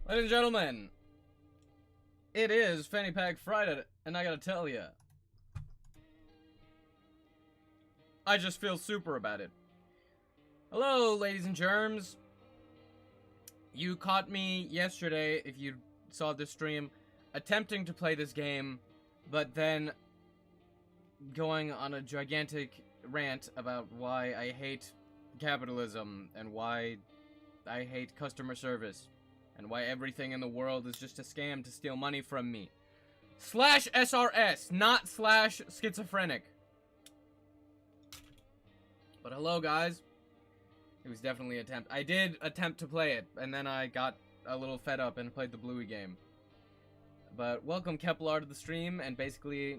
Ladies and gentlemen, it is Fanny Pack Friday, and I gotta tell ya, I just feel super about it. Hello, ladies and germs. You caught me yesterday, if you saw this stream, attempting to play this game, but then going on a gigantic rant about why I hate capitalism, and why I hate customer service, and why everything in the world is just a scam to steal money from me. Slash SRS, not slash schizophrenic. But hello, guys. It was definitely an attempt. I did attempt to play it, and then I got a little fed up and played the Bluey game. But welcome, Kepler, to the stream, and basically,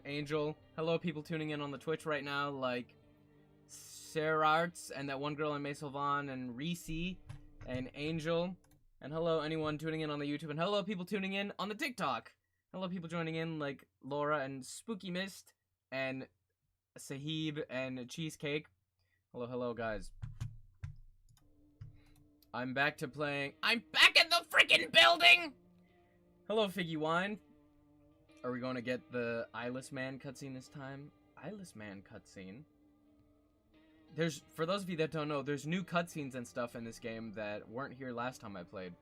Angel. Hello, people tuning in on the Twitch right now, like Sarah Arts, and that one girl in Maisylvan, and Reese, and Angel. And hello, anyone tuning in on the YouTube, and hello, people tuning in on the TikTok. Hello, people joining in, like Laura, and Spooky Mist, and Sahib, and Cheesecake. Hello, hello, guys. I'm back to playing. I'm back in the freaking building! Hello, Figgy Wine. Are we going to get the Eyeless Man cutscene this time? Eyeless Man cutscene? For those of you that don't know, there's new cutscenes and stuff in this game that weren't here last time I played.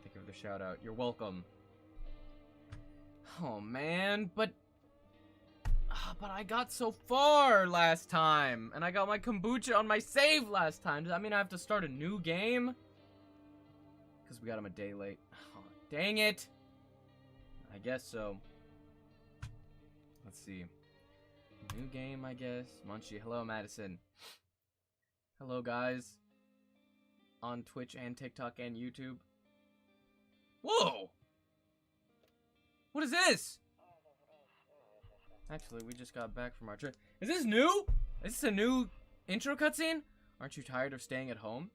Thank you for the shout out. You're welcome. Oh man, but I got so far last time, and I got my kombucha on my save last time. Does that mean I have to start a new game? Because we got him a day late. Oh, dang it. I guess so. Let's see. New game, I guess. Munchie. Hello, Madison. Hello, guys. On Twitch and TikTok and YouTube. Whoa! What is this? Actually, we just got back from our trip. Is this new? Is this a new intro cutscene? Aren't you tired of staying at home?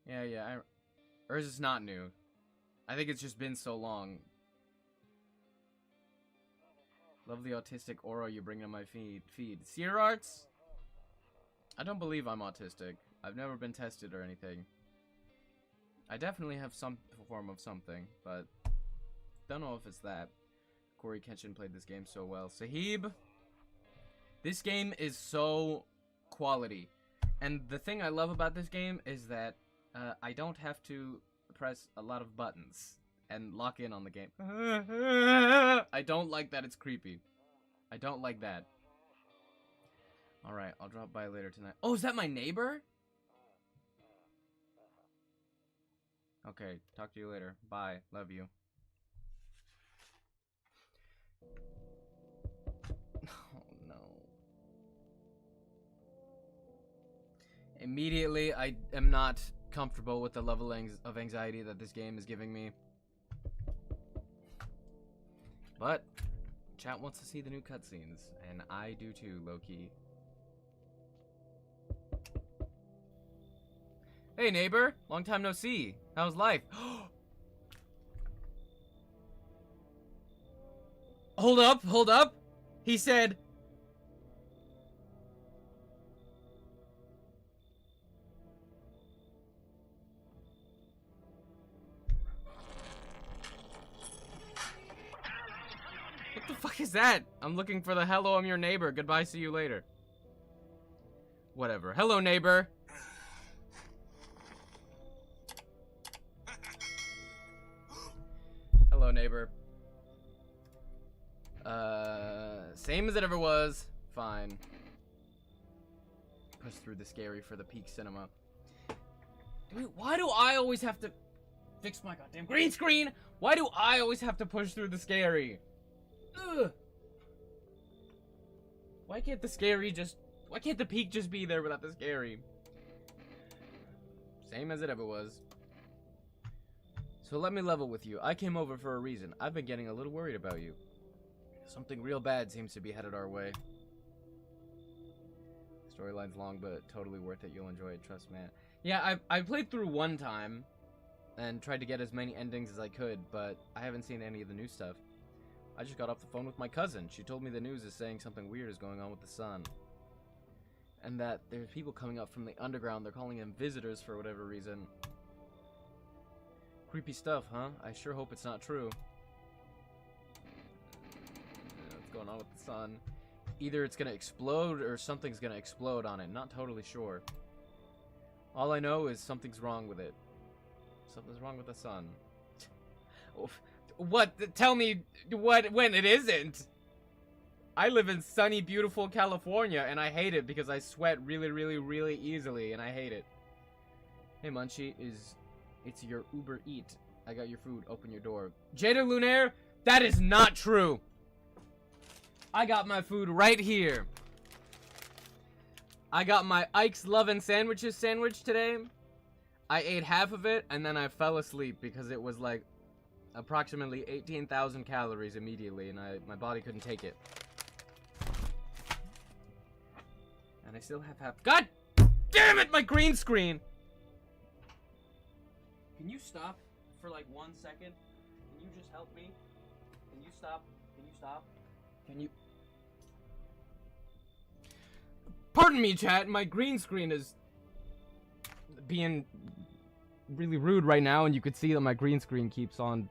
Yeah. Or is this not new? I think it's just been so long. Love the autistic aura you bring to my feed. Seer Arts? I don't believe I'm autistic. I've never been tested or anything. I definitely have some form of something, but don't know if it's that. Corey Kenshin played this game so well. Sahib, this game is so quality. And the thing I love about this game is that I don't have to press a lot of buttons and lock in on the game. I don't like that it's creepy. I don't like that. Alright, I'll drop by later tonight. Oh, is that my neighbor? Okay, talk to you later. Bye. Love you. Oh, no. Immediately, I am not comfortable with the level of anxiety that this game is giving me. But chat wants to see the new cutscenes, and I do too, low-key. Hey neighbor, long time no see. How's life? Hold up. He said, fuck is that? I'm looking for the hello, I'm your neighbor. Goodbye, see you later. Whatever. Hello, neighbor. Hello, neighbor. Same as it ever was. Fine. Push through the scary for the peak cinema. Dude, why do I always have to fix my goddamn green screen? Why do I always have to push through the scary? Ugh. Why can't the scary just... Why can't the peak just be there without the scary? Same as it ever was. So let me level with you. I came over for a reason. I've been getting a little worried about you. Something real bad seems to be headed our way. Storyline's long, but totally worth it. You'll enjoy it. Trust, man. Yeah, I played through one time and tried to get as many endings as I could, but I haven't seen any of the new stuff. I just got off the phone with my cousin. She told me the news is saying something weird is going on with the sun. And that there's people coming up from the underground. They're calling them visitors for whatever reason. Creepy stuff, huh? I sure hope it's not true. What's going on with the sun? Either it's gonna explode or something's gonna explode on it. Not totally sure. All I know is something's wrong with it. Something's wrong with the sun. What? Tell me what when it isn't. I live in sunny, beautiful California, and I hate it because I sweat really, really, really easily, and I hate it. Hey, Munchie, it's your Uber Eat. I got your food. Open your door. Jada Lunaire, that is not true. I got my food right here. I got my Ike's Lovin' Sandwiches sandwich today. I ate half of it, and then I fell asleep because it was like approximately 18,000 calories immediately, and my body couldn't take it. And I still have half. God damn it, my green screen! Can you stop for like 1 second? Can you just help me? Can you stop? Can you stop? Can you... Pardon me, chat. My green screen is being really rude right now, and you can see that my green screen keeps on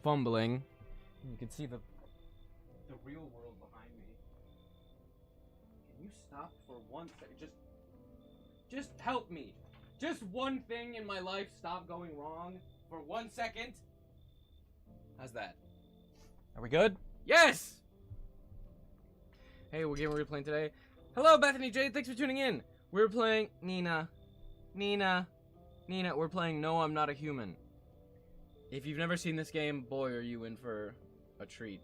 fumbling. You can see the real world behind me. Can you stop for 1 second? Just help me. Just one thing in my life stop going wrong for 1 second. How's that? Are we good? Yes! Hey, what game are we playing today? Hello, Bethany Jade. Thanks for tuning in. We're playing Ninah. Ninah. We're playing No, I'm Not a Human. If you've never seen this game, boy, are you in for a treat.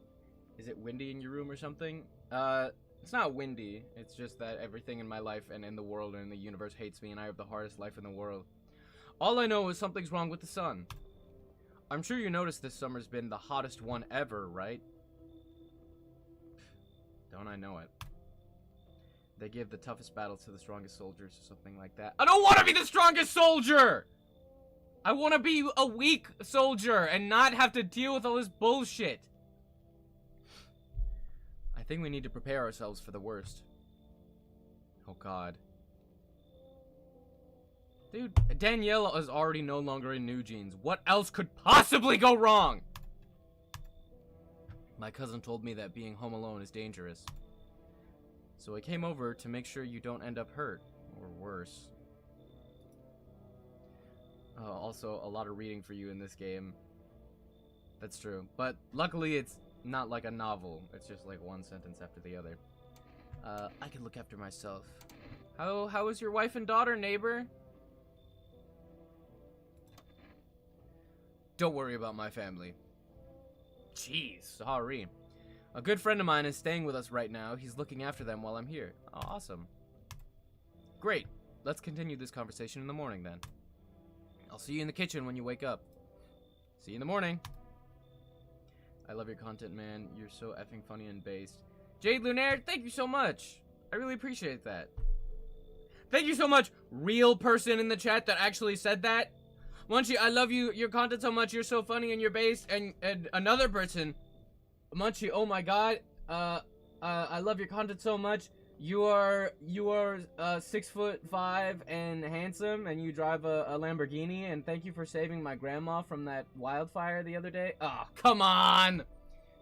Is it windy in your room or something? It's not windy. It's just that everything in my life and in the world and in the universe hates me, and I have the hardest life in the world. All I know is something's wrong with the sun. I'm sure you noticed this summer's been the hottest one ever, right? Don't I know it? They give the toughest battles to the strongest soldiers or something like that. I don't want to be the strongest soldier! I want to be a weak soldier and not have to deal with all this bullshit. I think we need to prepare ourselves for the worst. Oh god. Dude, Danielle is already no longer in New Jeans. What else could possibly go wrong? My cousin told me that being home alone is dangerous. So I came over to make sure you don't end up hurt. Or worse. Also, a lot of reading for you in this game. That's true. But luckily it's not like a novel. It's just like one sentence after the other. I can look after myself. How is your wife and daughter, neighbor? Don't worry about my family. Jeez, sorry. A good friend of mine is staying with us right now. He's looking after them while I'm here. Oh, awesome. Great. Let's continue this conversation in the morning then. I'll see you in the kitchen when you wake up. See you in the morning. I love your content, man. You're so effing funny and based. Jade Lunaire, thank you so much. I really appreciate that. Thank you so much, real person in the chat that actually said that. Munchie, I love you, your content so much. You're so funny and you're based. And another person, Munchie, oh my god. I love your content so much. You are 6'5" and handsome, and you drive a Lamborghini. And thank you for saving my grandma from that wildfire the other day. Oh, come on!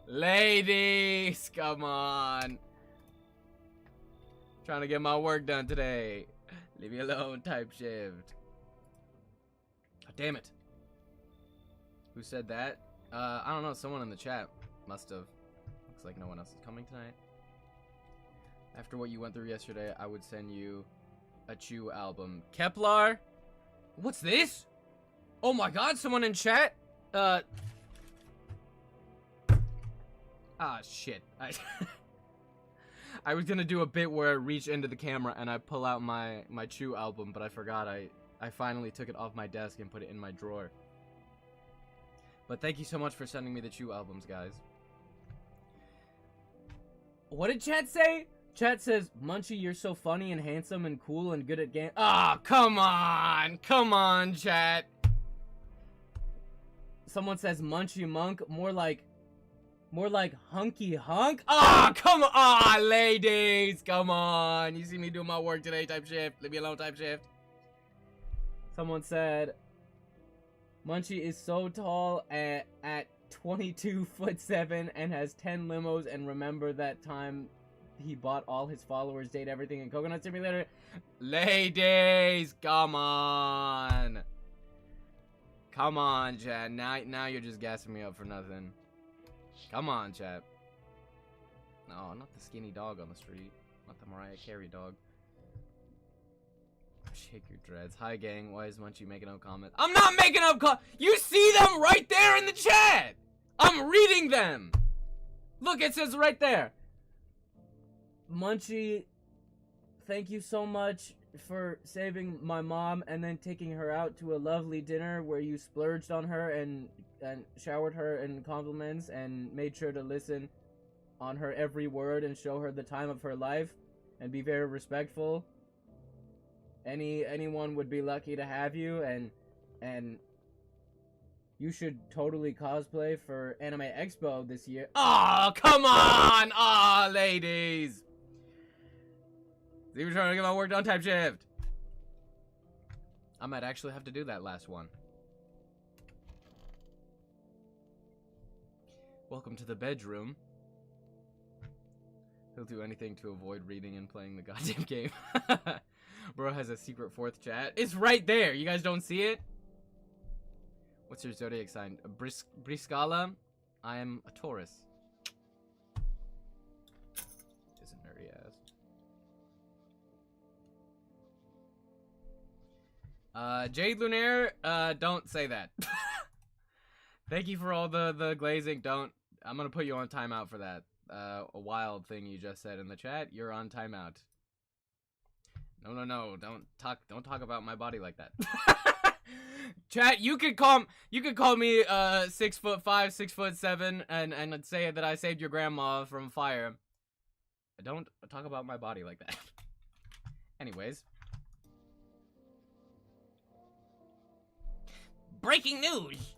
Ladies, come on. Trying to get my work done today. Leave me alone, type shift. Oh, damn it. Who said that? I don't know, someone in the chat must have. Looks like no one else is coming tonight. After what you went through yesterday, I would send you a Chew album. Kepler? What's this? Oh my god, someone in chat? Ah, shit. I was gonna do a bit where I reach into the camera and I pull out my Chew album, but I forgot. I finally took it off my desk and put it in my drawer. But thank you so much for sending me the Chew albums, guys. What did chat say? Chat says, Munchie, you're so funny and handsome and cool and good at game. Ah, oh, come on! Come on, chat! Someone says, Munchie Monk, more like hunky hunk. Ah, oh, come on, ladies! Come on! You see me doing my work today, type shift. Leave me alone, type shift. Someone said, Munchie is so tall at 22'7" and has 10 limos, and remember that time he bought all his followers date everything in Coconut Simulator. Ladies, come on. Come on, chat. Now you're just gassing me up for nothing. Come on, chat. No, not the skinny dog on the street. Not the Mariah Carey dog. Shake your dreads. Hi, gang. Why is Munchie making up comments? I'm not making up comments! You see them right there in the chat! I'm reading them! Look, it says right there. Munchie, thank you so much for saving my mom and then taking her out to a lovely dinner where you splurged on her and showered her in compliments and made sure to listen on her every word and show her the time of her life and be very respectful. Anyone would be lucky to have you, and you should totally cosplay for Anime Expo this year. Oh, come on! Oh, ladies! See, we're trying to get my work done, type shift. I might actually have to do that last one. Welcome to the bedroom. He'll do anything to avoid reading and playing the goddamn game. Bro has a secret fourth chat. It's right there. You guys don't see it? What's your zodiac sign? Briscala? I am a Taurus. Is a nerdy ass. Jade Lunaire, don't say that. Thank you for all the glazing. I'm gonna put you on timeout for that. A wild thing you just said in the chat. You're on timeout. No. Don't talk about my body like that. Chat, you could call me 6'5", 6'7", and say that I saved your grandma from fire. Don't talk about my body like that. Anyways. Breaking news!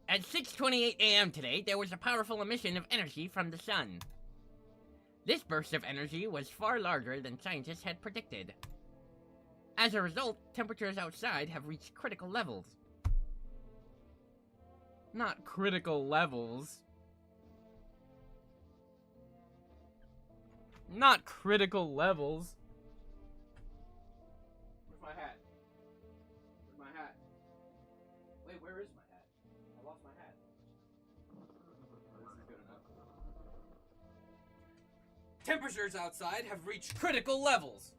At 6:28 a.m. today, there was a powerful emission of energy from the sun. This burst of energy was far larger than scientists had predicted. As a result, temperatures outside have reached critical levels. Not critical levels. Not critical levels. Where's my hat? Where's my hat? Wait, where is my hat? I lost my hat. This is good enough. Temperatures outside have reached critical levels.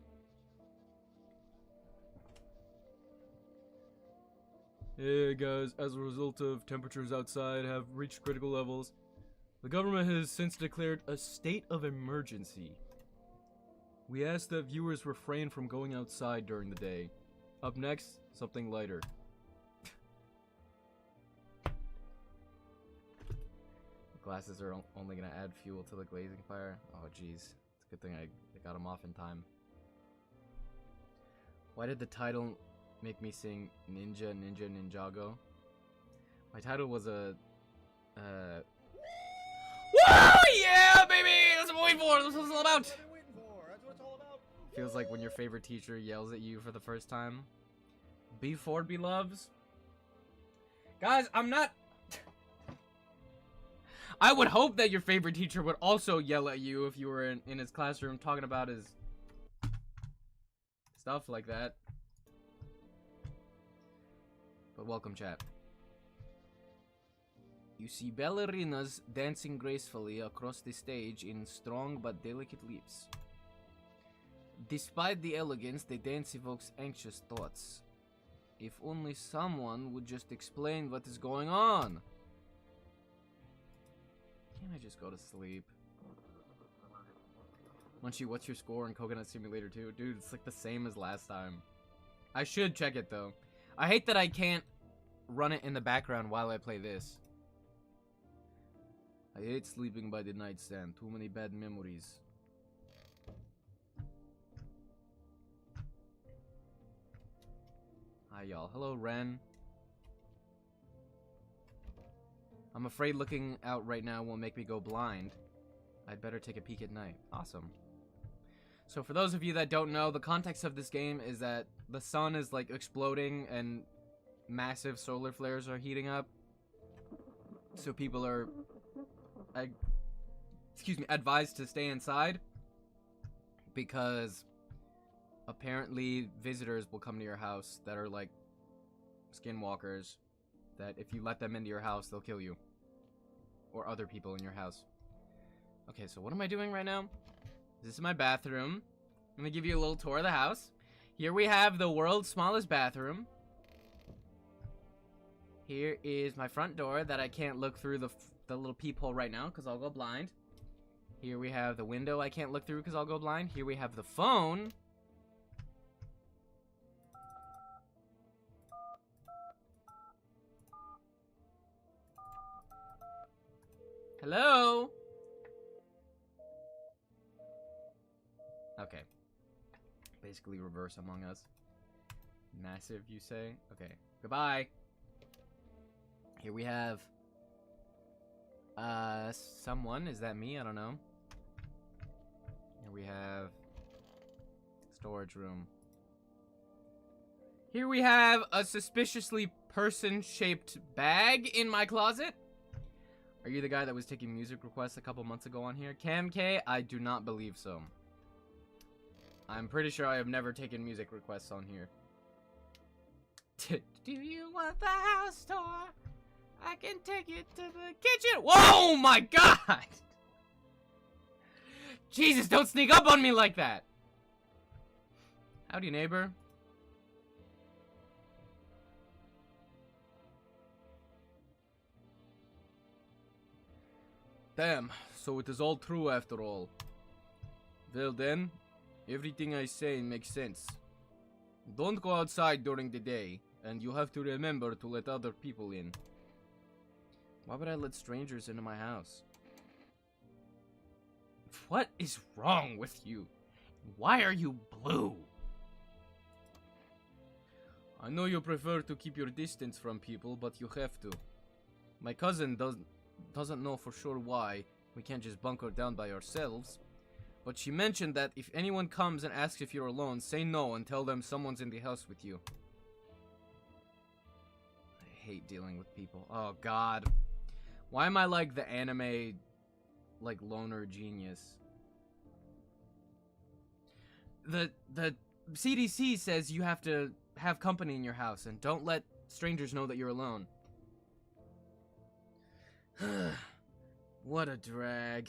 Hey guys, as a result of temperatures outside have reached critical levels, the government has since declared a state of emergency. We ask that viewers refrain from going outside during the day. Up next, something lighter. Glasses are only gonna add fuel to the glazing fire. Oh jeez, it's a good thing I got them off in time. Why did the title make me sing Ninja Ninja Ninjago? My title was a woo! Yeah, baby! That's what I'm waiting for! That's what it's all about! Feels like when your favorite teacher yells at you for the first time. B4 beloves. Guys, I'm not I would hope that your favorite teacher would also yell at you if you were in his classroom talking about his stuff like that. But welcome, chat. You see ballerinas dancing gracefully across the stage in strong but delicate leaps. Despite the elegance, the dance evokes anxious thoughts. If only someone would just explain what is going on. Can't I just go to sleep? Munchie, what's your score in Coconut Simulator 2? Dude, it's like the same as last time. I should check it though. I hate that I can't run it in the background while I play this. I hate sleeping by the nightstand. Too many bad memories. Hi, y'all. Hello, Ren. I'm afraid looking out right now will make me go blind. I'd better take a peek at night. Awesome. So for those of you that don't know, the context of this game is that the sun is like exploding and massive solar flares are heating up. So people are advised to stay inside because apparently visitors will come to your house that are like skinwalkers, that if you let them into your house, they'll kill you. Or other people in your house. Okay, so what am I doing right now? This is my bathroom. I'm gonna give you a little tour of the house. Here we have the world's smallest bathroom. Here is my front door that I can't look through the little peephole right now because I'll go blind. Here we have the window I can't look through because I'll go blind. Here we have the phone. Hello? Okay. Basically reverse Among Us. Massive, you say? Okay. Goodbye. Here we have someone. Is that me? I don't know. Here we have storage room. Here we have a suspiciously person-shaped bag in my closet. Are you the guy that was taking music requests a couple months ago on here? Cam K? I do not believe so. I'm pretty sure I have never taken music requests on here. Do you want the house tour? I can take you to the kitchen. Whoa, my God! Jesus, don't sneak up on me like that. Howdy, neighbor. Damn, so it is all true after all. Well then, everything I say makes sense. Don't go outside during the day, and you have to remember to let other people in. Why would I let strangers into my house? What is wrong with you? Why are you blue? I know you prefer to keep your distance from people, but you have to. My cousin doesn't know for sure why we can't just bunker down by ourselves, but she mentioned that if anyone comes and asks if you're alone, say no and tell them someone's in the house with you. I hate dealing with people. Oh God. Why am I like the anime, like, loner genius? The CDC says you have to have company in your house and don't let strangers know that you're alone. What a drag.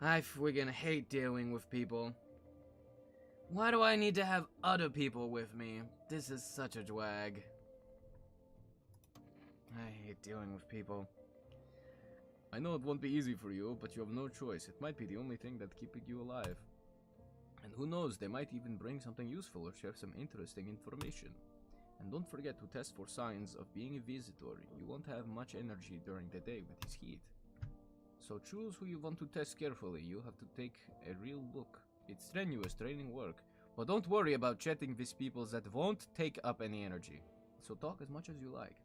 I friggin' hate dealing with people. Why do I need to have other people with me? This is such a drag. I hate dealing with people. I know it won't be easy for you, but you have no choice. It might be the only thing that's keeping you alive. And who knows, they might even bring something useful or share some interesting information. And don't forget to test for signs of being a visitor. You won't have much energy during the day with this heat. So choose who you want to test carefully. You have to take a real look. It's strenuous training work, but don't worry about chatting with people that won't take up any energy. So talk as much as you like.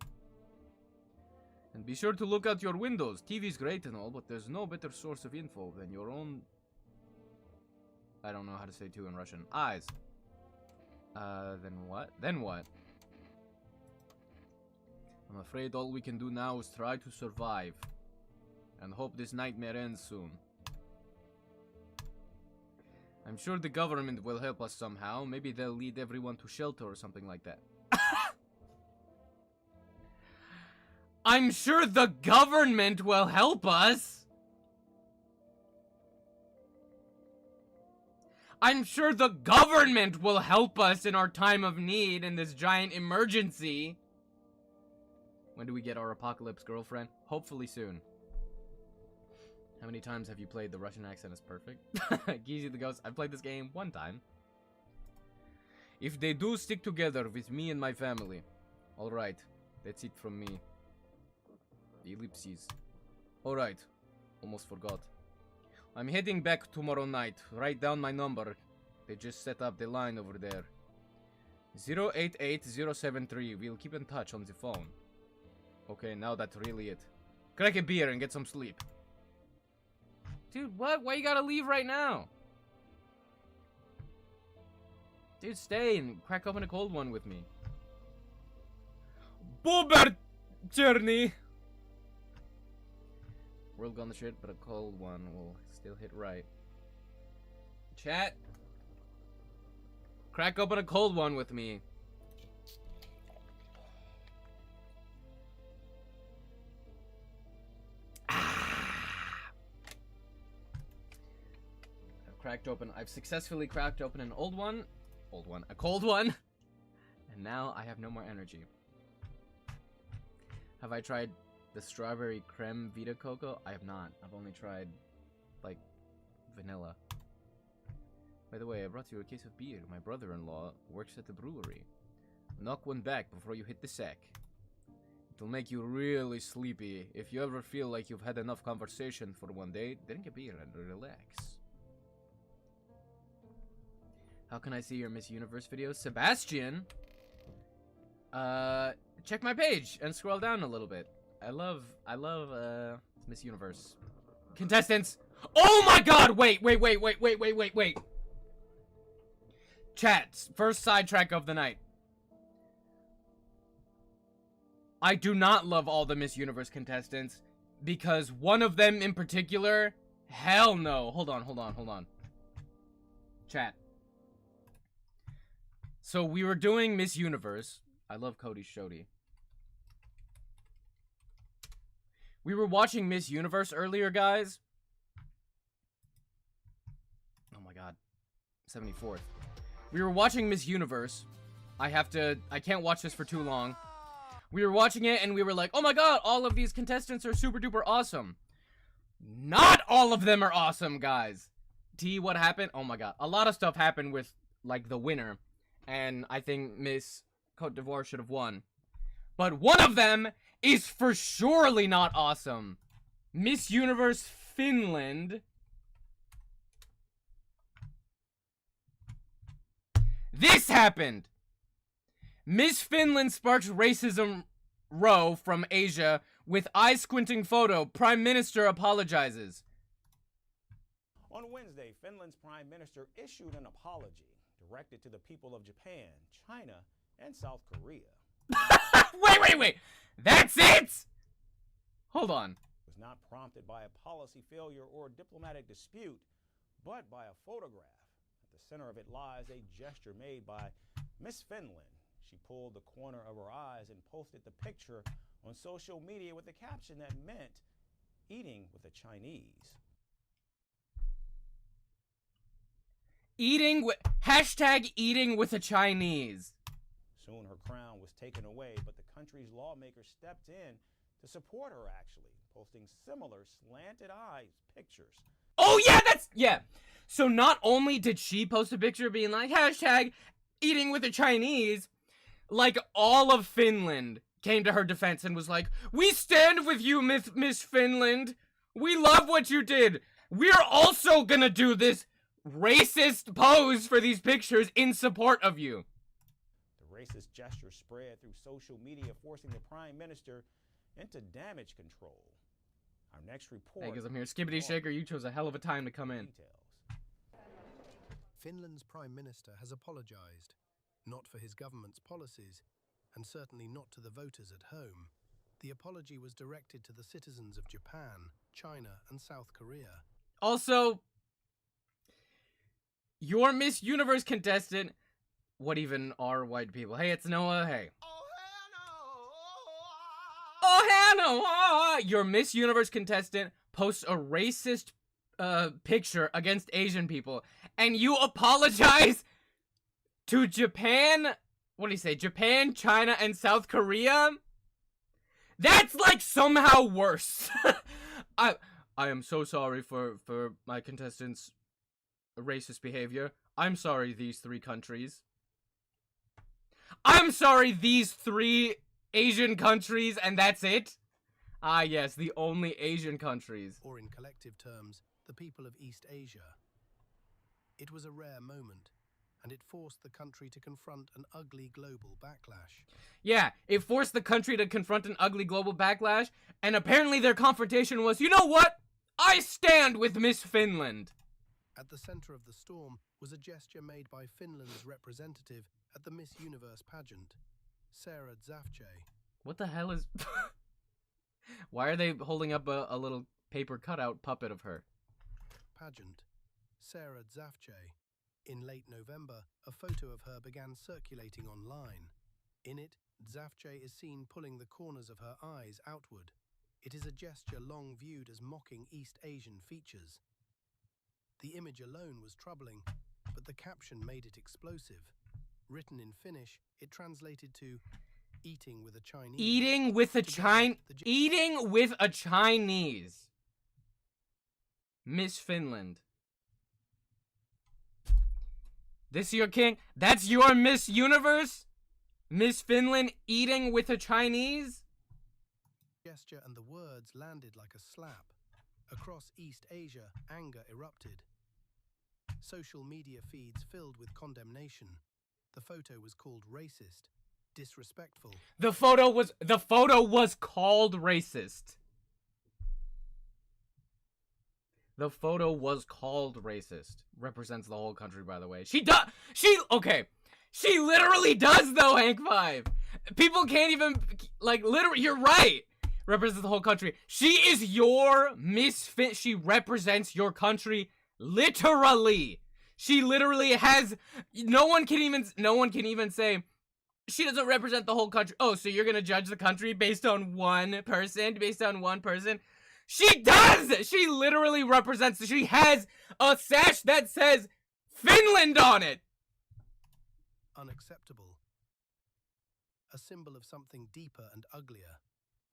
And be sure to look out your windows. TV's great and all, but there's no better source of info than your own... I don't know how to say two in Russian. Eyes. Then what? Then what? I'm afraid all we can do now is try to survive. and hope this nightmare ends soon. I'm sure the government will help us somehow. Maybe they'll lead everyone to shelter or something like that. I'm sure the government will help us. I'm sure the government will help us in our time of need in this giant emergency. When do we get our apocalypse girlfriend? Hopefully soon. How many times have you played? The Russian accent is perfect. Geezy the Ghost. I've played this game one time. If they do stick together with me and my family. Alright. That's it from me. Ellipses. Alright. Almost forgot. I'm heading back tomorrow night. Write down my number. They just set up the line over there. 088073. We'll keep in touch on the phone. Okay, now that's really it. Crack a beer and get some sleep. Dude, what? Why you gotta leave right now? Dude, stay and crack open a cold one with me. Boober journey. World gone the shit, but a cold one will still hit right. Chat. Crack open a cold one with me. I've successfully cracked open an a cold one, and now I have no more energy. Have I tried the strawberry creme Vita Coco? I have not. I've only tried, like, vanilla. By the way, I brought you a case of beer. My brother-in-law works at the brewery. Knock one back before you hit the sack. It'll make you really sleepy. If you ever feel like you've had enough conversation for one day, drink a beer and relax. How can I see your Miss Universe videos? Sebastian! Check my page and scroll down a little bit. I love, Miss Universe. Contestants! Oh my god! Wait. Chat, first sidetrack of the night. I do not love all the Miss Universe contestants, because one of them in particular, hell no. Hold on. Chat. So we were doing Miss Universe. I love Cody Shody. We were watching Miss Universe earlier, guys. Oh my god. 74th. We were watching Miss Universe. I can't watch this for too long. We were watching it and we were like, oh my god, all of these contestants are super duper awesome. Not all of them are awesome, guys. T, what happened? Oh my god. A lot of stuff happened with, like, the winner. And I think Miss Cote d'Ivoire should have won. But one of them is for surely not awesome. Miss Universe Finland. This happened! Miss Finland sparks racism row from Asia with eye-squinting photo. Prime Minister apologizes. On Wednesday, Finland's Prime Minister issued an apology directed to the people of Japan, China, and South Korea. Wait. That's it? Hold on. It was not prompted by a policy failure or diplomatic dispute, but by a photograph. At the center of it lies a gesture made by Miss Finland. She pulled the corner of her eyes and posted the picture on social media with a caption that meant eating with the Chinese. Hashtag eating with the Chinese. Soon her crown was taken away, but the country's lawmakers stepped in to support her, actually, posting similar slanted eyes pictures. Oh yeah, So not only did she post a picture being like, hashtag eating with the Chinese, like all of Finland came to her defense and was like, we stand with you, Miss Finland. We love what you did. We're also gonna do this racist pose for these pictures in support of you. The racist gesture spread through social media, forcing the Prime Minister into damage control. Our next report... Hey, because I'm here. Skibbity Shaker, you chose a hell of a time to come in. Finland's Prime Minister has apologised, not for his government's policies, and certainly not to the voters at home, The apology was directed to the citizens of Japan, China, and South Korea. Also, your Miss Universe contestant, what even are white people? Hey, it's Noah, hey. Oh, Hannah! Your Miss Universe contestant posts a racist picture against Asian people, and you apologize to Japan? What do you say? Japan, China, and South Korea? That's like somehow worse. I am so sorry for my contestants' racist behavior. I'm sorry, these 3 countries. I'm sorry, these 3 Asian countries, and that's it? Ah, yes, the only Asian countries. Or in collective terms, the people of East Asia. It was a rare moment, and it forced the country to confront an ugly global backlash. Yeah, it forced the country to confront an ugly global backlash, and apparently their confrontation was, you know what? I stand with Miss Finland. At the center of the storm was a gesture made by Finland's representative at the Miss Universe pageant, Sarah Zafche. What the hell is... Why are they holding up a little paper cutout puppet of her? Pageant, Sarah Zafche. In late November, a photo of her began circulating online. In it, Zafche is seen pulling the corners of her eyes outward. It is a gesture long viewed as mocking East Asian features. The image alone was troubling, but the caption made it explosive. Written in Finnish, it translated to eating with a Chinese. Eating with a Eating with a Chinese. Miss Finland. This your king? That's your Miss Universe? Miss Finland eating with a Chinese? Gesture and the words landed like a slap. Across East Asia, anger erupted. Social media feeds filled with condemnation. The photo was called racist, disrespectful. The photo was called racist. The photo was called racist. Represents the whole country, by the way. Okay. She literally does, though, Hank 5. People can't even, like, literally, you're right. Represents the whole country. She is your misfit. She represents your country, literally. She literally has, no one can even say, she doesn't represent the whole country. Oh, so you're gonna judge the country based on one person? She does! She literally represents, she has a sash that says Finland on it! Unacceptable. A symbol of something deeper and uglier.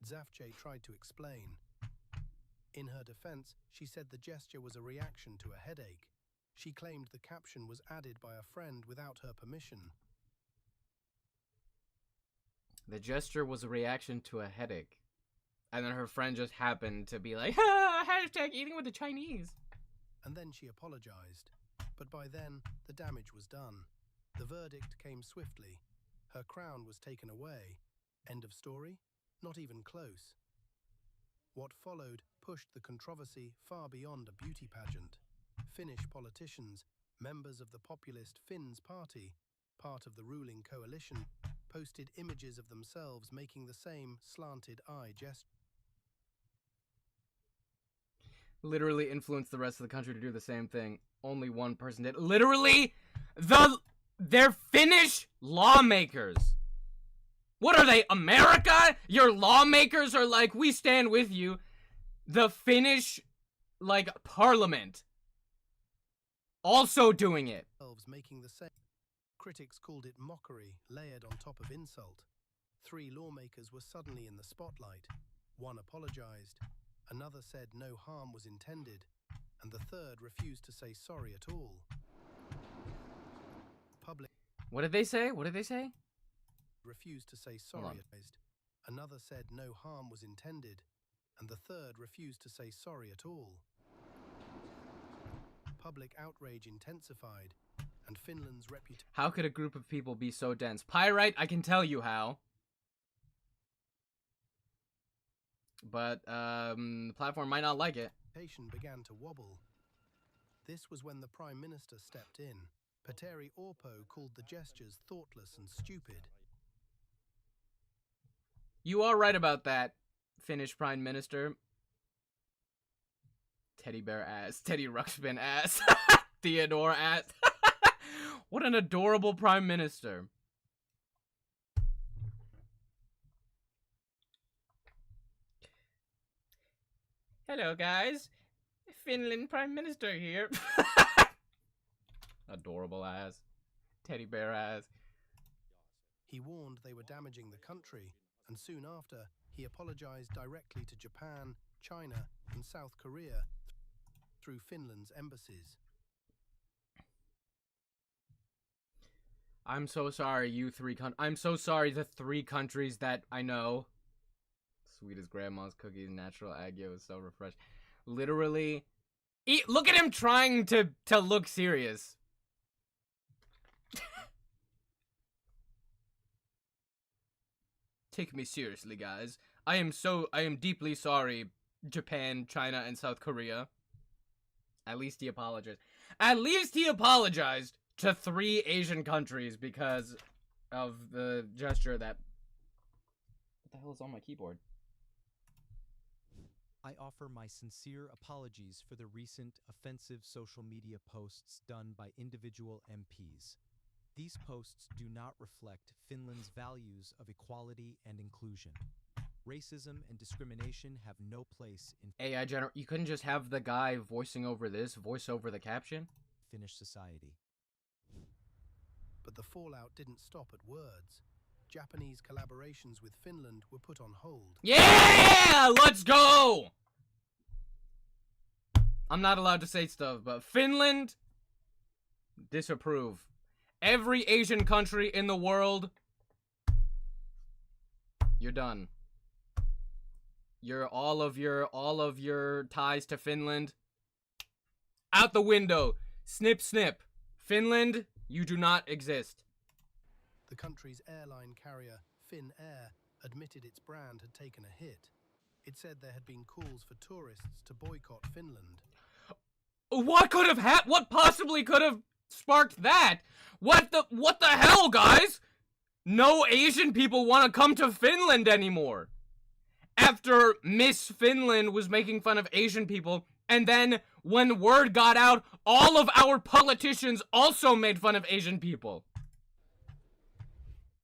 Zafche tried to explain. In her defense, she said the gesture was a reaction to a headache. She claimed the caption was added by a friend without her permission. The gesture was a reaction to a headache. And then her friend just happened to be like, hashtag eating with the Chinese. And then she apologized. But by then, the damage was done. The verdict came swiftly. Her crown was taken away. End of story? Not even close. What followed pushed the controversy far beyond a beauty pageant. Finnish politicians, members of the populist Finns Party, part of the ruling coalition, posted images of themselves making the same slanted eye gesture. Literally influenced the rest of the country to do the same thing. Only one person did. Literally, they're Finnish lawmakers. What are they, America? Your lawmakers are like, we stand with you. The Finnish, like, parliament also doing it. Making the same. Critics called it mockery layered on top of insult. 3 lawmakers were suddenly in the spotlight. One apologized, another said no harm was intended, and the third refused to say sorry at all. What did they say? Refused to say sorry. Another said no harm was intended, and the third refused to say sorry at all. Public outrage intensified, and Finland's reputation. How could a group of people be so dense? Pyrite, I can tell you how. But, the platform might not like it. Began to wobble. This was when the Prime Minister stepped in. Petteri Orpo called the gestures thoughtless and stupid. You are right about that, Finnish Prime Minister. Teddy bear ass. Teddy Ruxpin ass. Theodore ass. What an adorable Prime Minister. Hello, guys. Finland Prime Minister here. Adorable ass. Teddy bear ass. He warned they were damaging the country, and soon after, he apologized directly to Japan, China, and South Korea through Finland's embassies. I'm so sorry, you three I'm so sorry, the 3 countries that I know. Sweet as grandma's cookies, natural Agio is so refreshing. Literally, look at him trying to look serious. Take me seriously, guys. I am deeply sorry, Japan, China, and South Korea. At least he apologized. At least he apologized to 3 Asian countries because of the gesture that... What the hell is on my keyboard? I offer my sincere apologies for the recent offensive social media posts done by individual MPs. These posts do not reflect Finland's values of equality and inclusion. Racism and discrimination have no place in AI you couldn't just have the guy voicing over this, voice over the caption? Finnish society. But the fallout didn't stop at words. Japanese collaborations with Finland were put on hold. Yeah! Let's go! I'm not allowed to say stuff, but Finland? Disapprove. Every Asian country in the world, you're done. All of your ties to Finland out the window. Snip snip. Finland, you do not exist. The country's airline carrier, Finnair, admitted its brand had taken a hit. It said there had been calls for tourists to boycott Finland. What could have what possibly could have sparked that? What the hell, guys? No Asian people want to come to Finland anymore. After Miss Finland was making fun of Asian people, and then when word got out, all of our politicians also made fun of Asian people.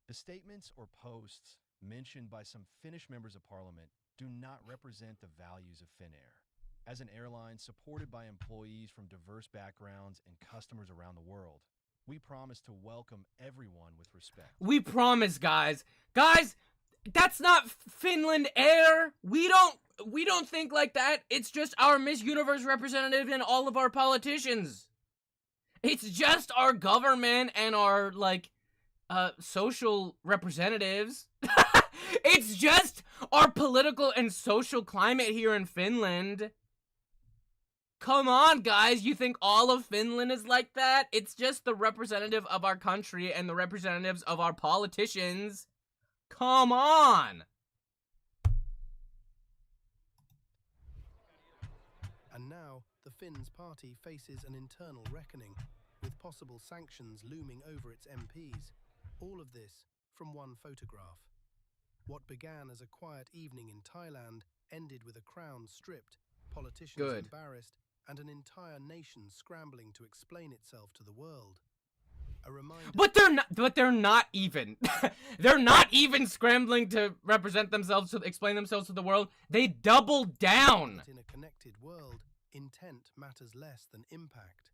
The statements or posts mentioned by some Finnish members of parliament do not represent the values of Finnair. As an airline supported by employees from diverse backgrounds and customers around the world, we promise to welcome everyone with respect. We promise, guys. Guys, that's not Finland Air. We don't think like that. It's just our Miss Universe representative and all of our politicians. It's just our government and our, like, social representatives. It's just our political and social climate here in Finland. Come on, guys. You think all of Finland is like that? It's just the representative of our country and the representatives of our politicians. Come on. And now, the Finns party faces an internal reckoning, with possible sanctions looming over its MPs. All of this from one photograph. What began as a quiet evening in Thailand ended with a crown stripped, politicians embarrassed, and an entire nation scrambling to explain itself to the world. A reminder. But they're not even. They're not even scrambling to represent themselves, to explain themselves to the world. They double down. That in a connected world, intent matters less than impact.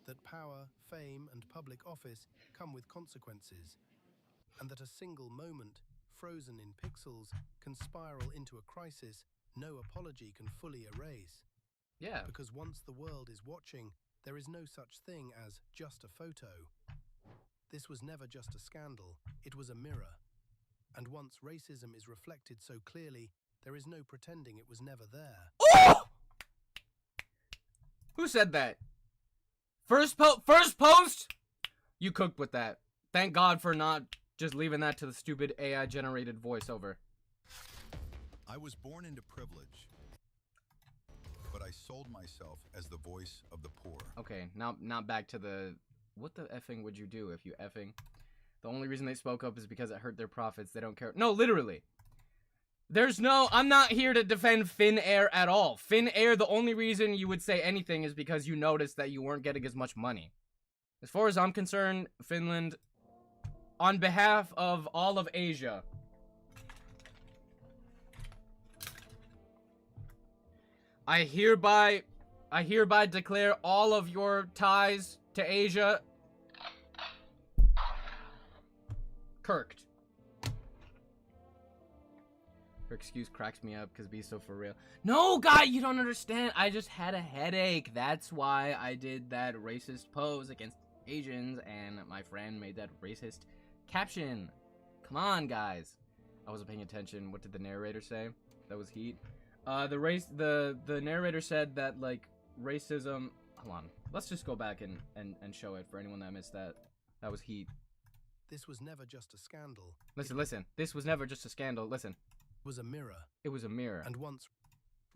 That power, fame, and public office come with consequences. And that a single moment, frozen in pixels, can spiral into a crisis no apology can fully erase. Yeah. Because once the world is watching, there is no such thing as just a photo. This was never just a scandal, it was a mirror. And once racism is reflected so clearly, there is no pretending it was never there. Oh! Who said that? First post? You cooked with that. Thank God for not just leaving that to the stupid AI-generated voiceover. I was born into privilege, but I sold myself as the voice of the poor. Okay, now back to the... What the effing would you do if you effing... The only reason they spoke up is because it hurt their profits. They don't care. No, literally. I'm not here to defend Finnair at all. Finnair, the only reason you would say anything is because you noticed that you weren't getting as much money. As far as I'm concerned, Finland, on behalf of all of Asia, I hereby declare all of your ties to Asia kirked. Her excuse cracks me up because be so for real. No, guy, you don't understand. I just had a headache. That's why I did that racist pose against Asians, and my friend made that racist caption. Come on, guys. I wasn't paying attention. What did the narrator say? That was heat. The narrator said that, like, racism... Hold on. Let's just go back and show it for anyone that missed that. That was heat. This was never just a scandal. Listen. This was never just a scandal. Listen. It was a mirror. It was a mirror. And once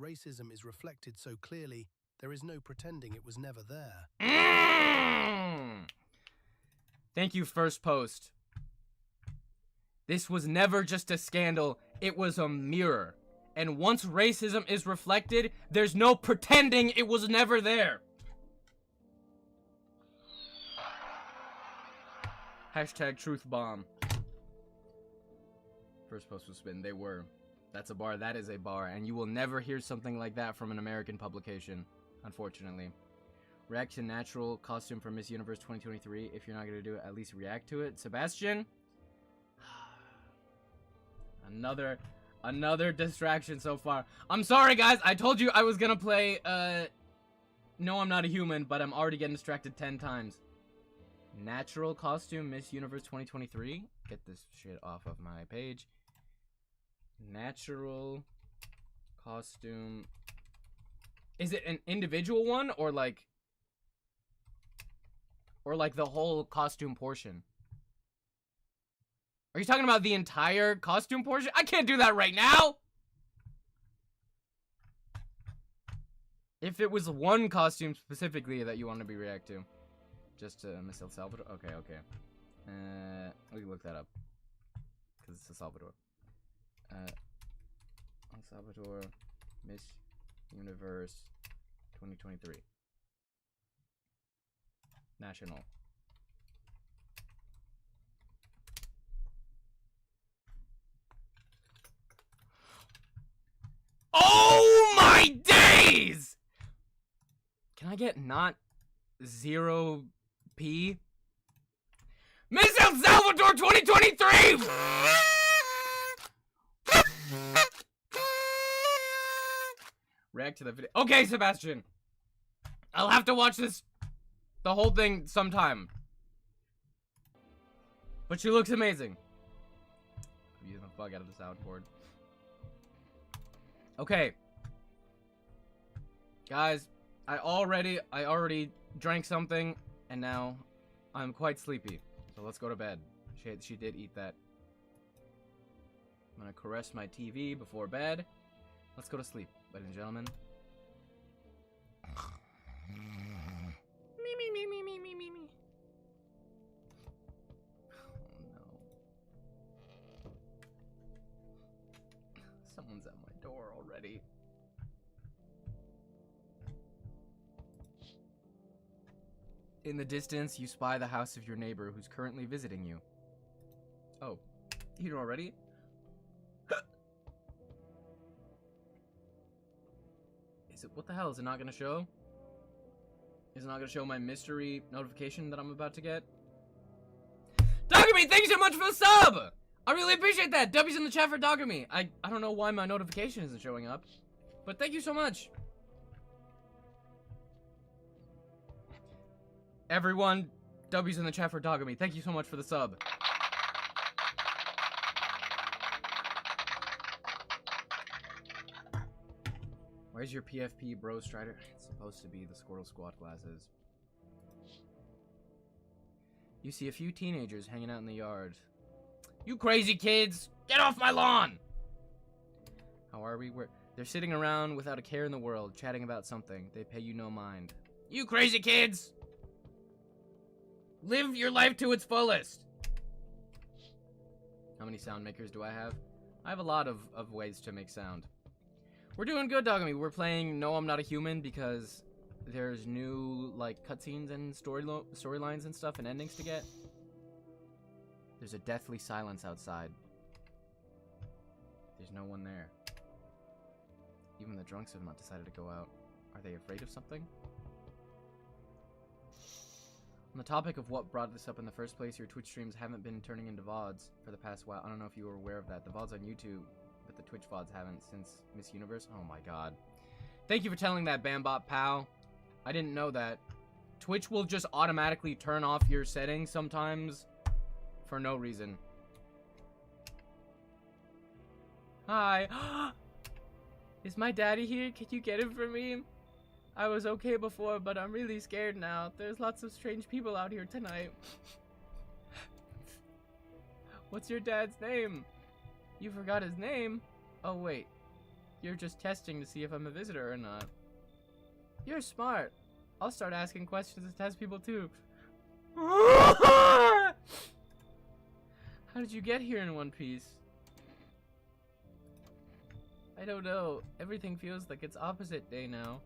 racism is reflected so clearly, there is no pretending it was never there. Thank you, first post. This was never just a scandal. It was a mirror. And once racism is reflected, there's no pretending it was never there. Hashtag truth bomb. First post was spin. They were. That's a bar. That is a bar. And you will never hear something like that from an American publication, unfortunately. React to natural costume for Miss Universe 2023. If you're not going to do it, at least react to it. Sebastian? Another distraction so far. I'm sorry, guys. I told you I was going to play, No, I'm Not a Human, but I'm already getting distracted 10 times. Natural costume Miss Universe 2023. Get this shit off of my page. Natural costume. Is it an individual one or like the whole costume portion? Are you talking about the entire costume portion? I can't do that right now. If it was one costume specifically that you want to be react to. Just Miss El Salvador? Okay. We can look that up. Because it's El Salvador. El Salvador Miss Universe 2023. National. Oh my days! Can I get not 0p? Miss El Salvador 2023! React to the video. Okay, Sebastian. I'll have to watch the whole thing sometime. But she looks amazing. I'm using the fuck out of the soundboard. Okay. Guys, I already drank something, and now I'm quite sleepy. So let's go to bed. She did eat that. I'm gonna caress my TV before bed. Let's go to sleep, ladies and gentlemen. Me. Oh no. Someone's at my door already. In the distance, you spy the house of your neighbor who's currently visiting you. Oh, you already? What the hell? Is it not gonna show? Is it not gonna show my mystery notification that I'm about to get? Dogamy, thank you so much for the sub! I really appreciate that! W's in the chat for Dogamy. I don't know why my notification isn't showing up. But thank you so much. Everyone, W's in the chat for Dogamy. Thank you so much for the sub. Where's your PFP, bro, Strider? It's supposed to be the Squirtle Squad glasses. You see a few teenagers hanging out in the yard. You crazy kids! Get off my lawn! How are we? They're sitting around without a care in the world, chatting about something. They pay you no mind. You crazy kids! Live your life to its fullest! How many sound makers do I have? I have a lot of ways to make sound. We're doing good, Dogamy. We're playing No, I'm Not a Human because there's new, like, cutscenes and storylines and stuff and endings to get. There's a deathly silence outside. There's no one there. Even the drunks have not decided to go out. Are they afraid of something? On the topic of what brought this up in the first place, your Twitch streams haven't been turning into VODs for the past while. I don't know if you were aware of that. The VODs on YouTube, but the Twitch VODs haven't since Miss Universe. Oh my god. Thank you for telling that, Bambot pal. I didn't know that. Twitch will just automatically turn off your settings sometimes for no reason. Hi. Is my daddy here? Can you get him for me? I was okay before, but I'm really scared now. There's lots of strange people out here tonight. What's your dad's name? You forgot his name? Oh, wait. You're just testing to see if I'm a visitor or not. You're smart. I'll start asking questions to test people too. How did you get here in one piece? I don't know. Everything feels like it's opposite day now.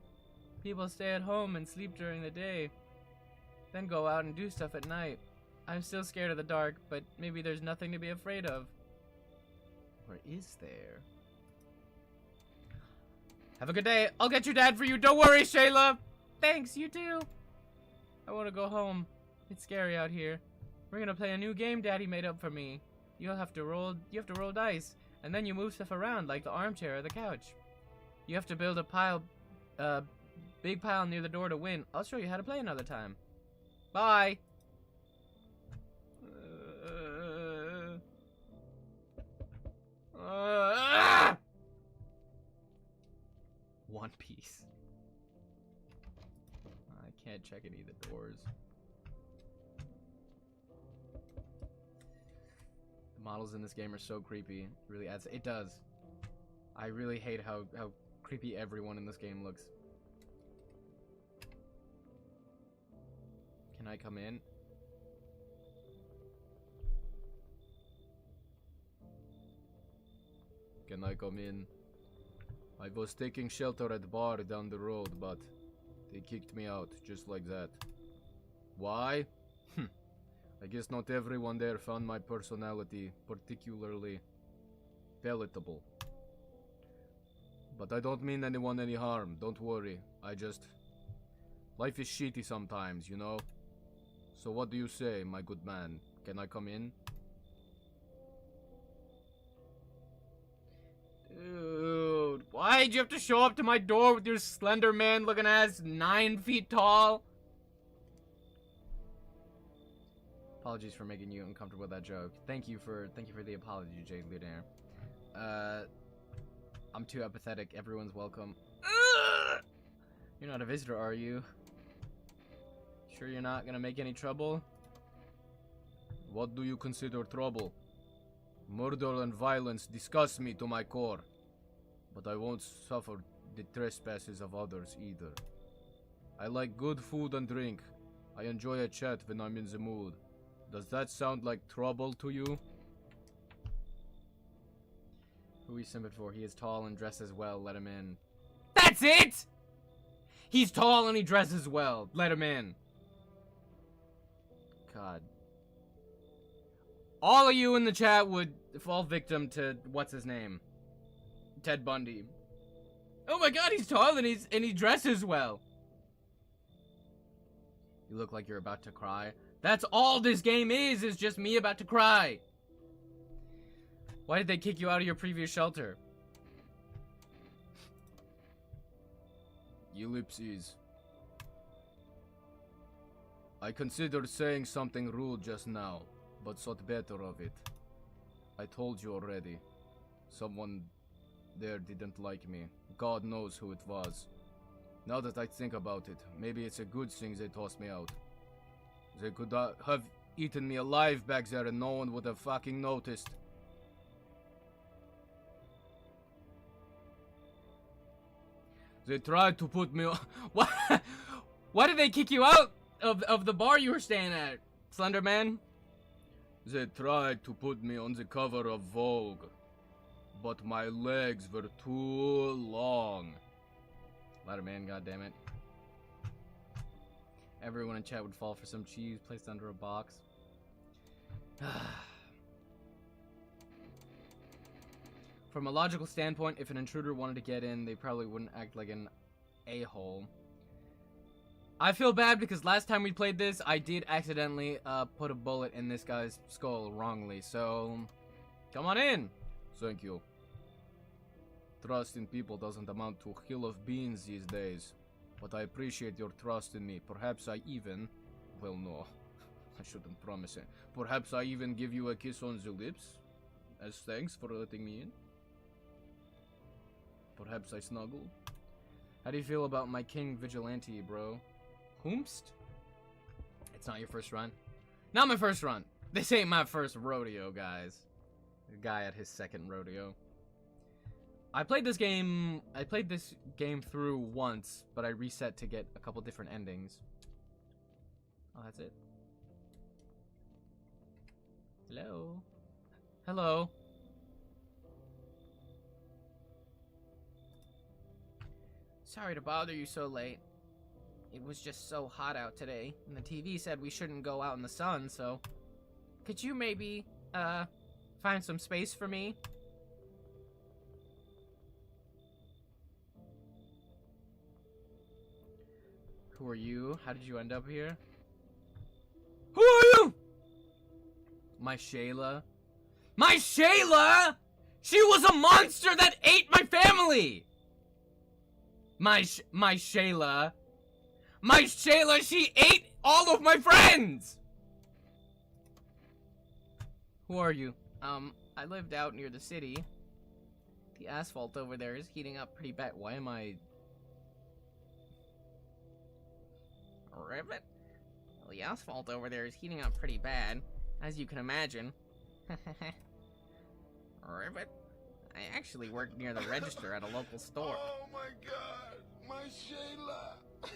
People stay at home and sleep during the day, then go out and do stuff at night. I'm still scared of the dark, but maybe there's nothing to be afraid of. Or is there? Have a good day. I'll get your dad for you. Don't worry, Shayla. Thanks, you too. I want to go home. It's scary out here. We're gonna play a new game Daddy made up for me. You have to roll dice, and then you move stuff around like the armchair or the couch. You have to build a big pile near the door to win. I'll show you how to play another time. Bye. One Piece. I can't check any of the doors. The models in this game are so creepy. It really adds. It does. I really hate how creepy everyone in this game looks. Can I come in? Can I come in? I was taking shelter at the bar down the road, but they kicked me out just like that. Why? I guess not everyone there found my personality particularly palatable. But I don't mean anyone any harm, don't worry. Life is shitty sometimes, you know? So what do you say, my good man? Can I come in? Dude, why'd you have to show up to my door with your slender man looking ass 9 feet tall? Apologies for making you uncomfortable with that joke. Thank you for the apology, Jade Lunaire. I'm too apathetic. Everyone's welcome. You're not a visitor, are you? Sure you're not gonna make any trouble? What do you consider trouble? Murder and violence disgust me to my core. But I won't suffer the trespasses of others either. I like good food and drink. I enjoy a chat when I'm in the mood. Does that sound like trouble to you? Who is Simba for? He is tall and dresses well. Let him in. That's it! He's tall and he dresses well. Let him in. God. All of you in the chat would fall victim to what's his name? Ted Bundy. Oh my god, he's tall and he dresses well. You look like you're about to cry. That's all this game is just me about to cry. Why did they kick you out of your previous shelter? Ellipses. I considered saying something rude just now, but thought better of it. I told you already. Someone there didn't like me. God knows who it was. Now that I think about it, maybe it's a good thing they tossed me out. They could have eaten me alive back there and no one would have fucking noticed. They tried to put me on. What? Why did they kick you out of the bar you were staying at, Slender Man? They tried to put me on the cover of Vogue, but my legs were too long. Letterman, goddammit. Everyone in chat would fall for some cheese placed under a box. From a logical standpoint, if an intruder wanted to get in, they probably wouldn't act like an a-hole. I feel bad because last time we played this, I did accidentally put a bullet in this guy's skull wrongly, so come on in. Thank you. Trust in people doesn't amount to a hill of beans these days, but I appreciate your trust in me. Perhaps I even, well, no, I shouldn't promise it. Perhaps I even give you a kiss on the lips as thanks for letting me in. Perhaps I snuggle. How do you feel about my King Vigilante, bro? Whomst? It's not your first run? Not my first run. This ain't my first rodeo, guys. The guy at his second rodeo. I played this game through once, but I reset to get a couple different endings. Oh, that's it. Hello? Hello? Sorry to bother you so late. It was just so hot out today, and the TV said we shouldn't go out in the sun, so... Could you maybe, find some space for me? Who are you? How did you end up here? Who are you? My Shayla? My Shayla?! She was a monster that ate my family! My Shayla. My Shayla, she ate all of my friends! Who are you? I lived out near the city. The asphalt over there is heating up pretty bad. Why am I... Ribbit? Well, the asphalt over there is heating up pretty bad, as you can imagine. Ribbit? I actually work near the register at a local store. Oh my god, my Shayla.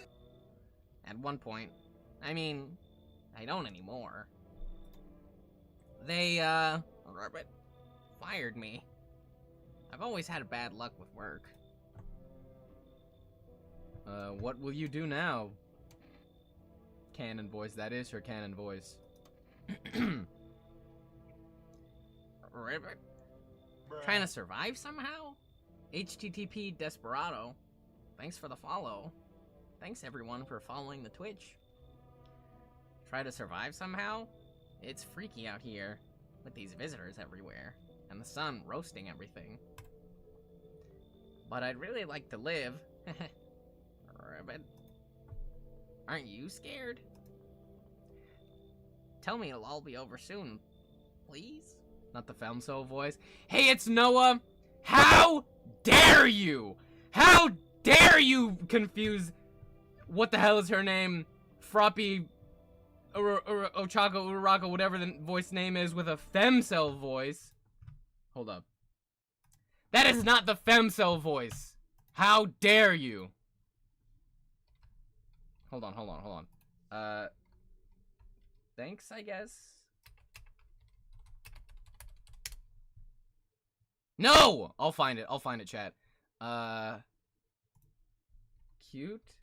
At one point. I mean, I don't anymore. They, Ribbit, fired me. I've always had bad luck with work. What will you do now? Canon voice, that is her canon voice. Ribbit? Trying to survive somehow? HTTP Desperado. Thanks for the follow. Thanks everyone for following the Twitch. Try to survive somehow? It's freaky out here, with these visitors everywhere, and the sun roasting everything. But I'd really like to live. Ribbit. Aren't you scared? Tell me it'll all be over soon, please? Not the Femso voice. Hey, it's Noah! How dare you! How dare you confuse... What the hell is her name? Froppy... Ochaka Uraraka, whatever the voice name is, with a Femcel voice. Hold up. That is not the Femcel voice! How dare you! Hold on. Thanks, I guess? No! I'll find it, chat. Cute?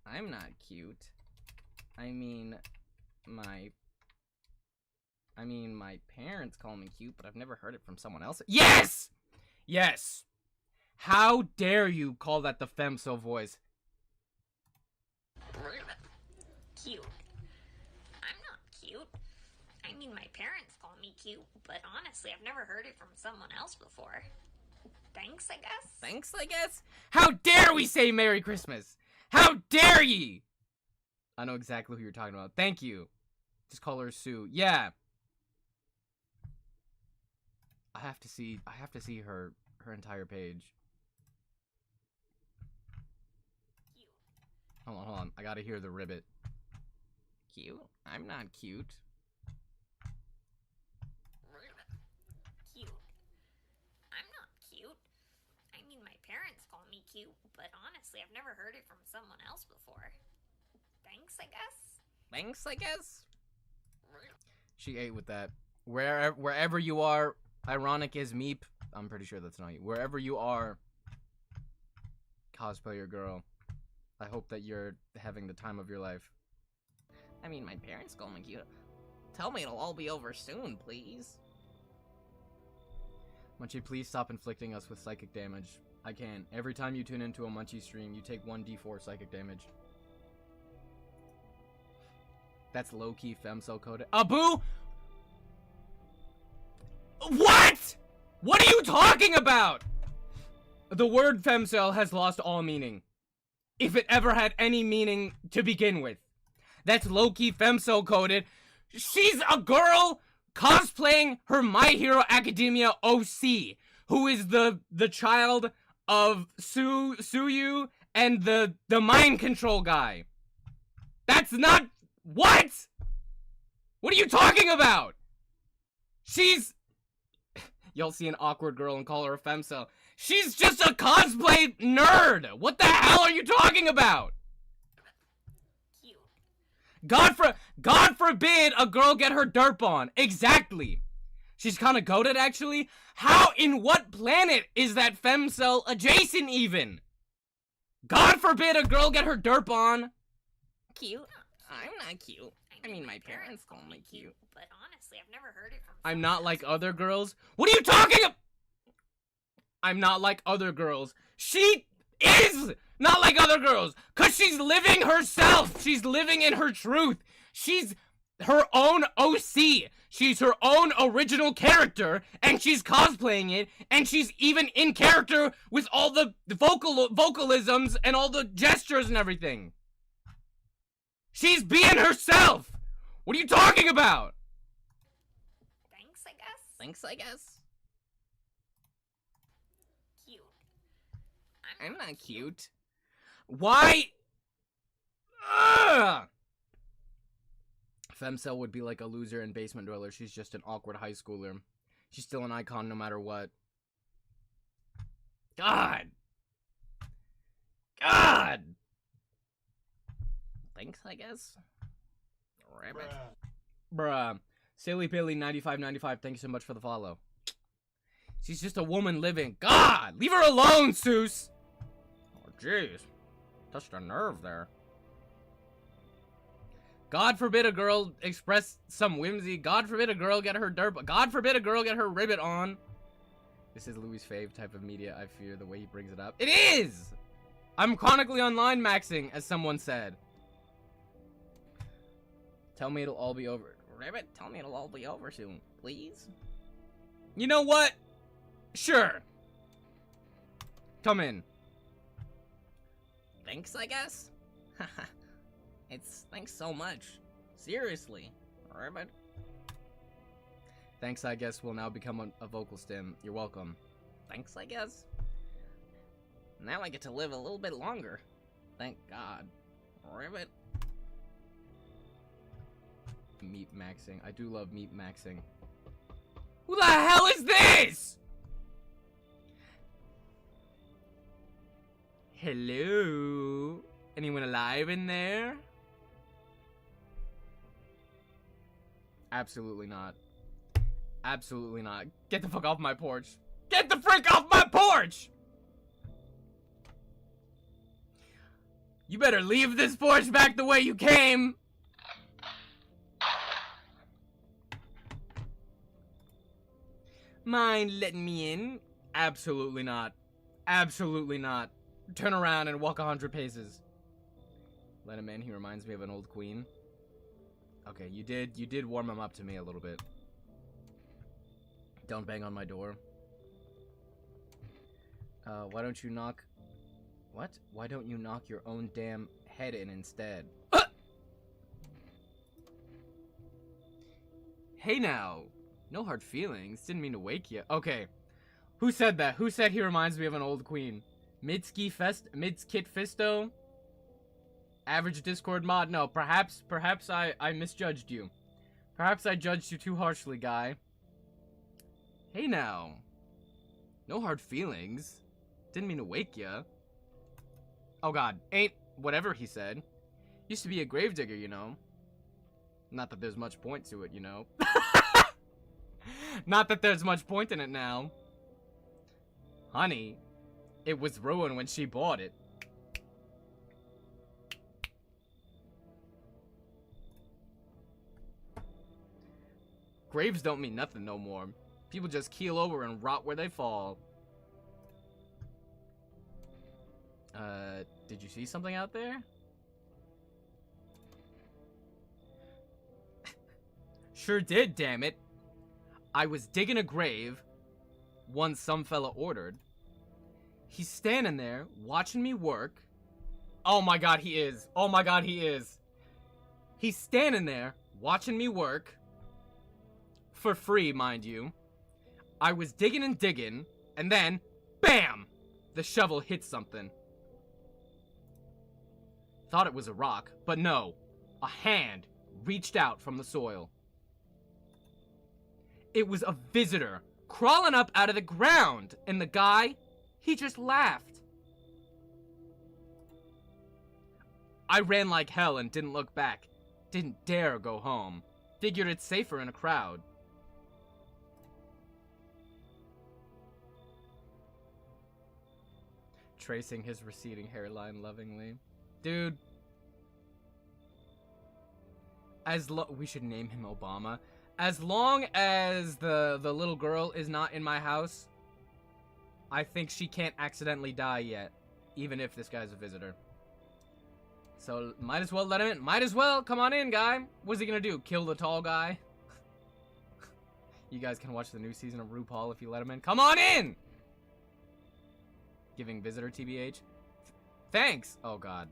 I'm not cute. I mean, my parents call me cute, but I've never heard it from someone else. Yes! Yes! How dare you call that the Femso voice? Cute. I'm not cute. I mean, my parents call me cute, but honestly, I've never heard it from someone else before. Thanks, I guess? Thanks, I guess? How dare we say Merry Christmas? How dare ye? I know exactly who you're talking about. Thank you. Just call her Sue. Yeah. I have to see her entire page. Cute. Hold on. I gotta hear the ribbit. Cute? I'm not cute. Cute. I'm not cute. I mean, my parents call me cute, but honestly, I've never heard it from someone else before. Thanks, I guess? Thanks, I guess? She ate with that. Wherever you are, ironic as Meep. I'm pretty sure that's not you. Wherever you are, cosplayer girl, I hope that you're having the time of your life. I mean, my parents call me cute. Tell me it'll all be over soon, please. Munchie, please stop inflicting us with psychic damage. I can't. Every time you tune into a Munchie stream, you take 1d4 psychic damage. That's low-key femcel coded. Abu! What?! What are you talking about?! The word femcel has lost all meaning. If it ever had any meaning to begin with. That's low-key femcel coded. She's a girl cosplaying her My Hero Academia OC, who is the child of Suyu and the mind control guy. That's not... What?! What are you talking about?! She's... You'll see an awkward girl and call her a femcel. She's just a cosplay nerd! What the hell are you talking about?! Cute. God forbid a girl get her derp on. Exactly. She's kind of goated, actually. How, in what planet is that femcel adjacent, even? God forbid a girl get her derp on. Cute? I'm not cute. I mean, my parents call me cute. But honestly, I've never heard it from I'm someone not else like before. other girls. What are you talking about? I'm not like other girls. She is not like other girls. Because she's living herself. She's living in her truth. She's her own OC. She's her own original character. And she's cosplaying it. And she's even in character with all the vocalisms and all the gestures and everything. She's being herself. What are you talking about? Thanks, I guess. Thanks, I guess. Cute. I'm not cute. Why? Ugh! Femcel would be like a loser and basement dweller. She's just an awkward high schooler. She's still an icon no matter what. God! God! Thanks, I guess. Rabbit. Bruh. Silly Billy 9595, thank you so much for the follow. She's just a woman living. God! Leave her alone, Seuss! Oh, jeez. Touched a nerve there. God forbid a girl express some whimsy. God forbid a girl get her derp. God forbid a girl get her ribbit on. This is Louis' fave type of media, I fear, the way he brings it up. It is! I'm chronically online maxing, as someone said. Tell me it'll all be over. Rabbit, tell me it'll all be over soon, please. You know what? Sure. Come in. Thanks, I guess? Thanks so much. Seriously. Rabbit. Thanks, I guess, will now become a vocal stem. You're welcome. Thanks, I guess. Now I get to live a little bit longer. Thank God. Rabbit. Meat maxing. I do love meat maxing. Who the hell is this? Hello? Anyone alive in there? Absolutely not. Absolutely not. Get the fuck off my porch. Get the frick off my porch! You better leave this porch back the way you came. Mind letting me in? Absolutely not. Absolutely not. Turn around and walk 100 paces. Let him in. He reminds me of an old queen. Okay, you did warm him up to me a little bit. Don't bang on my door. Why don't you knock... What? Why don't you knock your own damn head in instead? Hey now. No hard feelings. Didn't mean to wake you. Okay. Who said that? Who said he reminds me of an old queen? Mitskit Fisto? Average Discord mod? No, perhaps I misjudged you. Perhaps I judged you too harshly, guy. Hey now. No hard feelings. Didn't mean to wake ya. Oh god. Ain't whatever he said. Used to be a gravedigger, you know. Not that there's much point to it, you know. Not that there's much point in it now. Honey, it was ruined when she bought it. Graves don't mean nothing no more. People just keel over and rot where they fall. Did you see something out there? Sure did, damn it. I was digging a grave, one some fella ordered. He's standing there, watching me work. Oh my god, he is. Oh my god, he is. He's standing there, watching me work. For free, mind you. I was digging and digging, and then, BAM! The shovel hit something. Thought it was a rock, but no. A hand reached out from the soil. It was a visitor crawling up out of the ground, and the guy, he just laughed. I ran like hell and didn't look back. Didn't dare go home. Figured it's safer in a crowd. Tracing his receding hairline lovingly. Dude. We should name him Obama. As long as the little girl is not in my house, I think she can't accidentally die yet, even if this guy's a visitor. So, might as well let him in. Might as well. Come on in, guy. What's he gonna do? Kill the tall guy? You guys can watch the new season of RuPaul if you let him in. Come on in! Giving visitor TBH. Thanks! Oh, God.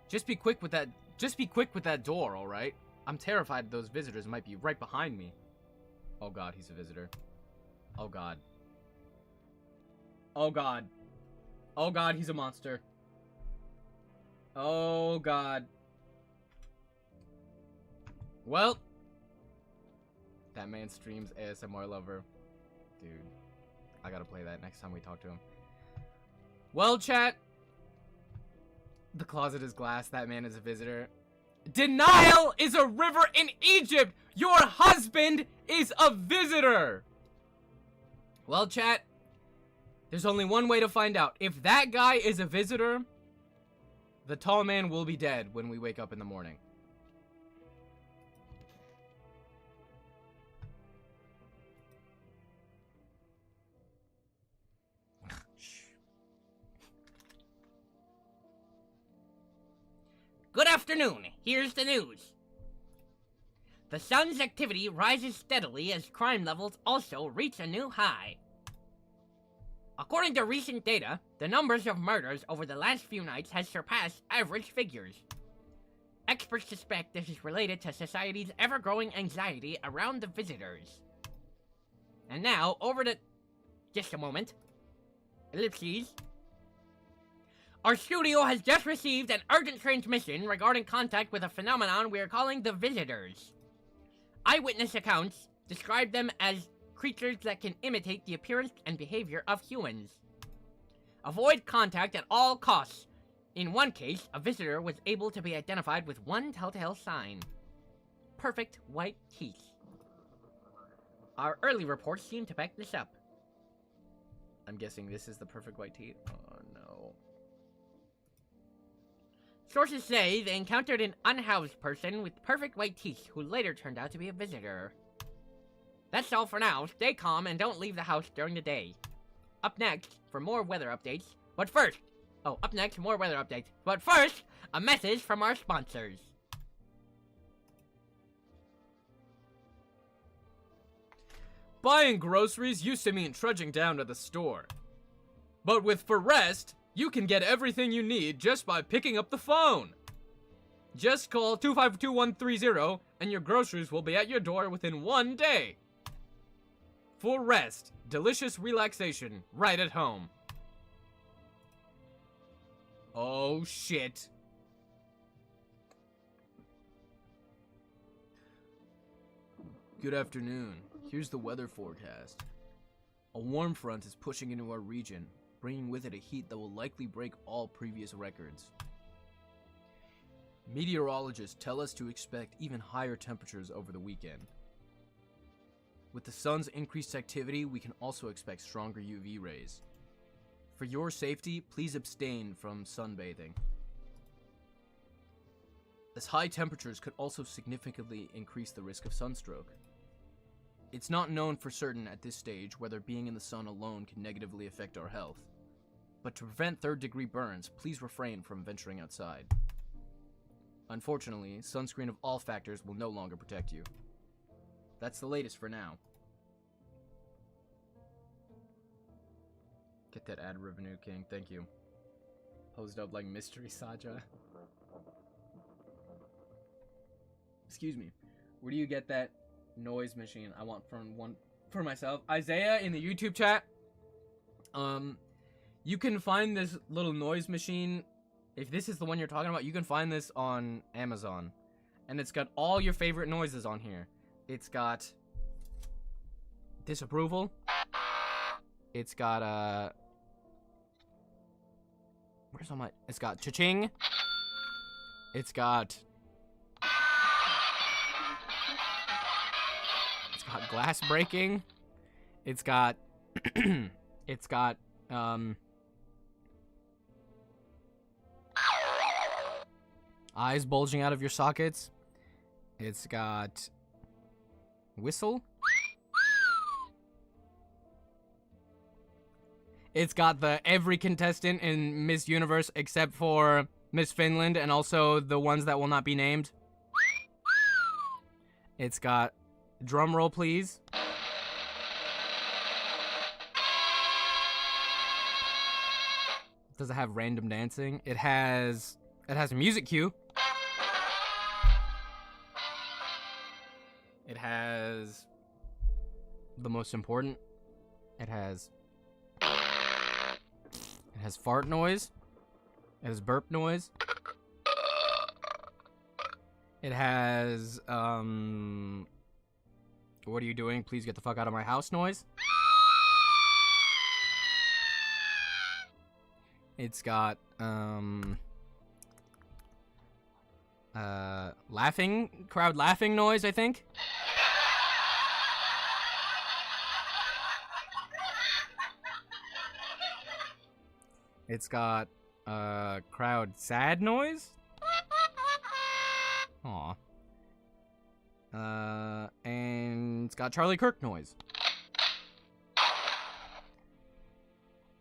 Just be quick with that door, alright? I'm terrified those visitors might be right behind me. Oh, God, he's a visitor. Oh, God. Oh, God. Oh, God, he's a monster. Oh, God. Well. That man streams ASMR lover. Dude. I gotta play that next time we talk to him. Well, chat. The closet is glass. That man is a visitor. Denial is a river in Egypt. Your husband is a visitor. Well, chat. There's only one way to find out. If that guy is a visitor, the tall man will be dead when we wake up in the morning. Good afternoon. Here's the news. The sun's activity rises steadily as crime levels also reach a new high. According to recent data, the numbers of murders over the last few nights has surpassed average figures. Experts suspect this is related to society's ever-growing anxiety around the visitors. And now, over to... just a moment. Ellipses. Our studio has just received an urgent transmission regarding contact with a phenomenon we are calling the visitors. Eyewitness accounts describe them as creatures that can imitate the appearance and behavior of humans. Avoid contact at all costs. In one case, a visitor was able to be identified with one telltale sign. Perfect white teeth. Our early reports seem to back this up. I'm guessing this is the perfect white teeth. Oh, no. Sources say they encountered an unhoused person with perfect white teeth who later turned out to be a visitor. That's all for now. Stay calm and don't leave the house during the day. Up next, for more weather updates. But first, more weather updates. But first, a message from our sponsors. Buying groceries used to mean trudging down to the store. But with For Rest, you can get everything you need just by picking up the phone. Just call 252-130 and your groceries will be at your door within 1 day. For Rest, delicious relaxation right at home. Oh shit. Good afternoon. Here's the weather forecast. A warm front is pushing into our region, bringing with it a heat that will likely break all previous records. Meteorologists tell us to expect even higher temperatures over the weekend. With the sun's increased activity, we can also expect stronger UV rays. For your safety, please abstain from sunbathing, as high temperatures could also significantly increase the risk of sunstroke. It's not known for certain at this stage whether being in the sun alone can negatively affect our health, but to prevent third-degree burns, please refrain from venturing outside. Unfortunately, sunscreen of all factors will no longer protect you. That's the latest for now. Get that ad revenue, King. Thank you. Posed up like Mystery Saja. Excuse me. Where do you get that noise machine? I want one for myself. Isaiah in the YouTube chat. You can find this little noise machine. If this is the one you're talking about, you can find this on Amazon. And it's got all your favorite noises on here. It's got disapproval. It's got, where's all my, it's got cha-ching. It's got glass breaking. It's got, it's got, eyes bulging out of your sockets. It's got whistle. It's got the every contestant in Miss Universe except for Miss Finland and also the ones that will not be named. It's got drum roll, please. Does it have random dancing? It has a music cue. It has the most important. It has fart noise. It has burp noise. It has what are you doing? Please get the fuck out of my house noise. It's got crowd laughing noise, I think. It's got crowd sad noise. Aw. And it's got Charlie Kirk noise.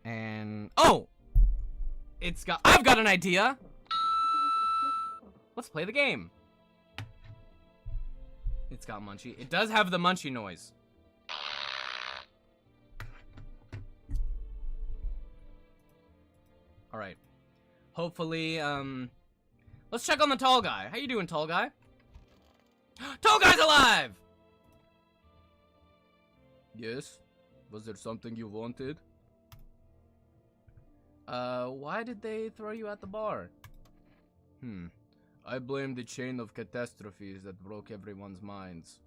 And oh, I've got an idea. Let's play the game. It's got Munchie. It does have the Munchie noise. Alright. Hopefully, let's check on the tall guy. How you doing, tall guy? Tall guy's alive! Yes? Was there something you wanted? Why did they throw you at the bar? I blame the chain of catastrophes that broke everyone's minds.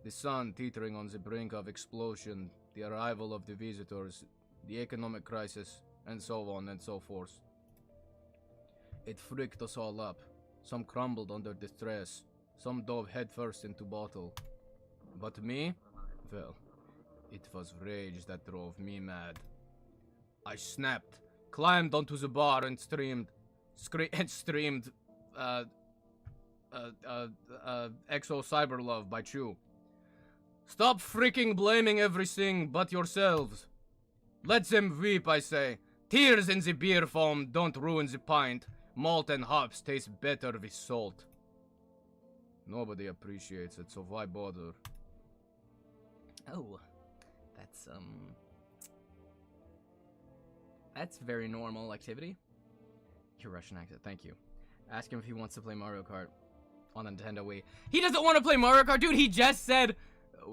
The sun teetering on the brink of explosion, the arrival of the visitors, the economic crisis, and so on and so forth. It freaked us all up. Some crumbled under the stress, some dove headfirst into battle. But me? Well, it was rage that drove me mad. I snapped, climbed onto the bar and streamed Exo Cyber Love by Chew. Stop freaking blaming everything but yourselves. Let them weep, I say. Tears in the beer foam don't ruin the pint. Malt and hops taste better with salt. Nobody appreciates it, so why bother? Oh, that's very normal activity. Your Russian accent, thank you. Ask him if he wants to play Mario Kart on the Nintendo Wii. He doesn't want to play Mario Kart, dude. He just said,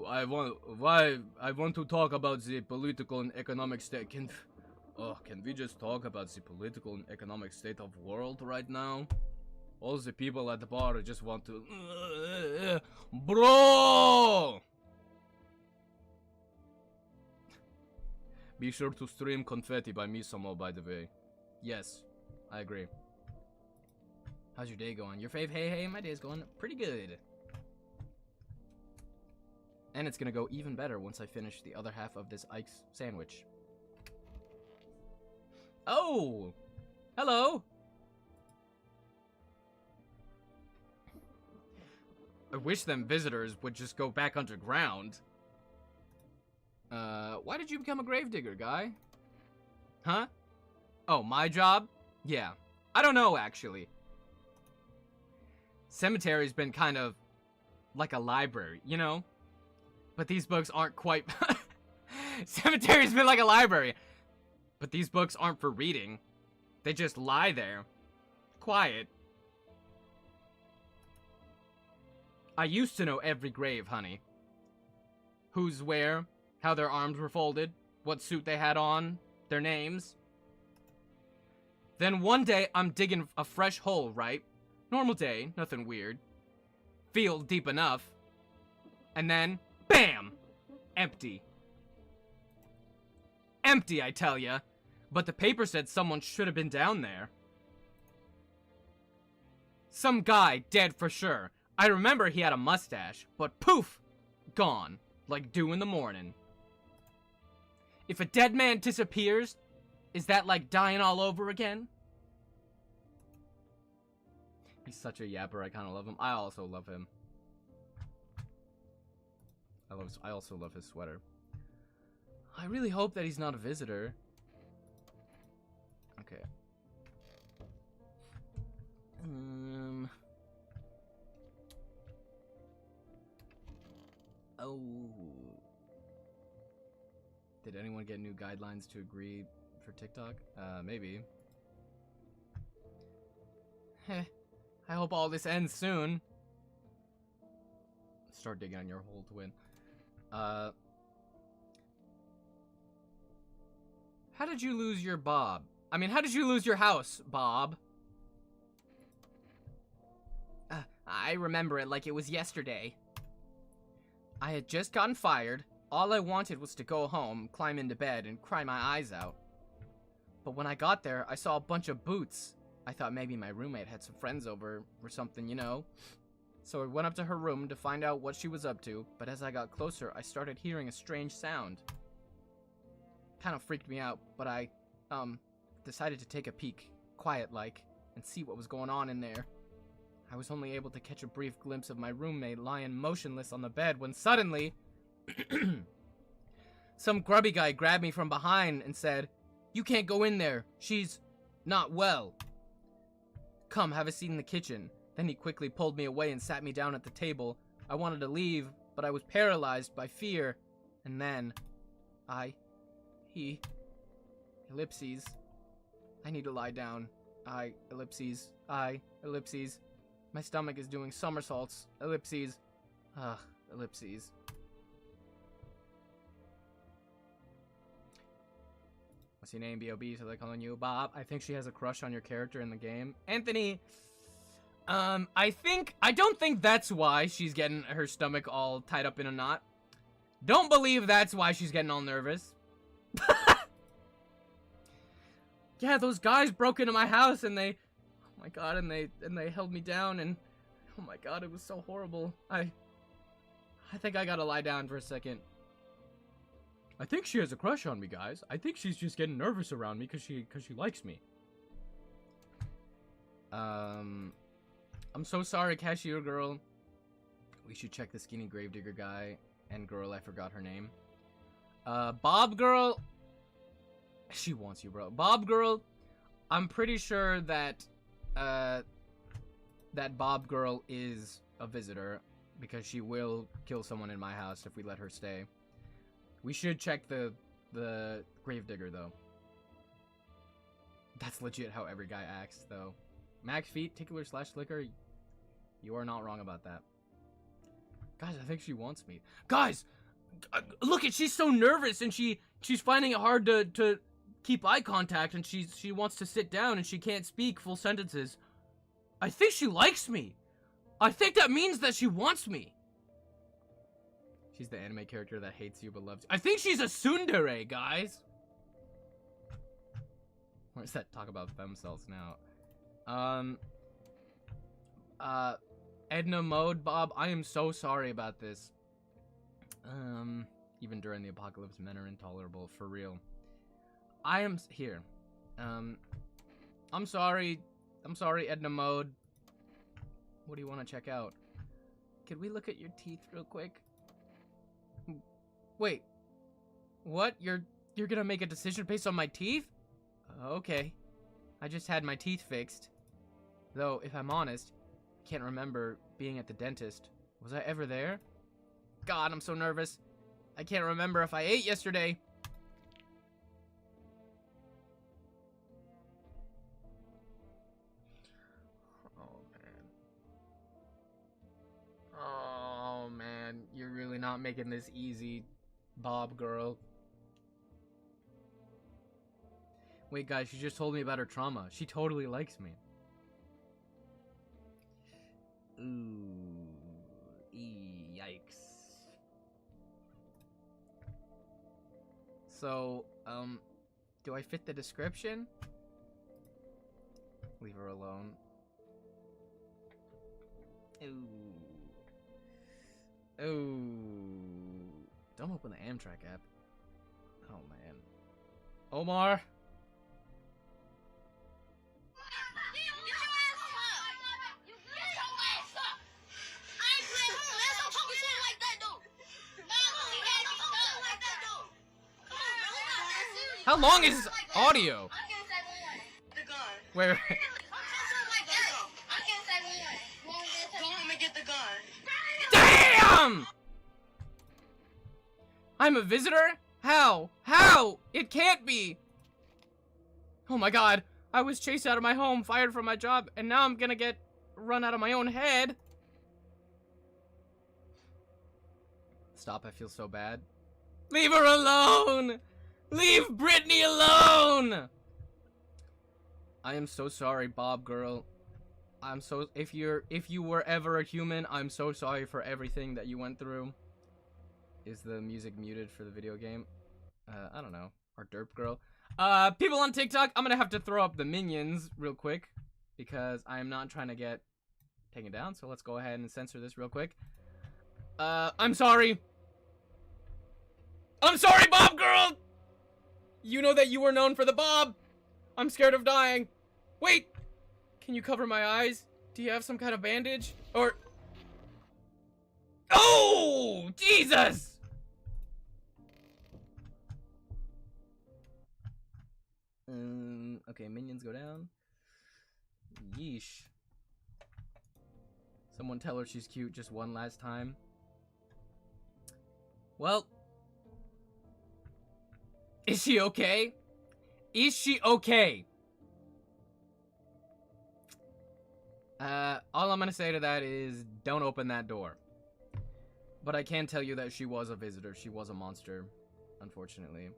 I want to talk about the political and economic state. Can we just talk about the political and economic state of world right now? All the people at the bar just want to... Bro! Be sure to stream Confetti by Misamo, by the way. Yes, I agree. How's your day going? Your fave, hey, my day's going pretty good. And it's gonna go even better once I finish the other half of this Ike's sandwich. Oh! Hello! I wish them visitors would just go back underground. Why did you become a gravedigger, guy? Huh? Oh, my job? Yeah. I don't know, actually. Cemetery's been kind of like a library, you know? But these books aren't quite... Cemetery's been like a library. But these books aren't for reading. They just lie there. Quiet. I used to know every grave, honey. Who's where, how their arms were folded, what suit they had on, their names. Then one day, I'm digging a fresh hole, right? Normal day, nothing weird. Field deep enough. And then, bam! Empty. Empty, I tell ya. But the paper said someone should have been down there. Some guy, dead for sure. I remember he had a mustache, but poof! Gone. Like dew in the morning. If a dead man disappears, is that like dying all over again? He's such a yapper, I kinda love him. I also love him. I also love his sweater. I really hope that he's not a visitor. Okay. Oh. Did anyone get new guidelines to agree for TikTok? Maybe. Heh. I hope all this ends soon. Start digging on your hole to win. How did you lose your Bob? I mean, how did you lose your house, Bob? I remember it like it was yesterday. I had just gotten fired. All I wanted was to go home, climb into bed, and cry my eyes out. But when I got there, I saw a bunch of boots. I thought maybe my roommate had some friends over or something, you know? So I went up to her room to find out what she was up to, but as I got closer, I started hearing a strange sound. Kind of freaked me out, but I, decided to take a peek, quiet-like, and see what was going on in there. I was only able to catch a brief glimpse of my roommate lying motionless on the bed when suddenly, some grubby guy grabbed me from behind and said, "You can't go in there. She's not well. Come, have a seat in the kitchen." Then he quickly pulled me away and sat me down at the table. I wanted to leave, but I was paralyzed by fear. And then, ellipses. I need to lie down. Ellipses. Ellipses. My stomach is doing somersaults. Ellipses. Ellipses. What's your name, B.O.B.? So they're calling you Bob. I think she has a crush on your character in the game. Anthony, I don't think that's why she's getting her stomach all tied up in a knot. Don't believe that's why she's getting all nervous. Yeah, those guys broke into my house and they, oh my god, and they held me down and, oh my god, it was so horrible. I think I gotta lie down for a second. I think she has a crush on me, guys. I think she's just getting nervous around me because she likes me. I'm so sorry, cashier girl. We should check the skinny gravedigger guy and girl, I forgot her name. Bob girl. She wants you, bro. Bob girl, I'm pretty sure that, that Bob girl is a visitor because she will kill someone in my house if we let her stay. We should check the gravedigger, though. That's legit how every guy acts, though. Max feet, tickler / liquor. You are not wrong about that. Guys, I think she wants me. Guys, look at, she's so nervous and she's finding it hard to keep eye contact and she wants to sit down and she can't speak full sentences. I think she likes me. I think that means that she wants me. She's the anime character that hates you but loves you. I think she's a tsundere, guys. Where's that talk about themselves now? Edna mode, Bob, I am so sorry about this. Even during the apocalypse, men are intolerable, for real. I am here. I'm sorry, Edna mode. What do you want to check out? Could we look at your teeth real quick? Wait. What? You're gonna make a decision based on my teeth? Okay. I just had my teeth fixed. Though, if I'm honest, I can't remember being at the dentist. Was I ever there? God, I'm so nervous. I can't remember if I ate yesterday. Oh man, you're really not making this easy, Bob girl. Wait guys, she just told me about her trauma. She totally likes me. Ooh, yikes. So, do I fit the description? Leave her alone. Ooh. Ooh. Don't open the Amtrak app. Oh, man. Omar? How long is audio? Where? Damn! I'm a visitor? How? How? It can't be! Oh my god. I was chased out of my home, fired from my job, and now I'm gonna get run out of my own head. Stop, I feel so bad. Leave her alone! Leave Brittany alone! I am so sorry, Bob girl. I'm so if you were ever a human, I'm so sorry for everything that you went through. Is the music muted for the video game? I don't know. Or derp girl. People on TikTok, I'm gonna have to throw up the minions real quick because I am not trying to get taken down. So let's go ahead and censor this real quick. I'm sorry. I'm sorry, Bob girl. You know that you were known for the Bob. I'm scared of dying. Wait. Can you cover my eyes? Do you have some kind of bandage? Or... Oh! Jesus! Okay, minions go down. Yeesh. Someone tell her she's cute just one last time. Well... Is she okay? Is she okay? All I'm gonna say to that is, don't open that door. But I can tell you that she was a visitor. She was a monster, unfortunately.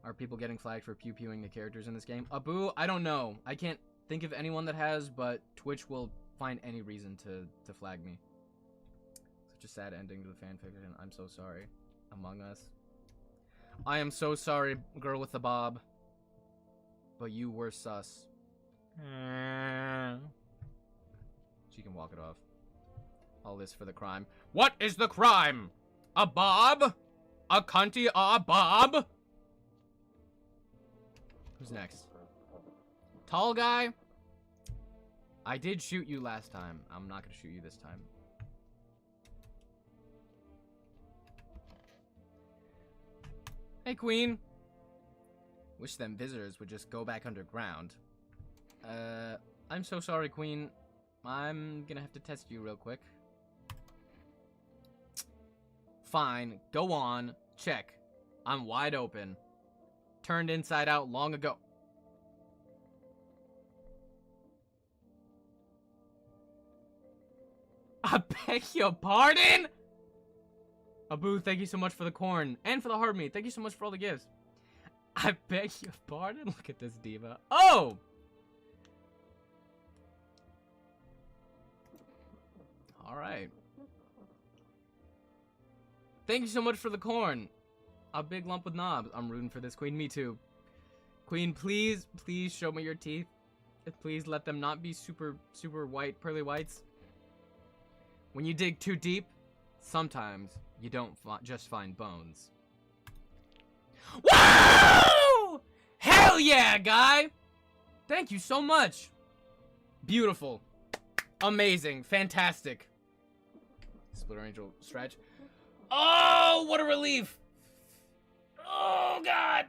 Are people getting flagged for pew-pewing the characters in this game? Abu, I don't know. I can't think of anyone that has, but Twitch will find any reason to flag me. Such a sad ending to the fanfiction. I'm so sorry. Among Us. I am so sorry, girl with the bob. But you were sus. She can walk it off. All this for the crime. What is the crime? A bob? A cunty bob? Who's next? Tall guy? I did shoot you last time. I'm not gonna shoot you this time. Hey, Queen. Wish them visitors would just go back underground. I'm so sorry, Queen. I'm gonna have to test you real quick. Fine, go on. Check. I'm wide open. Turned inside out long ago. I beg your pardon? Abu, thank you so much for the corn. And for the hard meat. Thank you so much for all the gifts. I beg your pardon? Look at this diva. Oh! Alright. Thank you so much for the corn. A big lump with knobs. I'm rooting for this queen. Me too. Queen, please, please show me your teeth. Please let them not be super white, pearly whites. When you dig too deep, sometimes you don't just find bones. Whoa! Hell yeah, guy! Thank you so much. Beautiful. Amazing. Fantastic. Splitter Angel stretch. Oh, what a relief. Oh, God.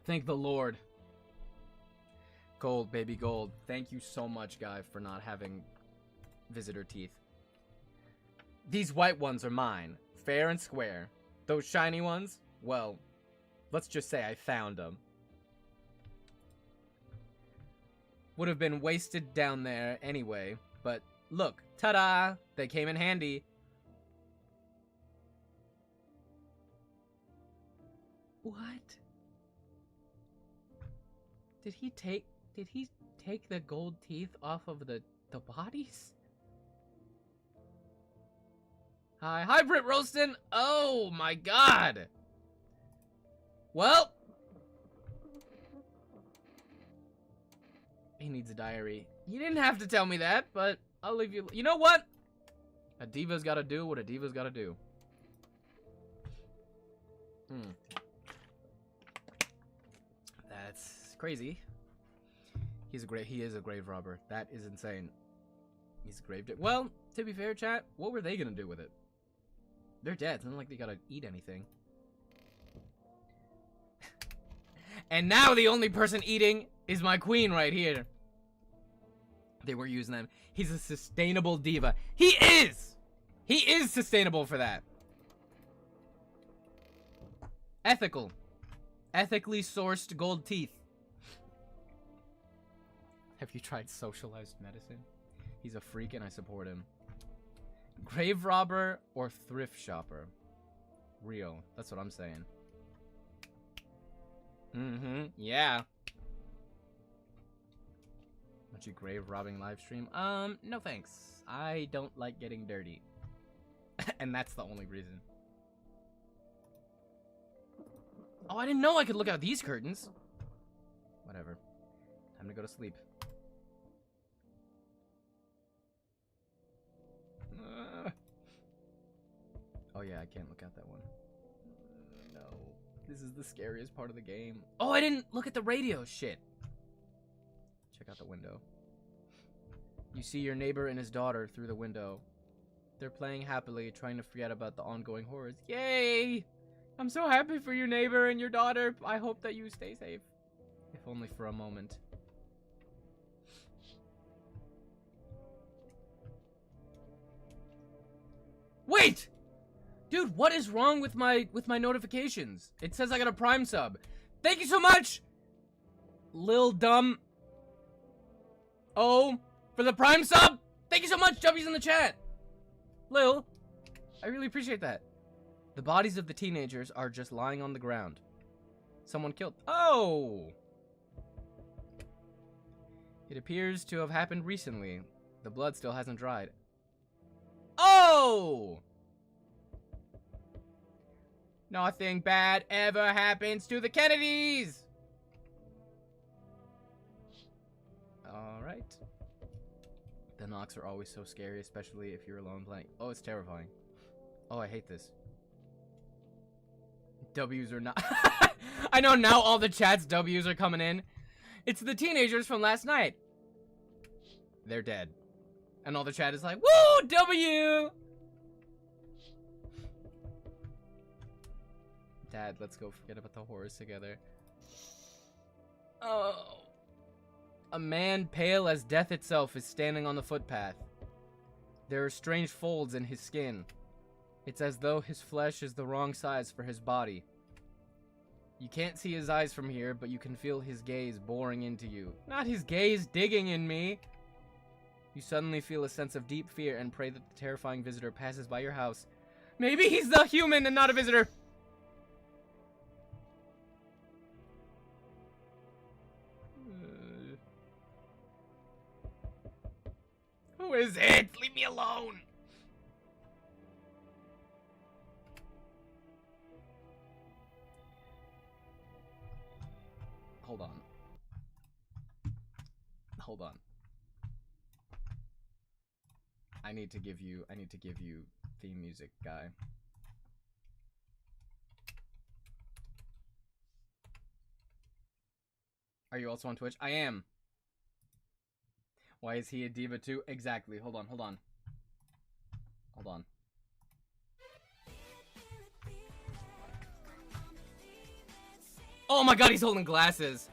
Thank the Lord. Gold, baby, gold. Thank you so much, guy, for not having visitor teeth. These white ones are mine. Fair and square. Those shiny ones, well, let's just say I found them. Would have been wasted down there anyway, but look, ta-da! They came in handy. What? Did he take the gold teeth off of the bodies? Hi, Britt Rolston. Oh my God. Well, he needs a diary. You didn't have to tell me that, but I'll leave you. You know what? A diva's gotta do what a diva's gotta do. That's crazy. He is a grave robber. That is insane. He's a grave digger. Well, to be fair, chat, what were they gonna do with it? They're dead. It's not like they gotta eat anything. And now the only person eating is my queen right here. They were using them. He's a sustainable diva. He is! He is sustainable for that. Ethical. Ethically sourced gold teeth. Have you tried socialized medicine? He's a freak and I support him. Grave robber or thrift shopper? Real. That's what I'm saying. Yeah. Want you grave robbing live stream? No thanks. I don't like getting dirty. And that's the only reason. Oh, I didn't know I could look out these curtains. Whatever. Time to go to sleep. Oh yeah, I can't look out that one. No. This is the scariest part of the game. Oh, I didn't look at the radio shit. Check out the window. You see your neighbor and his daughter through the window. They're playing happily, trying to forget about the ongoing horrors. Yay! I'm so happy for your neighbor and your daughter. I hope that you stay safe. If only for a moment. Wait! Dude, what is wrong with my notifications? It says I got a Prime sub. Thank you so much! Lil Dumb. Oh, for the Prime sub? Thank you so much, W's in the chat. Lil, I really appreciate that. The bodies of the teenagers are just lying on the ground. Someone killed. Oh! It appears to have happened recently. The blood still hasn't dried. Oh! Nothing bad ever happens to the Kennedys! Alright. The knocks are always so scary, especially if you're alone playing. Oh, it's terrifying. Oh, I hate this. W's are not... I know now all the chat's W's are coming in. It's the teenagers from last night. They're dead. And all the chat is like, woo, W! Dad, let's go forget about the horrors together. Oh. A man pale as death itself is standing on the footpath. There are strange folds in his skin. It's as though his flesh is the wrong size for his body. You can't see his eyes from here, but you can feel his gaze boring into you. Not his gaze digging in me! You suddenly feel a sense of deep fear and pray that the terrifying visitor passes by your house. Maybe he's the human and not a visitor! Who is it? Leave me alone! hold on. Hold on. I need to give you theme music, guy. Are you also on Twitch? I am. Why is he a diva too? Exactly. Hold on, hold on. Hold on. Oh my god, he's holding glasses.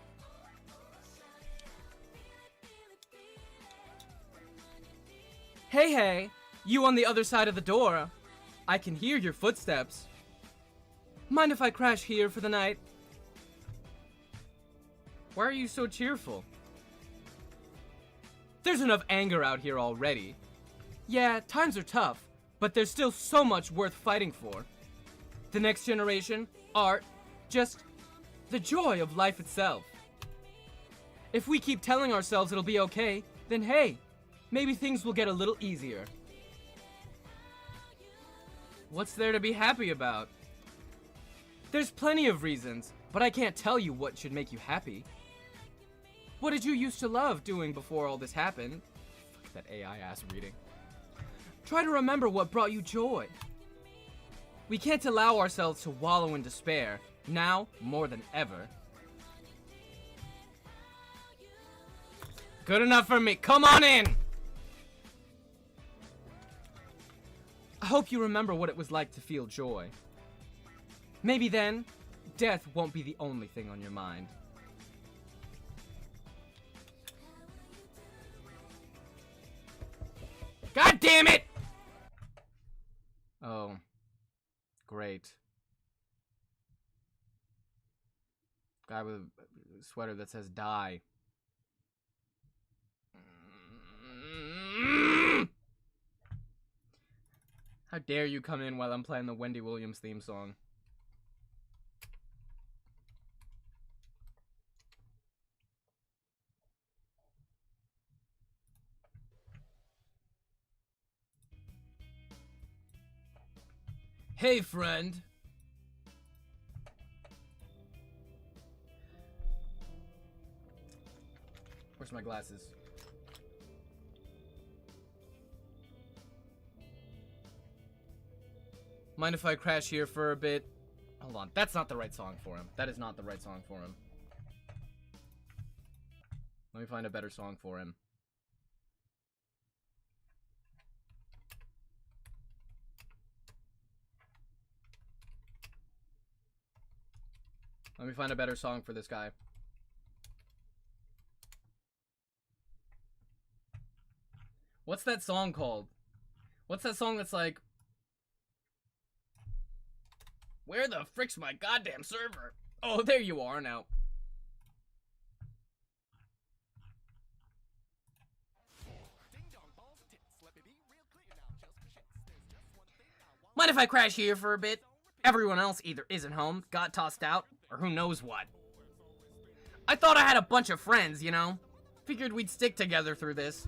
Hey, hey. You on the other side of the door. I can hear your footsteps. Mind if I crash here for the night? Why are you so cheerful? There's enough anger out here already. Yeah, times are tough, but there's still so much worth fighting for. The next generation, art, just the joy of life itself. If we keep telling ourselves it'll be okay, then hey, maybe things will get a little easier. What's there to be happy about? There's plenty of reasons, but I can't tell you what should make you happy. What did you used to love doing before all this happened? Fuck that AI-ass reading. Try to remember what brought you joy. We can't allow ourselves to wallow in despair, now more than ever. Good enough for me. Come on in! I hope you remember what it was like to feel joy. Maybe then, death won't be the only thing on your mind. God damn it! Oh. Great. Guy with a sweater that says die. How dare you come in while I'm playing the Wendy Williams theme song? Hey, friend. Where's my glasses? Mind if I crash here for a bit? Hold on. That's not the right song for him. That is not the right song for him. Let me find a better song for him. Let me find a better song for this guy. What's that song called? What's that song that's like... Where the frick's my goddamn server? Oh, there you are now. Mind if I crash here for a bit? Everyone else either isn't home, got tossed out, or who knows what. I thought I had a bunch of friends, you know? Figured we'd stick together through this.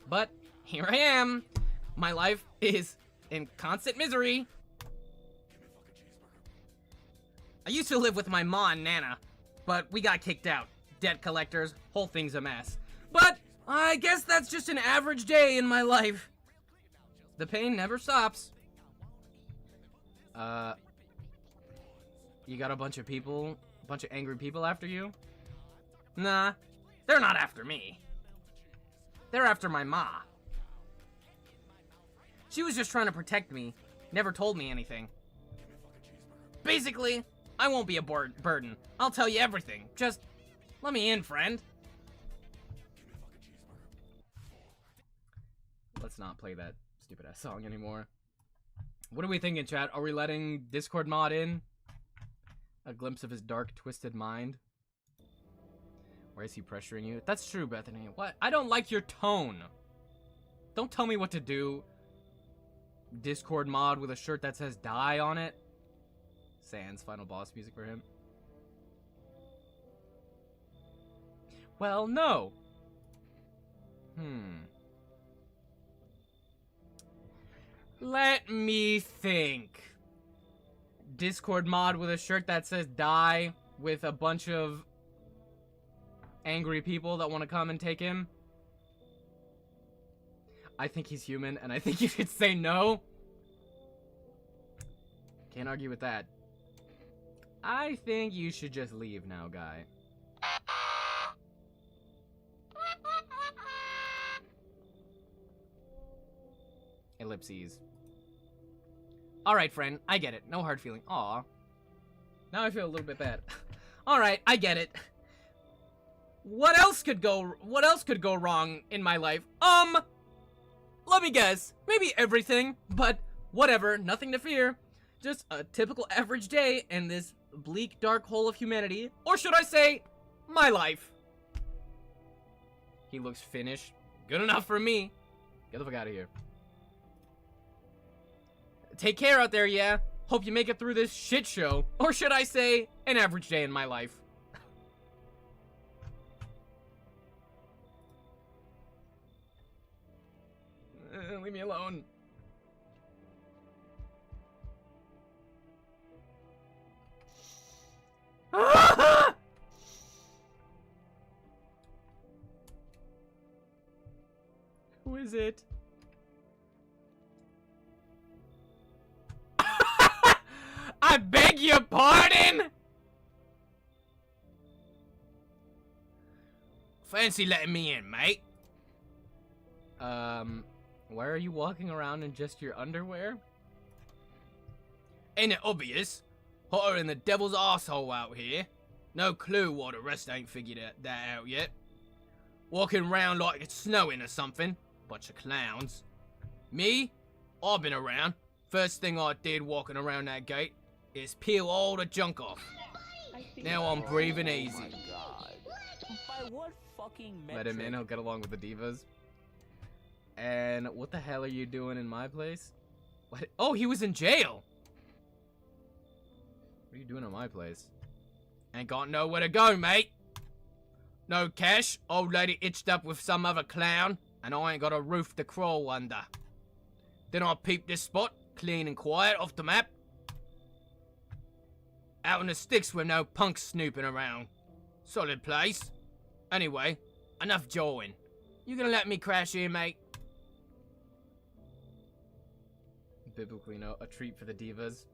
But here I am. My life is in constant misery. I used to live with my ma and Nana, but we got kicked out. Debt collectors, whole thing's a mess. But I guess that's just an average day in my life. The pain never stops. You got a bunch of angry people after you? Nah, they're not after me. They're after my ma. She was just trying to protect me, never told me anything. Basically, I won't be a burden. I'll tell you everything. Just let me in, friend. Let's not play that stupid ass song anymore. What are we thinking, chat? Are we letting Discord mod in? A glimpse of his dark, twisted mind? Why is he pressuring you? That's true, Bethany. What? I don't like your tone. Don't tell me what to do. Discord mod with a shirt that says die on it. Sans final boss music for him. Well, no. Let me think. Discord mod with a shirt that says die with a bunch of angry people that want to come and take him. I think he's human, and I think you should say no. Can't argue with that. I think you should just leave now, guy. Ellipses. Alright, friend, I get it. No hard feeling. Aw. Now I feel a little bit bad. Alright, I get it. What else could go wrong in my life? Let me guess. Maybe everything, but whatever, nothing to fear. Just a typical average day in this bleak, dark hole of humanity. Or should I say, my life. He looks Finnish. Good enough for me. Get the fuck out of here. Take care out there, yeah. Hope you make it through this shit show. Or should I say, an average day in my life. Leave me alone. Who is it? I beg your pardon? Fancy letting me in, mate? Why are you walking around in just your underwear? Ain't it obvious? Hotter than the devil's arsehole out here. No clue why the rest ain't figured that out yet. Walking around like it's snowing or something. Bunch of clowns. Me? I've been around. First thing I did walking around that gate is peel all the junk off. Now I'm breathing easy. By what fucking Let him in, he'll get along with the divas. And what the hell are you doing in my place? What? Oh, he was in jail! What are you doing in my place? Ain't got nowhere to go, mate. No cash, old lady itched up with some other clown, and I ain't got a roof to crawl under. Then I peeped this spot, clean and quiet off the map. Out in the sticks with no punks snooping around. Solid place. Anyway, enough jawing. You gonna let me crash here, mate? Biblically, no. A treat for the divas.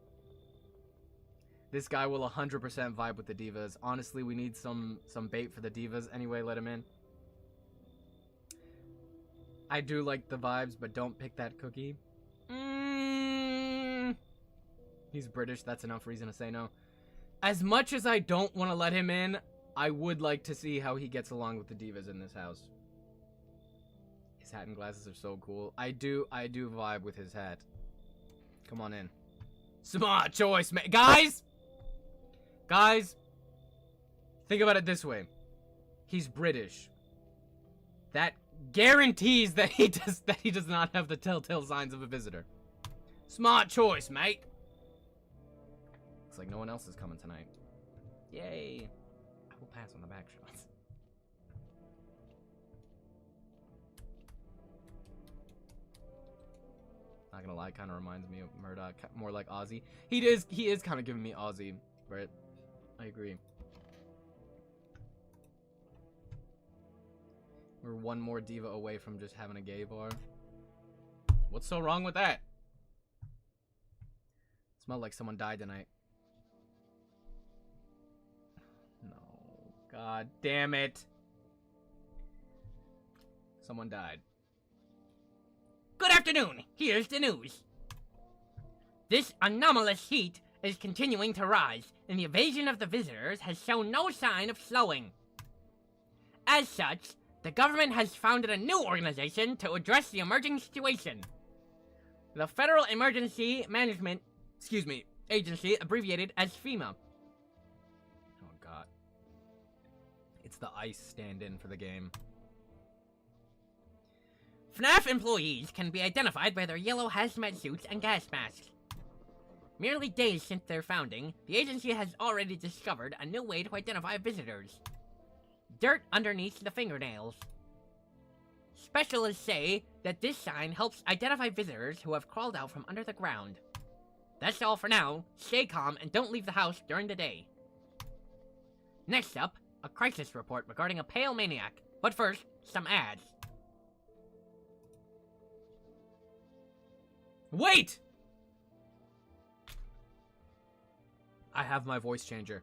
This guy will 100% vibe with the divas. Honestly, we need some bait for the divas. Anyway, let him in. I do like the vibes, but don't pick that cookie. He's British. That's enough reason to say no. As much as I don't want to let him in, I would like to see how he gets along with the divas in this house. His hat and glasses are so cool. I do vibe with his hat. Come on in. Smart choice, mate. Guys, think about it this way. He's British. That guarantees that he does not have the telltale signs of a visitor. Smart choice, mate. Looks like no one else is coming tonight. Yay. I will pass on the back shots. Not gonna lie, kind of reminds me of Murdoch, more like Ozzy. He is kind of giving me Ozzy, right? I agree. We're one more diva away from just having a gay bar. What's so wrong with that? Smelled like someone died tonight. No. God damn it. Someone died. Good afternoon. Here's the news. This anomalous heat is continuing to rise, and the invasion of the visitors has shown no sign of slowing. As such, the government has founded a new organization to address the emerging situation. The Federal Emergency Management, Agency, abbreviated as FEMA. Oh god. It's the ice stand-in for the game. FNAF employees can be identified by their yellow hazmat suits and gas masks. Merely days since their founding, the agency has already discovered a new way to identify visitors. Dirt underneath the fingernails. Specialists say that this sign helps identify visitors who have crawled out from under the ground. That's all for now. Stay calm and don't leave the house during the day. Next up, A crisis report regarding a pale maniac. But first, some ads. Wait! I have my voice changer.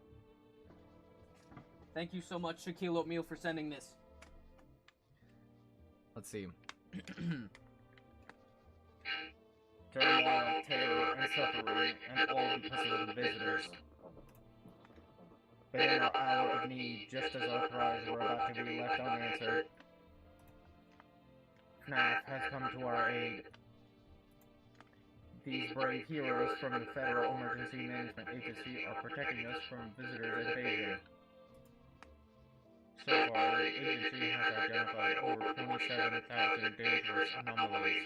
Thank you so much, Shaquille O'Neal, for sending this. Let's see. Turmoil, terror, and suffering, and all because of the visitors. But in our hour of need, just as our cries were about to be left unanswered, FNAF has come to our aid. These brave heroes from the Federal Emergency Management Agency are protecting us from visitors' invasion. So far, the agency has identified over 27,000 dangerous anomalies.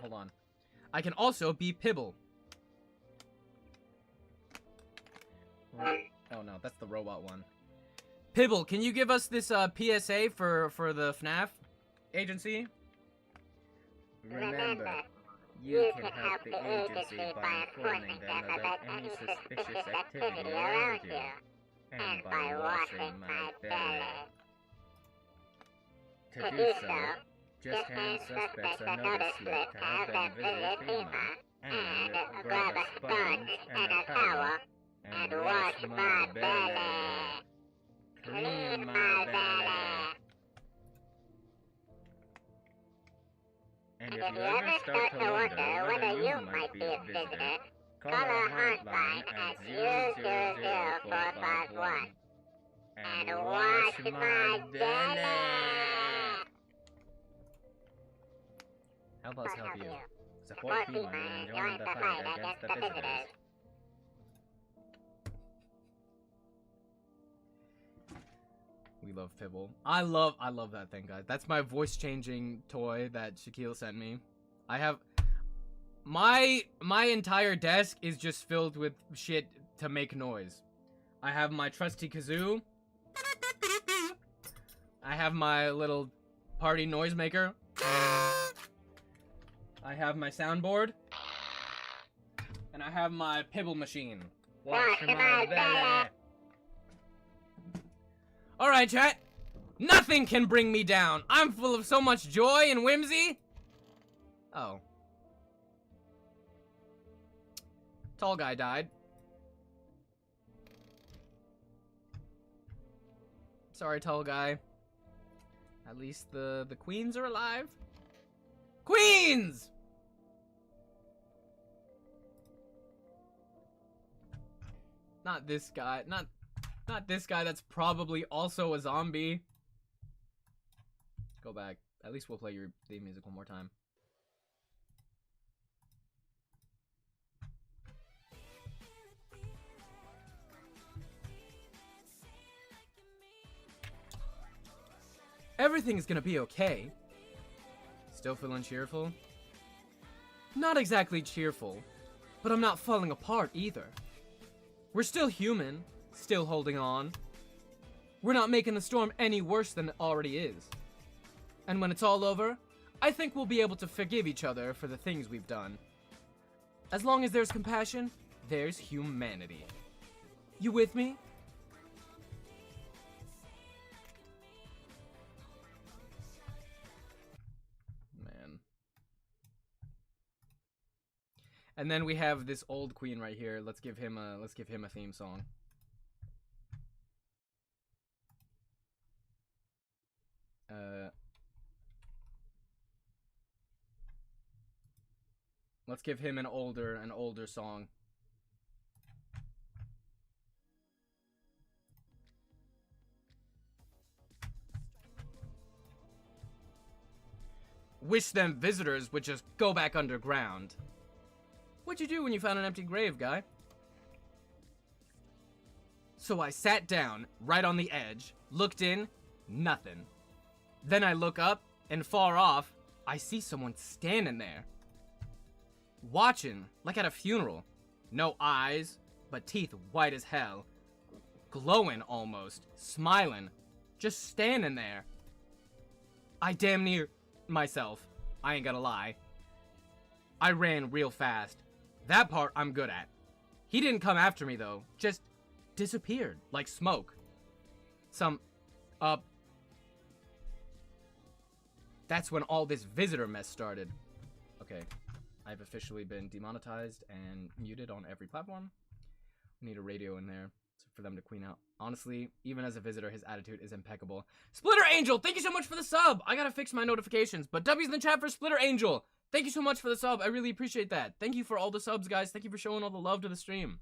Hold on. I can also be Pibble. Oh no, that's the robot one. Pibble, can you give us this PSA for the FNAF agency? Remember, you can help the agency by informing them about any suspicious activity around you, and by washing my belly. To do so, just hand suspects a notice slip to have them visit FEMA, and grab a sponge and a towel, and wash my belly. Clean my belly. And if you ever start to wonder whether you might be a visitor, call our hotline at 000451 and wash my belly. Help us help you. Support FEMA and join the fight against the visitors. We love Pibble. I love that thing, guys. That's my voice changing toy that Shaquille sent me. I have my entire desk is just filled with shit to make noise. I have my trusty kazoo. I have my little party noisemaker. I have my soundboard. And I have my Pibble machine. Wash my belly. Alright, chat. Nothing can bring me down. I'm full of so much joy and whimsy. Oh. Tall guy died. Sorry, tall guy. At least the queens are alive. Queens! Not this guy. Not this guy that's probably also a zombie. Go back. At least we'll play your theme music one more time. Everything's gonna be okay. Still feeling cheerful? Not exactly cheerful, but I'm not falling apart either. We're still human. Still holding on. We're not making the storm any worse than it already is. And when it's all over, I think we'll be able to forgive each other for the things we've done. As long as there's compassion, there's humanity. You with me? Man. And then we have this old queen right here. Let's give him a theme song. Let's give him an older song. Wish them visitors would just go back underground. What'd you do when you found an empty grave, guy? So I sat down, right on the edge, looked in, nothing. Then I look up, and far off, I see someone standing there. Watching, like at a funeral. No eyes, but teeth white as hell. Glowing almost, smiling, just standing there. I damn near myself, I ain't gonna lie. I ran real fast. That part I'm good at. He didn't come after me though, just disappeared like smoke. That's when all this visitor mess started. Okay, I've officially been demonetized and muted on every platform. We need a radio in there for them to clean out. Honestly, even as a visitor, his attitude is impeccable. Splitter Angel, thank you so much for the sub. I gotta fix my notifications, but W's in the chat for Splitter Angel. Thank you so much for the sub. I really appreciate that. Thank you for all the subs, guys. Thank you for showing all the love to the stream.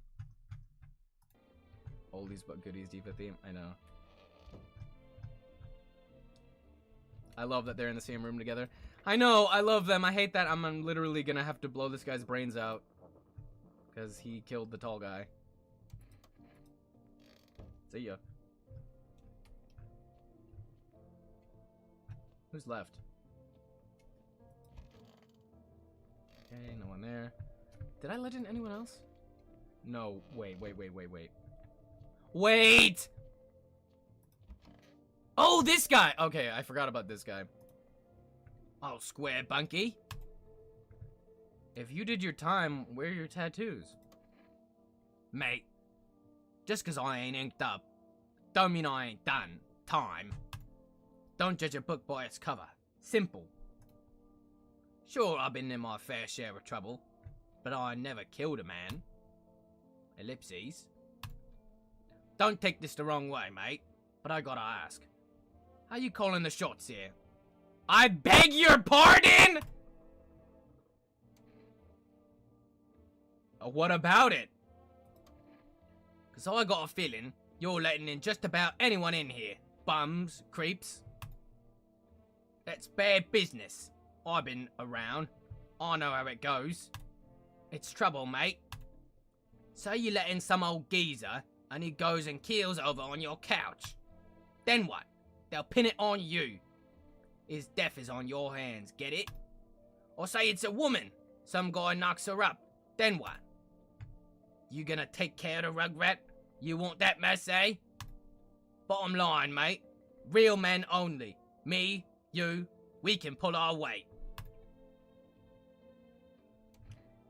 Oldies but goodies, Diva theme. I know. I love that they're in the same room together. I know, I love them. I hate that I'm literally gonna have to blow this guy's brains out. Because he killed the tall guy. See ya. Who's left? Okay, no one there. Did I legend anyone else? No, wait. Wait! Oh, this guy! Okay, I forgot about this guy. Oh, Square Bunky. If you did your time, where are your tattoos? Mate, just cause I ain't inked up, don't mean I ain't done time. Don't judge a book by its cover. Simple. Sure, I've been in my fair share of trouble, but I never killed a man. Ellipses. Don't take this the wrong way, mate, but I gotta ask. How you calling the shots here? I beg your pardon?! What about it? Cause I got a feeling you're letting in just about anyone in here. Bums, creeps. That's bad business. I've been around. I know how it goes. It's trouble, mate. Say you let in some old geezer and he goes and keels over on your couch. Then what? They'll pin it on you. His death is on your hands, get it? Or say it's a woman. Some guy knocks her up. Then what? You gonna take care of the rugrat? You want that mess, eh? Bottom line, mate. Real men only. Me, you, we can pull our weight.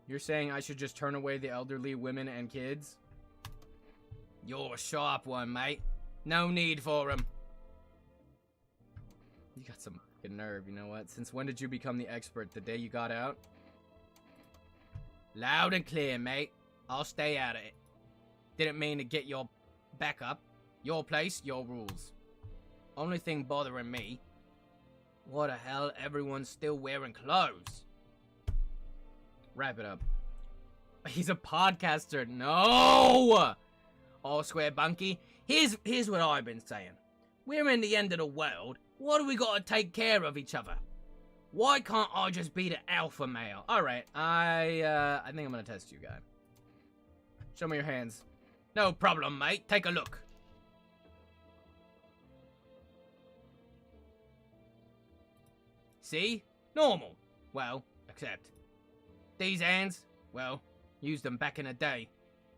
You're saying I should just turn away the elderly, women, and kids? You're a sharp one, mate. No need for 'em. You got some fucking nerve, you know what? Since when did you become the expert? The day you got out? Loud and clear, mate. I'll stay out of it. Didn't mean to get your back up. Your place, your rules. Only thing bothering me, what the hell, everyone's still wearing clothes? Wrap it up. He's a podcaster. No! All Square Bunky. Here's what I've been saying. We're in the end of the world. Why do we gotta take care of each other? Why can't I just be the alpha male? Alright, I think I'm gonna test you, guy. Show me your hands. No problem, mate. Take a look. See? Normal. Well, except. These hands, well, used them back in the day.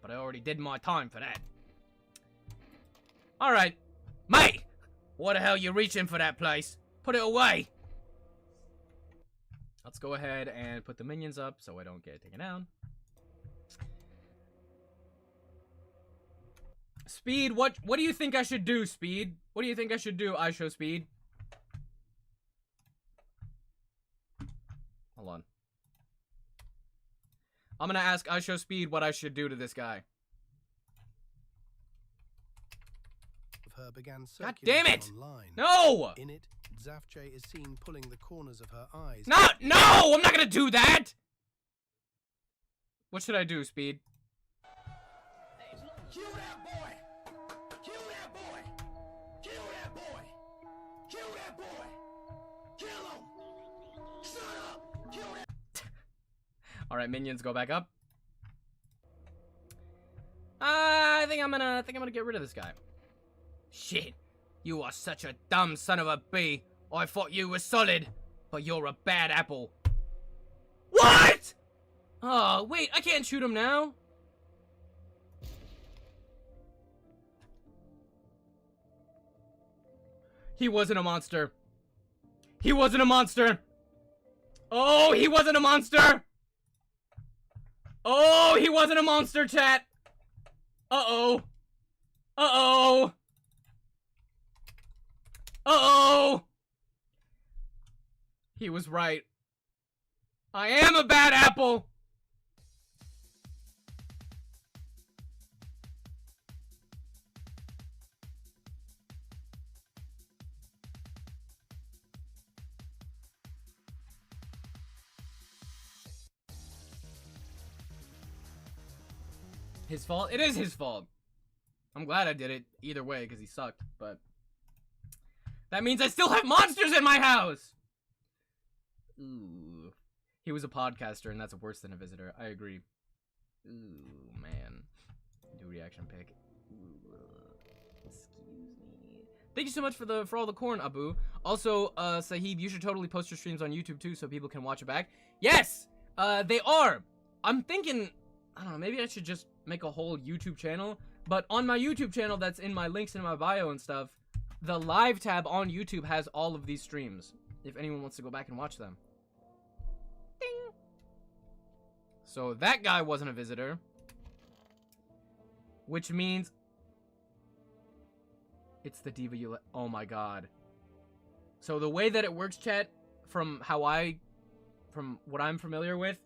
But I already did my time for that. Alright. Mate! What the hell you reaching for that place? Put it away! Let's go ahead and put the minions up so I don't get taken down. Speed, what do you think I should do, Speed? What do you think I should do, I show Speed? Hold on. I'm gonna ask I show Speed what I should do to this guy. Her began God damn it! online. No! In it, Zafche is seen pulling the corners of her eyes. No! I'm not gonna do that! What should I do, Speed? Kill that boy! Kill that boy! Kill that boy! Kill that boy! Kill him! Shut up! Kill that! Alright, minions, go back up. I think I'm gonna get rid of this guy. Shit, you are such a dumb son of a bee. I thought you were solid, but you're a bad apple. What? Oh, wait, I can't shoot him now. He wasn't a monster. He wasn't a monster. Oh, he wasn't a monster. Oh, he wasn't a monster, chat. Uh-oh. Uh-oh! Uh-oh! He was right. I am a bad apple! His fault? It is his fault. I'm glad I did it either way because he sucked, but that means I still have monsters in my house! Ooh. He was a podcaster and that's worse than a visitor. I agree. Ooh, man. New reaction pick. Ooh, excuse me. Thank you so much for all the corn, Abu. Also, Sahib, you should totally post your streams on YouTube too so people can watch it back. Yes! They are! I'm thinking, I don't know, maybe I should just make a whole YouTube channel. But on my YouTube channel that's in my links in my bio and stuff, the live tab on YouTube has all of these streams. If anyone wants to go back and watch them. Ding! So that guy wasn't a visitor. Which means it's the diva you oh my god. So the way that it works, chat, from what I'm familiar with,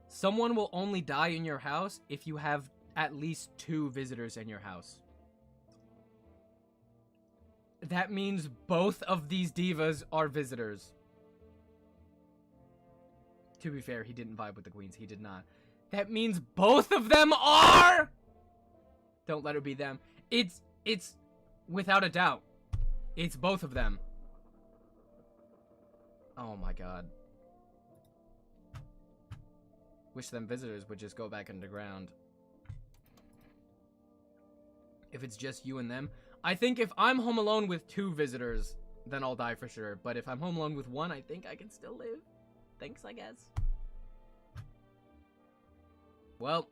someone will only die in your house if you have at least 2 visitors in your house. That means both of these divas are visitors. To be fair, he didn't vibe with the queens. He did not. That means both of them are! Don't let it be them. It's without a doubt. It's both of them. Oh my god. Wish them visitors would just go back underground. If it's just you and them. I think if I'm home alone with 2 visitors, then I'll die for sure. But if I'm home alone with 1, I think I can still live. Thanks, I guess. Well,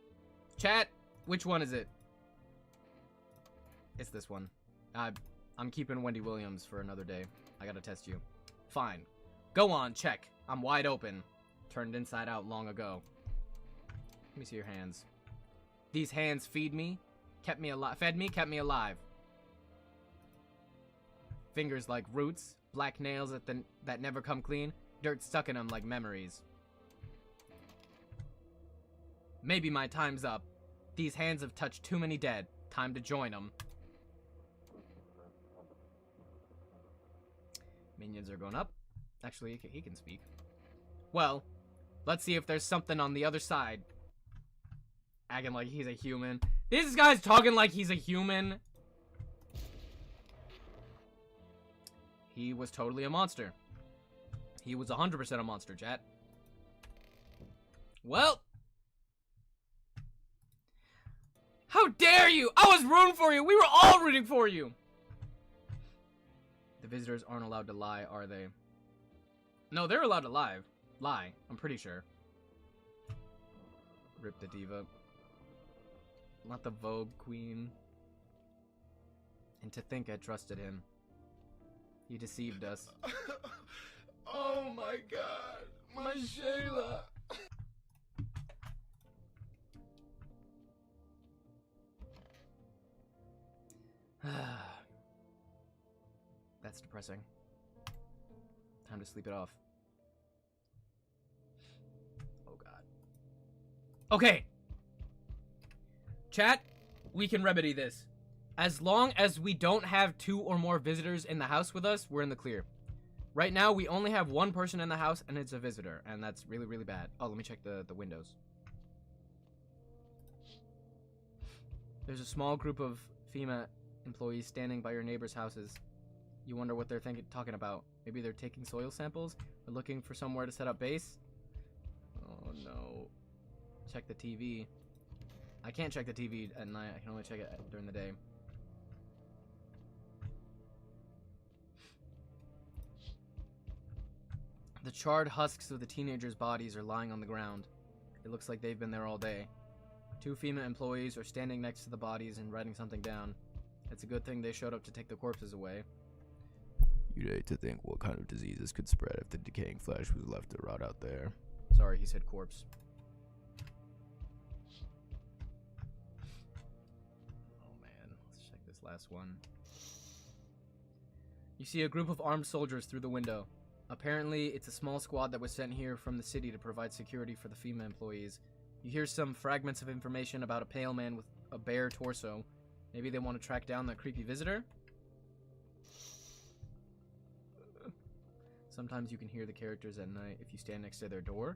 chat, which one is it? It's this one. I'm keeping Wendy Williams for another day. I gotta test you. Fine. Go on, check. I'm wide open. Turned inside out long ago. Let me see your hands. These hands feed me, kept me alive. Fed me, kept me alive. Fingers like roots, black nails that never come clean, dirt stuck in them like memories. Maybe my time's up. These hands have touched too many dead. Time to join them. Minions are going up. Actually, he can speak. Well, let's see if there's something on the other side. Acting like he's a human. This guy's talking like he's a human. He was totally a monster. He was 100% a monster, chat. Well. How dare you! I was rooting for you! We were all rooting for you! The visitors aren't allowed to lie, are they? No, they're allowed to lie. I'm pretty sure. Rip the diva. Not the Vogue queen. And to think I trusted him. He deceived us. Oh my god, my Shayla. That's depressing. Time to sleep it off. Oh god. Okay. Chat, we can remedy this. As long as we don't have 2 or more visitors in the house with us, we're in the clear. Right now, we only have 1 person in the house, and it's a visitor, and that's really, really bad. Oh, let me check the windows. There's a small group of FEMA employees standing by your neighbors' houses. You wonder what they're talking about. Maybe they're taking soil samples? Or looking for somewhere to set up base? Oh, no. Check the TV. I can't check the TV at night. I can only check it during the day. The charred husks of the teenagers' bodies are lying on the ground. It looks like they've been there all day. 2 FEMA employees are standing next to the bodies and writing something down. It's a good thing they showed up to take the corpses away. You'd hate to think what kind of diseases could spread if the decaying flesh was left to rot out there. Sorry, he said corpse. Oh, man. last one. You see a group of armed soldiers through the window. Apparently, it's a small squad that was sent here from the city to provide security for the FEMA employees. You hear some fragments of information about a pale man with a bare torso. Maybe they want to track down that creepy visitor? Sometimes you can hear the characters at night if you stand next to their door.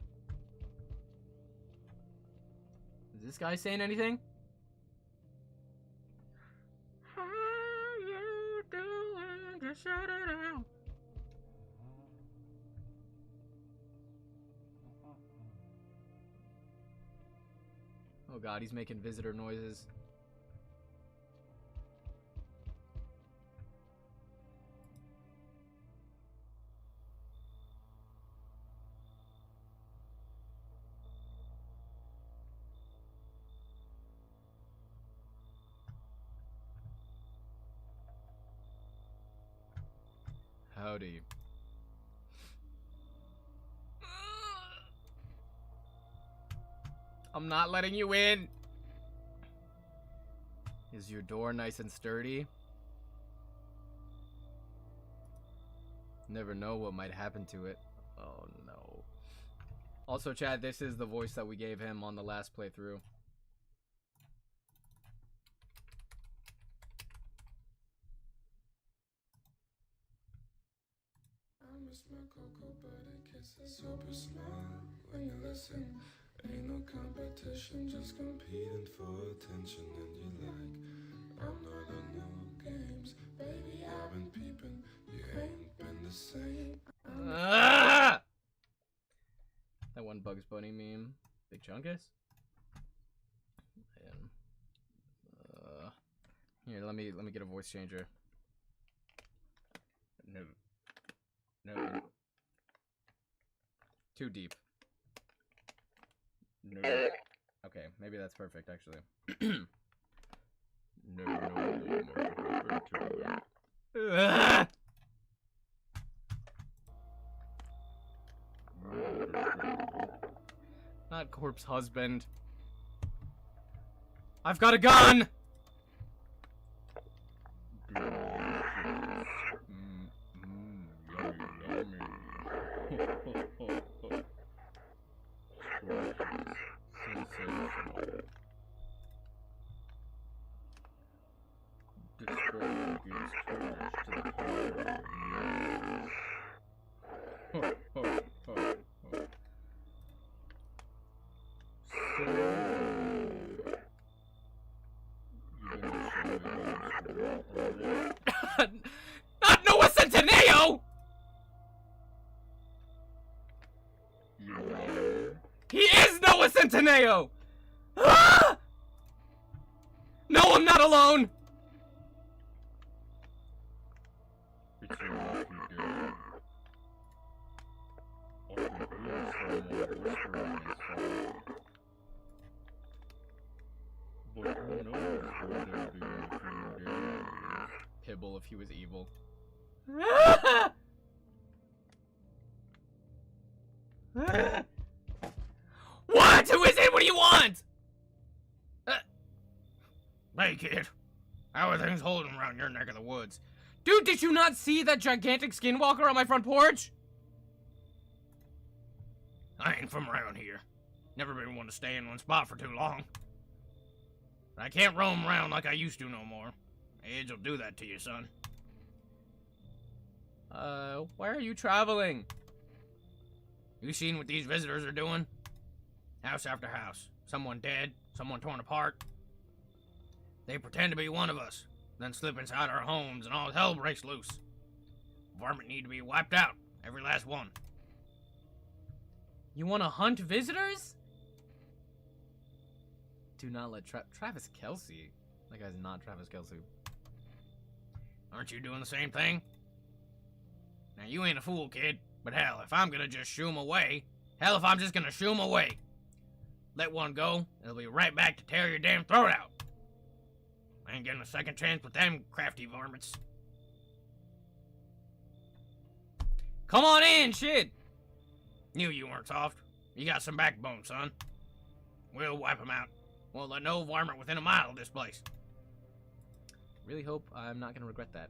Is this guy saying anything? How you doing? Just shout it out. Oh god, he's making visitor noises. Howdy. I'm not letting you in. Is your door nice and sturdy? Never know what might happen to it. Oh no. Also, Chad, this is the voice that we gave him on the last playthrough. I miss my cocoa butter kisses, super smile when you listen. Ain't no competition, just competing for attention. And you're like, I'm not on no games, baby, I've been peeping. You ain't been the same. Ah! That one Bugs Bunny meme. Big Chunkus? Man. Here, let me get a voice changer. No. No. Too deep. No. Okay, maybe that's perfect, actually. No. Not corpse husband. I've got a gun! Not Noah Centineo! He is Noah Centineo! Ah! No, I'm not alone! Pibble if he was evil. What? Who is it? What do you want? Hey, kid. How are things holding around your neck of the woods? Dude, did you not see that gigantic skinwalker on my front porch? I ain't from around here. Never been one to stay in one spot for too long. I can't roam around like I used to no more. Age will do that to you, son. Where are you traveling? You seen what these visitors are doing? House after house. Someone dead, someone torn apart. They pretend to be one of us, then slip inside our homes and all hell breaks loose. Varmint need to be wiped out, every last one. You want to hunt visitors? Do not let Travis Kelce. That guy's not Travis Kelce. Aren't you doing the same thing? Now, you ain't a fool, kid, but hell, if I'm gonna just shoo him away, let one go, it'll be right back to tear your damn throat out. I ain't getting a second chance with them crafty varmints. Come on in, shit! Knew you weren't soft. You got some backbone, son. We'll wipe him out. Won't let no varmint within a mile of this place. Really hope I'm not gonna regret that.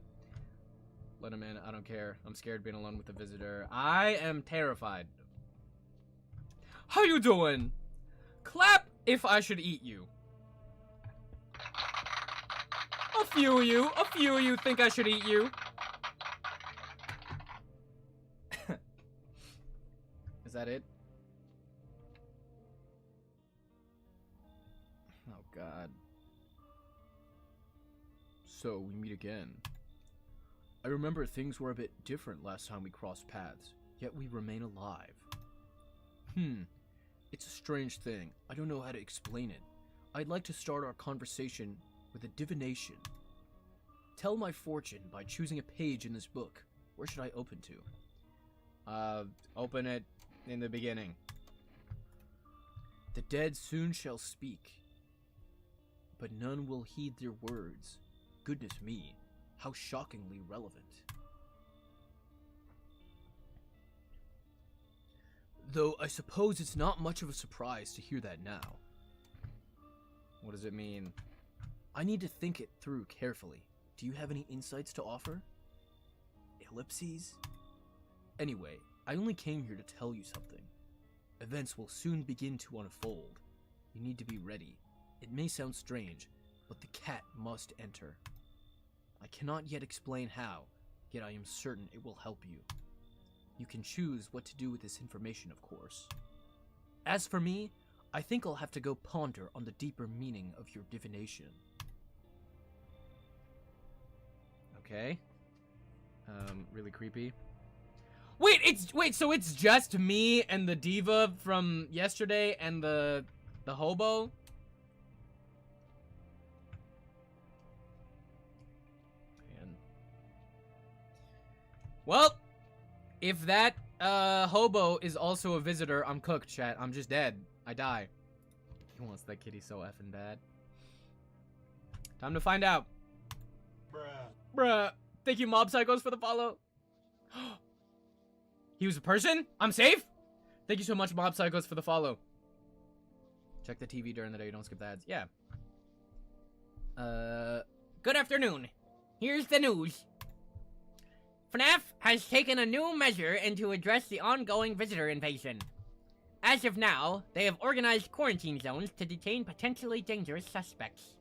Let him in, I don't care. I'm scared being alone with the visitor. I am terrified. How you doing? Clap if I should eat you. A few of you think I should eat you. Is that it? Oh God. So we meet again. I remember things were a bit different last time we crossed paths, yet we remain alive. It's a strange thing. I don't know how to explain it. I'd like to start our conversation with a divination. Tell my fortune by choosing a page in this book. Where should I open to? Open it in the beginning. The dead soon shall speak, but none will heed their words. Goodness me, how shockingly relevant. Though I suppose it's not much of a surprise to hear that now. What does it mean? I need to think it through carefully. Do you have any insights to offer? Ellipses? Anyway, I only came here to tell you something. Events will soon begin to unfold. You need to be ready. It may sound strange, but the cat must enter. I cannot yet explain how, yet I am certain it will help you. You can choose what to do with this information, of course. As for me, I think I'll have to go ponder on the deeper meaning of your divination. Okay. Really creepy. Wait, so it's just me and the diva from yesterday and the hobo? Man. Well, if that hobo is also a visitor, I'm cooked, chat. I'm just dead. I die. He wants that kitty so effing bad. Time to find out. Bruh. Thank you, Mob Psychos, for the follow. He was a person? I'm safe? Thank you so much, Mob Psychos, for the follow. Check the TV during the day. Don't skip the ads. Yeah. Good afternoon. Here's the news. FNAF has taken a new measure to address the ongoing visitor invasion. As of now, they have organized quarantine zones to detain potentially dangerous suspects.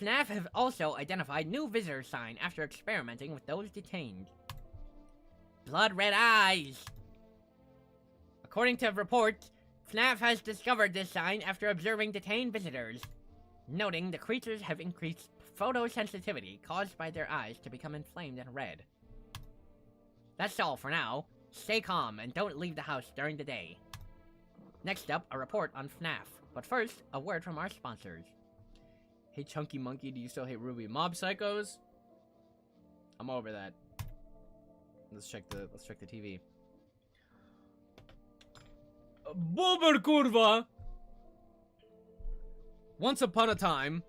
FNAF have also identified new visitor sign after experimenting with those detained. Blood red eyes! According to reports, FNAF has discovered this sign after observing detained visitors, noting the creatures have increased photosensitivity caused by their eyes to become inflamed and red. That's all for now. Stay calm and don't leave the house during the day. Next up, a report on FNAF. But first, a word from our sponsors. Hey Chunky Monkey, do you still hate Ruby? Mob Psychos? I'm over that. Let's check the TV. Bober Kurva! Once upon a time,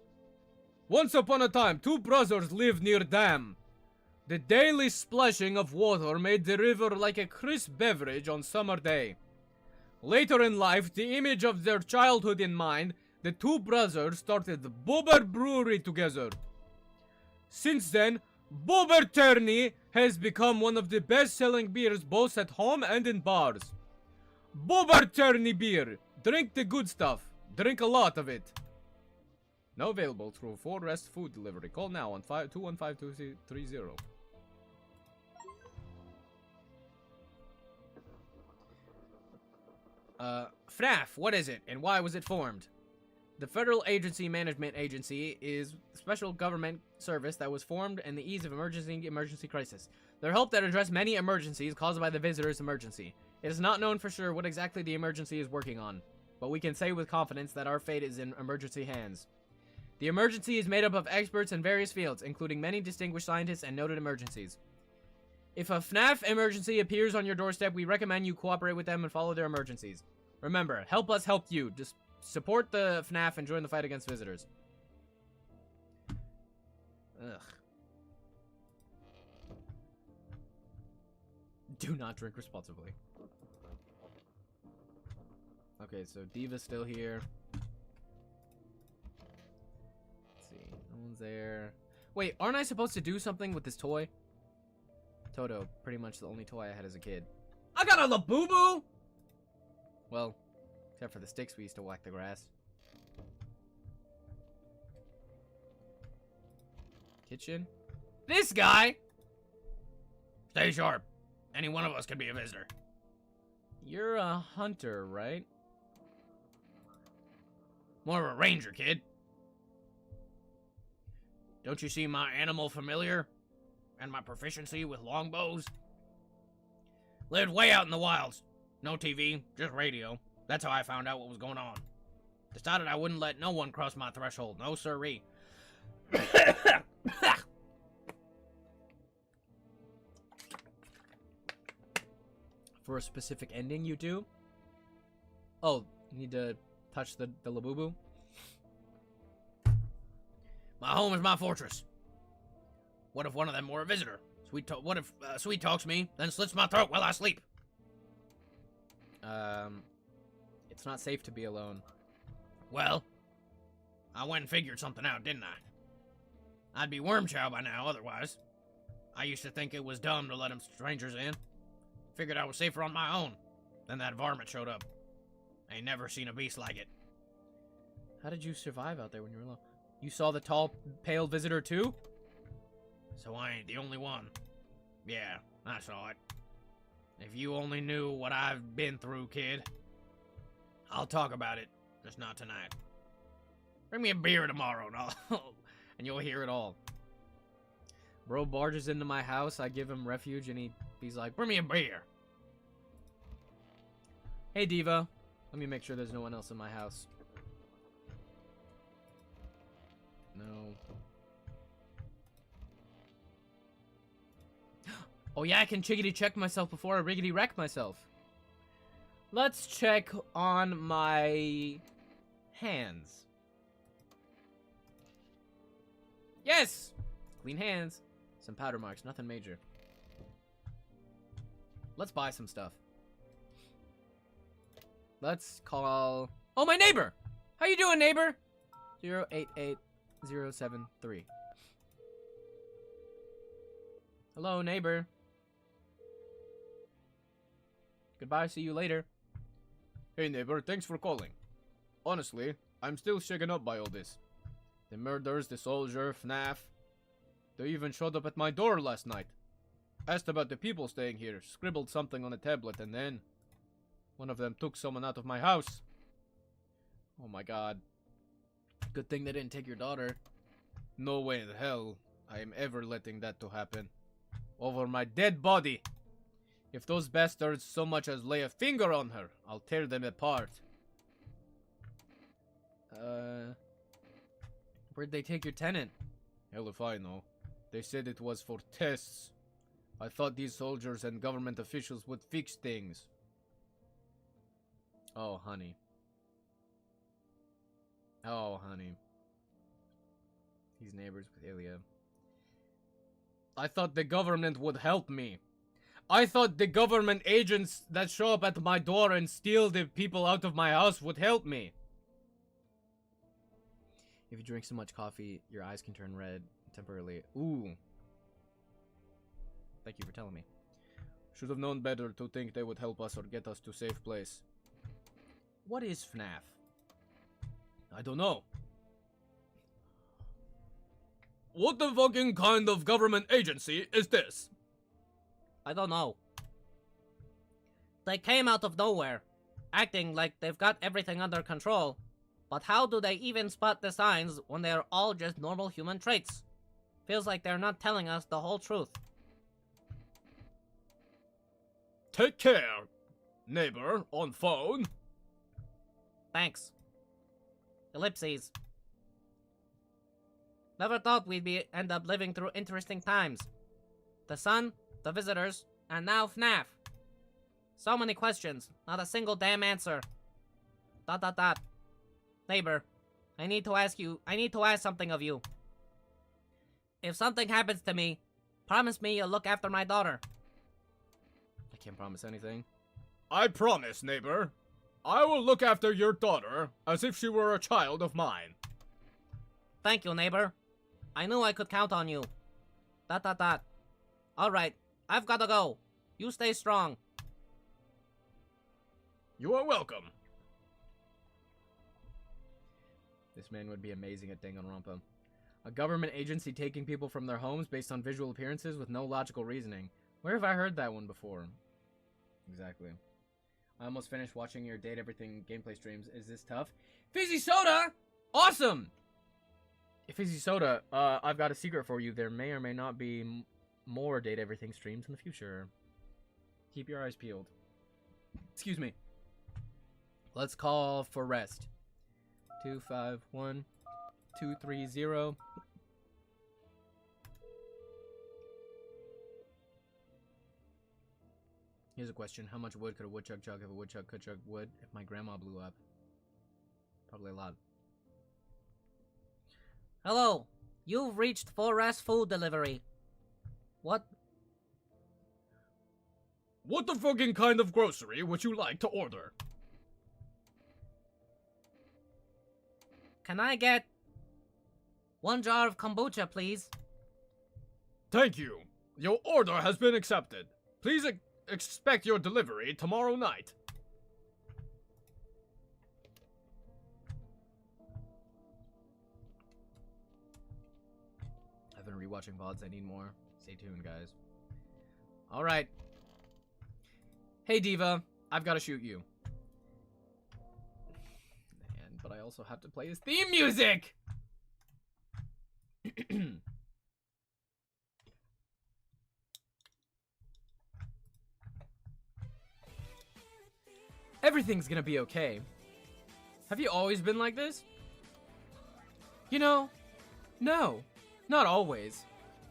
two brothers lived near dam. The daily splashing of water made the river like a crisp beverage on summer day. Later in life, the image of their childhood in mind, the two brothers started the Bober Brewery together. Since then, Bober Turney has become one of the best-selling beers both at home and in bars. Bober Turney beer. Drink the good stuff. Drink a lot of it. Now available through 4 Rest Food Delivery. Call now on 215-230. FNAF, what is it, and why was it formed? The Federal Agency Management Agency is a special government service that was formed in the ease of emergency crisis. Their help that address many emergencies caused by the visitor's emergency. It is not known for sure what exactly the emergency is working on, but we can say with confidence that our fate is in emergency hands. The emergency is made up of experts in various fields, including many distinguished scientists and noted emergencies. If a FNAF emergency appears on your doorstep, we recommend you cooperate with them and follow their emergencies. Remember, help us help you. Just support the FNAF and join the fight against visitors. Ugh. Do not drink responsibly. Okay, so Diva's still here. Let's see. one's there. Wait, aren't I supposed to do something with this toy? Toto, pretty much the only toy I had as a kid. I got a Labubu! Well, except for the sticks we used to whack the grass. Kitchen? This guy! Stay sharp. Any one of us could be a visitor. You're a hunter, right? More of a ranger, kid. Don't you see my animal familiar? And my proficiency with longbows? Lived way out in the wilds. No TV, just radio. That's how I found out what was going on. Decided I wouldn't let no one cross my threshold. No siree. For a specific ending, you do? Oh, you need to touch the Labubu? My home is my fortress. What if one of them were a visitor? What if Sweet talks me, then slits my throat while I sleep? It's not safe to be alone. Well, I went and figured something out, didn't I? I'd be worm chow by now, otherwise. I used to think it was dumb to let them strangers in. Figured I was safer on my own. Then that varmint showed up. Ain't never seen a beast like it. How did you survive out there when you were alone? You saw the tall, pale visitor too? So I ain't the only one. Yeah, I saw it. If you only knew what I've been through, kid. I'll talk about it, just not tonight. Bring me a beer tomorrow and you'll hear it all. Bro barges into my house, I give him refuge, and he's like, bring me a beer. Hey, Diva. Let me make sure there's no one else in my house. No. Oh yeah, I can chiggity check myself before I riggedy wreck myself. Let's check on my hands. Yes! Clean hands. Some powder marks, nothing major. Let's buy some stuff. Let's call... Oh, my neighbor! How you doing, neighbor? 088073. Hello, neighbor. Goodbye, see you later. Hey, neighbor, thanks for calling. Honestly, I'm still shaken up by all this. The murders, the soldier, FNAF. They even showed up at my door last night. Asked about the people staying here, scribbled something on a tablet, and then... one of them took someone out of my house. Oh my god. Good thing they didn't take your daughter. No way in hell I am ever letting that to happen. Over my dead body. If those bastards so much as lay a finger on her, I'll tear them apart. Where'd they take your tenant? Hell if I know. They said it was for tests. I thought these soldiers and government officials would fix things. Oh, honey. Oh, honey. He's neighbors with Ilya. I thought the government would help me. I thought the government agents that show up at my door and steal the people out of my house would help me. If you drink so much coffee, your eyes can turn red temporarily. Ooh. Thank you for telling me. Should have known better to think they would help us or get us to a safe place. What is FNAF? I don't know. What the fucking kind of government agency is this? I don't know. They came out of nowhere, acting like they've got everything under control. But how do they even spot the signs when they're all just normal human traits? Feels like they're not telling us the whole truth. Take care, neighbor on phone. Thanks. Ellipses. Never thought we'd end up living through interesting times. The sun, the visitors, and now FNAF. So many questions, not a single damn answer. ... Neighbor, I need to ask something of you. If something happens to me, promise me you'll look after my daughter. I can't promise anything. I promise, neighbor. I will look after your daughter as if she were a child of mine. Thank you, neighbor. I knew I could count on you. ... Alright, I've gotta go. You stay strong. You are welcome. This man would be amazing at Danganronpa. A government agency taking people from their homes based on visual appearances with no logical reasoning. Where have I heard that one before? Exactly. I almost finished watching your Date Everything gameplay streams. Is this tough? Fizzy Soda! Awesome! Fizzy Soda, I've got a secret for you. There may or may not be more Date Everything streams in the future. Keep your eyes peeled. Excuse me. Let's call for rest. 251 230. Here's a question. How much wood could a woodchuck chug if a woodchuck could chug wood if my grandma blew up? Probably a lot. Hello. You've reached Forest Food Delivery. What? What the fucking kind of grocery would you like to order? Can I get 1 jar of kombucha, please? Thank you. Your order has been accepted. Please expect your delivery tomorrow night. I've been rewatching VODs. I need more. Stay tuned, guys. Alright. Hey, Diva. I've got to shoot you. But I also have to play his theme music! Everything's gonna be okay. Have you always been like this? You know, no, not always.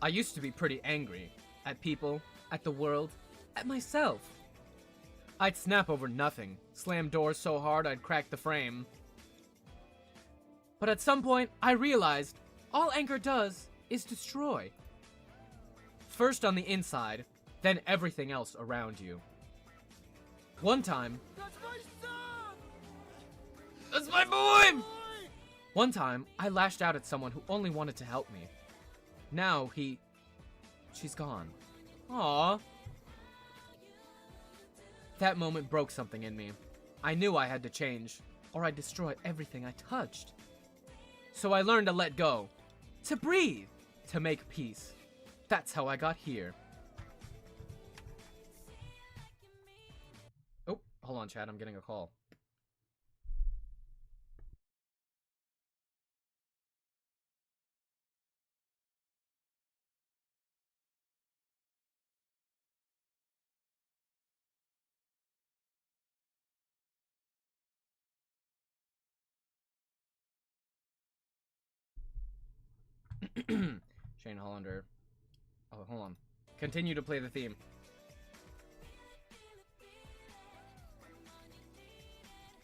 I used to be pretty angry. At people, at the world, at myself. I'd snap over nothing, slam doors so hard I'd crack the frame. But at some point, I realized all anger does is destroy. First on the inside, then everything else around you. One time... That's my son! That's my boy! One time, I lashed out at someone who only wanted to help me. Now, she's gone. Aww. That moment broke something in me. I knew I had to change, or I'd destroy everything I touched. So I learned to let go, to breathe, to make peace. That's how I got here. Oh, hold on, Chad, I'm getting a call. Shane Hollander. Oh, hold on. Continue to play the theme.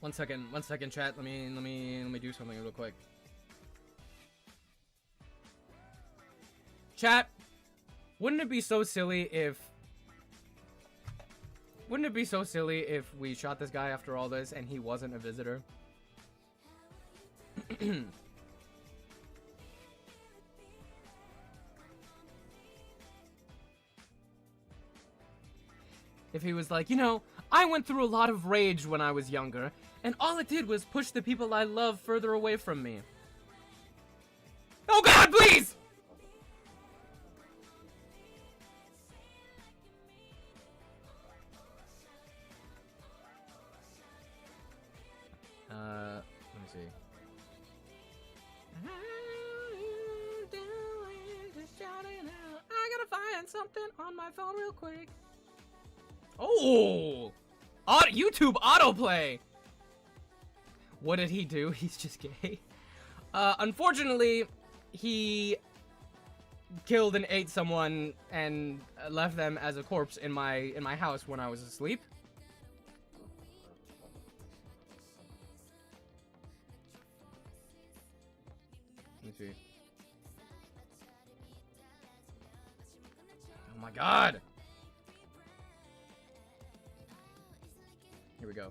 One second, chat. Let me do something real quick. Chat, wouldn't it be so silly if we shot this guy after all this and he wasn't a visitor? If he was like, you know, I went through a lot of rage when I was younger, and all it did was push the people I love further away from me. Oh God, please! Let me see. I gotta find something on my phone real quick. Oh! YouTube autoplay! What did he do? He's just gay. Unfortunately, he killed and ate someone and left them as a corpse in my house when I was asleep. Let me see. Oh my God! Here we go.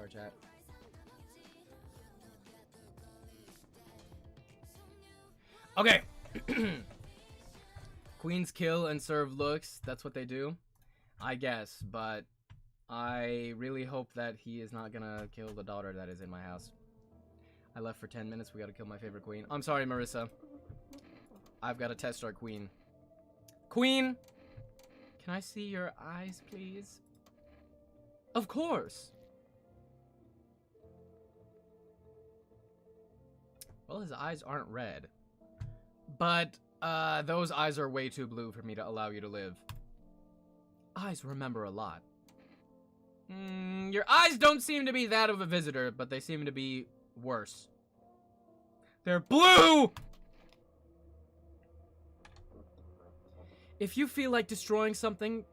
Sorry, chat. Okay. Queens kill and serve looks. That's what they do. I guess, but I really hope that he is not gonna kill the daughter that is in my house. I left for 10 minutes. We gotta kill my favorite queen. I'm sorry, Marissa. I've got to test our queen. Queen! Can I see your eyes, please? Of course! Well, his eyes aren't red. But, those eyes are way too blue for me to allow you to live. Eyes remember a lot. Your eyes don't seem to be that of a visitor, but they seem to be worse. They're blue! If you feel like destroying something,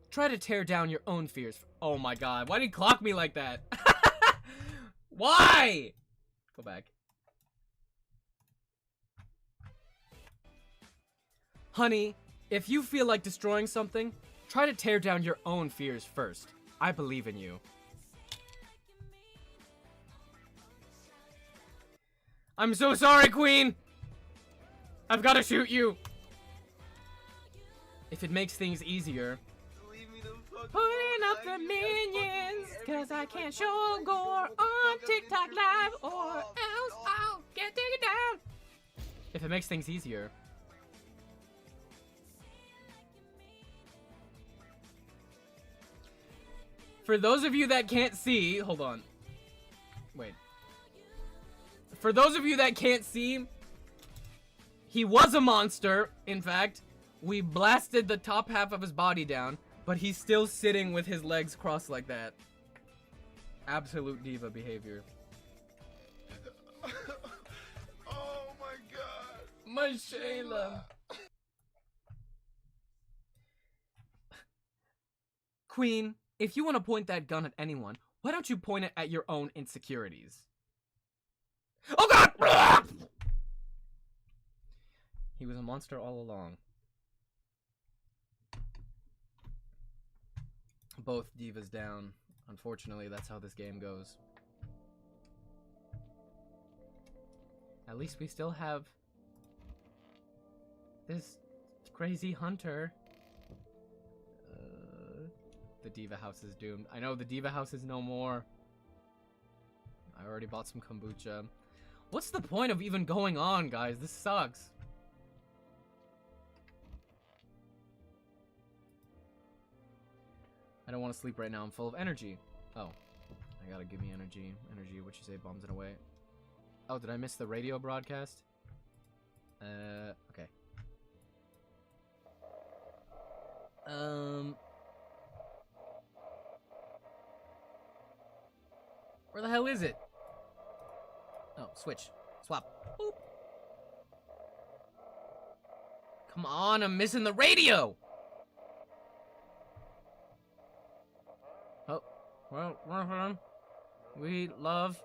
try to tear down your own fears. Oh my god, why did he clock me like that? Why? Go back. Honey, if you feel like destroying something, try to tear down your own fears first. I believe in you. I'm so sorry, Queen! I've got to shoot you! If it makes things easier. Putting up the minions, cause I can't show gore on TikTok Live, or else I'll get taken down. If it makes things easier. For those of you that can't see, hold on. Wait. For those of you that can't see, he was a monster, in fact. We blasted the top half of his body down, but he's still sitting with his legs crossed like that. Absolute diva behavior. Oh my god. My Shayla. Queen, if you want to point that gun at anyone, why don't you point it at your own insecurities? Oh god! He was a monster all along. Both divas down. Unfortunately, that's how this game goes. At least we still have this crazy hunter. The diva house is doomed. I know the diva house is no more. I already bought some kombucha. What's the point of even going on, guys? This sucks. I don't want to sleep right now. I'm full of energy. Oh. I gotta give me energy. Energy, what you say, bombs in a way. Oh, did I miss the radio broadcast? Okay. Where the hell is it? Oh, switch. Swap. Boop. Come on, I'm missing the radio! Oh, well, we love,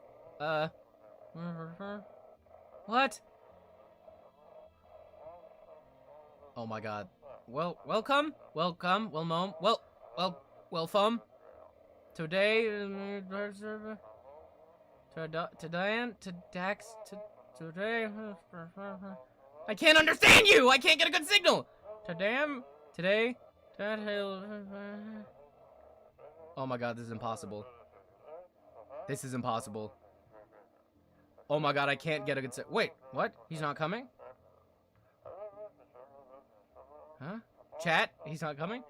what? Oh my god. Well, welcome, welcome. Today, today, I can't understand you! I can't get a good signal! Today, oh my god, this is impossible. This is impossible. Oh my god, I can't get a good signal. Wait, what? He's not coming? Huh? Chat? He's not coming?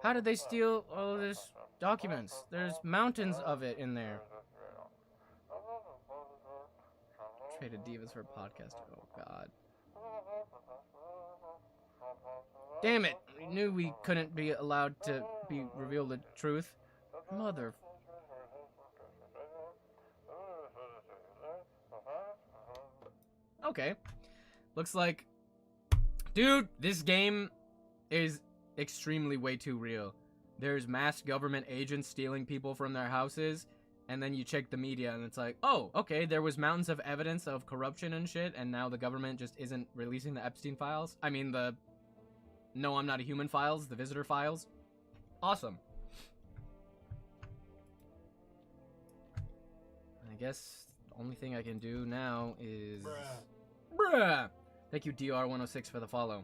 How did they steal all this documents? There's mountains of it in there. Traded divas for a podcast. Oh god. Damn it! We knew we couldn't be allowed to reveal the truth. Mother. Okay. Looks like, dude, this game is extremely way too real. There's mass government agents stealing people from their houses, and then you check the media and it's like, oh, okay, there was mountains of evidence of corruption and shit, and now the government just isn't releasing the Epstein files. I mean, the No, I'm Not a Human files, the visitor files. Awesome. guess the only thing I can do now is... Bruh! Thank you, DR106, for the follow.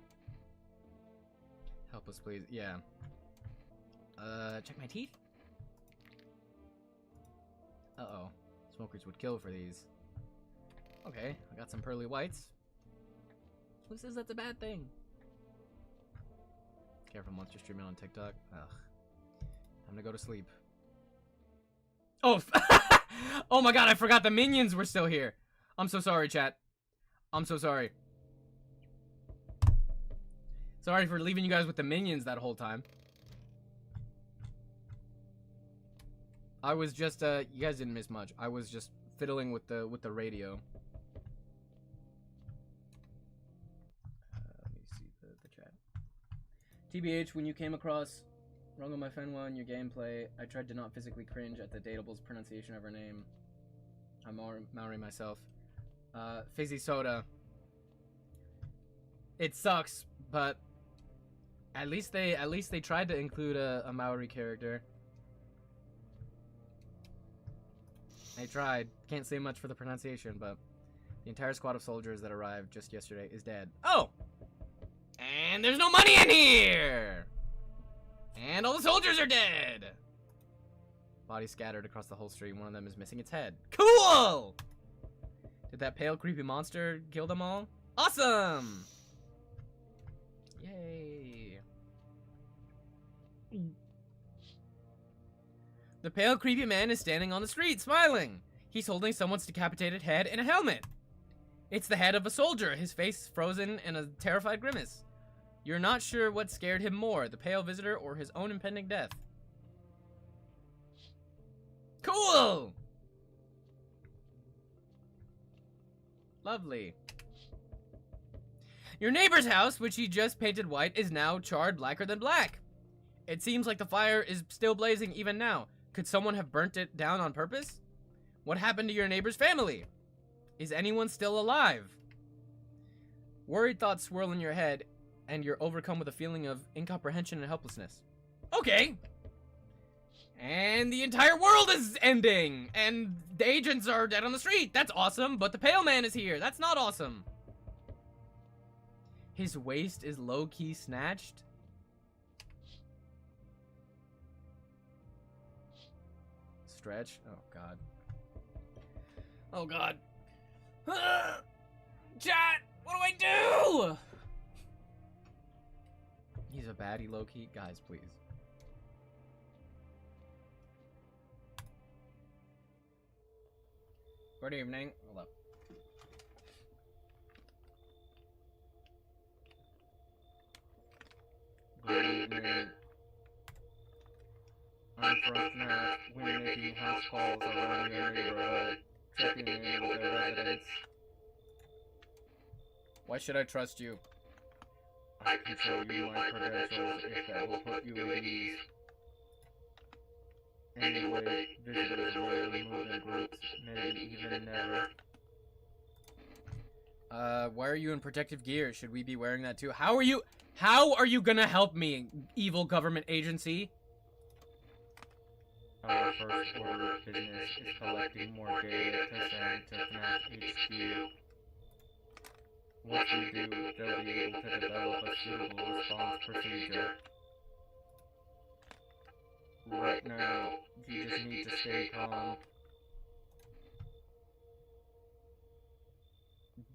Help us, please. Yeah. Check my teeth? Uh-oh. Smokers would kill for these. Okay, I got some pearly whites. Who says that's a bad thing? Careful, monster streaming on TikTok. Ugh. Time to go to sleep. Oh! Oh my god, I forgot the minions were still here. I'm so sorry, chat. I'm so sorry. Sorry for leaving you guys with the minions that whole time. I was just, you guys didn't miss much. I was just fiddling with the radio. Let me see the chat. TBH, when you came across Rungo My Fenwa in your gameplay, I tried to not physically cringe at the Dateable's pronunciation of her name. I'm Maori myself. Fizzy Soda. It sucks, but at least they tried to include a Maori character. They tried. Can't say much for the pronunciation, but the entire squad of soldiers that arrived just yesterday is dead. Oh! And there's no money in here! And all the soldiers are dead! Bodies scattered across the whole street. One of them is missing its head. Cool! Did that pale, creepy monster kill them all? Awesome! Yay. The pale, creepy man is standing on the street, smiling. He's holding someone's decapitated head in a helmet. It's the head of a soldier, his face frozen in a terrified grimace. You're not sure what scared him more, the pale visitor or his own impending death. Cool! Lovely. Your neighbor's house, which he just painted white, is now charred blacker than black. It seems like the fire is still blazing even now. Could someone have burnt it down on purpose? What happened to your neighbor's family? Is anyone still alive? Worried thoughts swirl in your head, and you're overcome with a feeling of incomprehension and helplessness. Okay. And the entire world is ending, and the agents are dead on the street. That's awesome, but the pale man is here. That's not awesome. His waist is low-key snatched. Stretch. Oh, God. Oh, God. Chat! What do I do? He's a baddie, low-key. Guys, please. Good evening. Hold up. Good evening. I'm from FNAF. We're making house calls around your neighborhood, checking in with the residents. Why should I trust you? I can show you my credentials if that will put you at ease. Anyway, visitors rarely move in groups, maybe even never. Why are you in protective gear? Should we be wearing that too? How are you gonna help me, evil government agency? Our first order of business is collecting more data to send to FNAF HQ. Once we do, they'll be able to develop a suitable response procedure. Right now, you just need to stay calm.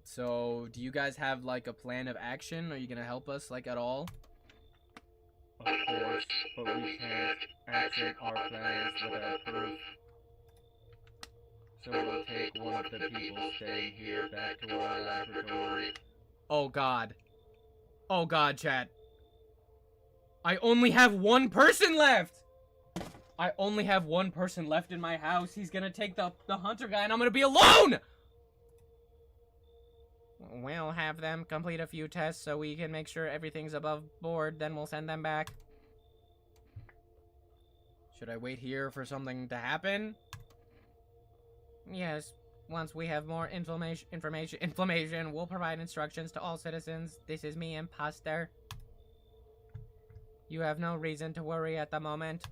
So, do you guys have, like, a plan of action? Are you gonna help us, like, at all? Of course, but we can't action our plans without proof. So we'll take one of the people staying here back to our laboratory. Oh God. Oh God, chat. I only have one person left! I only have one person left in my house. He's gonna take the hunter guy and I'm gonna be alone! We'll have them complete a few tests so we can make sure everything's above board, then we'll send them back. Should I wait here for something to happen? Yes. Once we have more information, we'll provide instructions to all citizens. This is me, imposter. You have no reason to worry at the moment.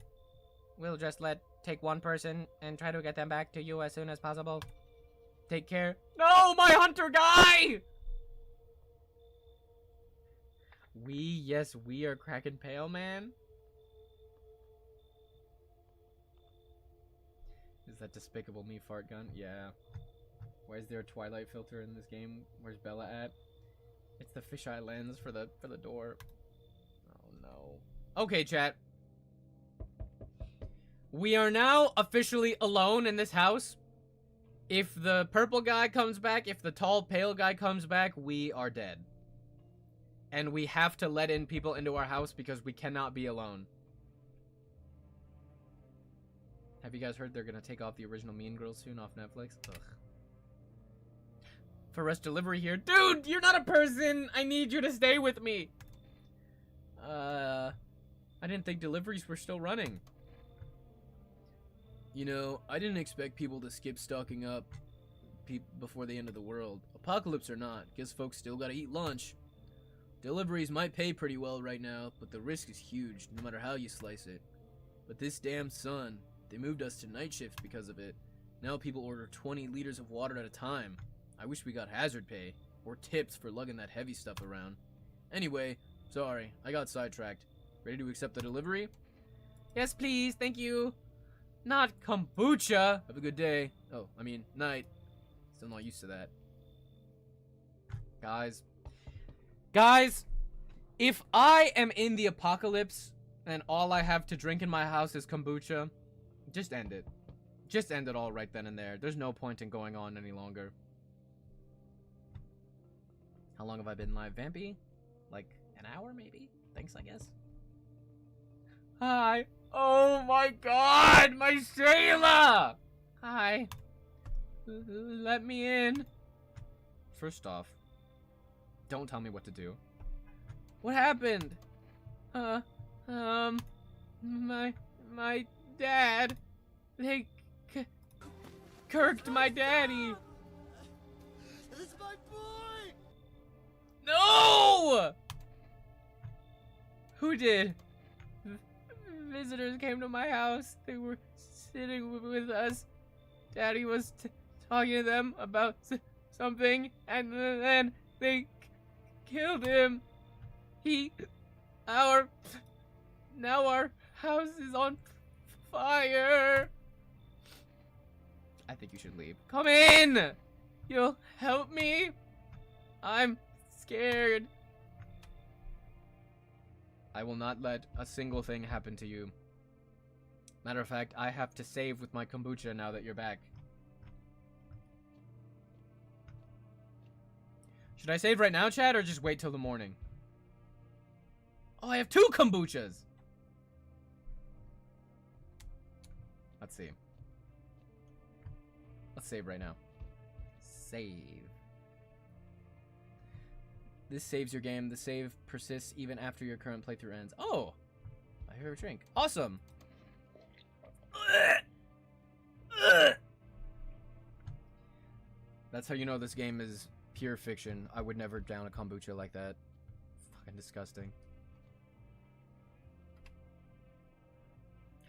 We'll just let take one person and try to get them back to you as soon as possible. Take care. No, my hunter guy! Yes, we are cracking pale, man. Is that Despicable Me fart gun? Yeah. Why is there a Twilight filter in this game? Where's Bella at? It's the fisheye lens for the door. Oh no. Okay, chat. We are now officially alone in this house. If the purple guy comes back, if the tall pale guy comes back, we are dead. And we have to let in people into our house because we cannot be alone. Have you guys heard they're gonna take off the original Mean Girls soon off Netflix? Ugh. For us delivery here. Dude, you're not a person! I need you to stay with me! I didn't think deliveries were still running. You know, I didn't expect people to skip stocking up before the end of the world. Apocalypse or not, guess folks still gotta eat lunch. Deliveries might pay pretty well right now, but the risk is huge, no matter how you slice it. But this damn sun, they moved us to night shifts because of it. Now people order 20 liters of water at a time. I wish we got hazard pay, or tips for lugging that heavy stuff around. Anyway, sorry, I got sidetracked. Ready to accept the delivery? Yes, please, thank you. Not kombucha. Have a good day. Oh, I mean, night. Still not used to that. Guys, if I am in the apocalypse and all I have to drink in my house is kombucha, just end it. Just end it all right then and there. There's no point in going on any longer. How long have I been live, Vampy? Like an hour, maybe? Thanks, I guess. Hi. Oh my god, my Shayla! Hi. Let me in. First off, don't tell me what to do. What happened? My dad. They kirked my daddy. It's my boy! No! Who did? Visitors came to my house. They were sitting with us. Daddy was talking to them about something, and then they killed him. Now our house is on fire. I think you should leave. Come in! You'll help me? I'm scared. I will not let a single thing happen to you. Matter of fact, I have to save with my kombucha now that you're back. Should I save right now, Chad, or just wait till the morning? Oh, I have 2 kombuchas! Let's see. Let's save right now. Save. This saves your game. The save persists even after your current playthrough ends. Oh! I hear a drink. Awesome! That's how you know this game is pure fiction. I would never down a kombucha like that. Fucking disgusting.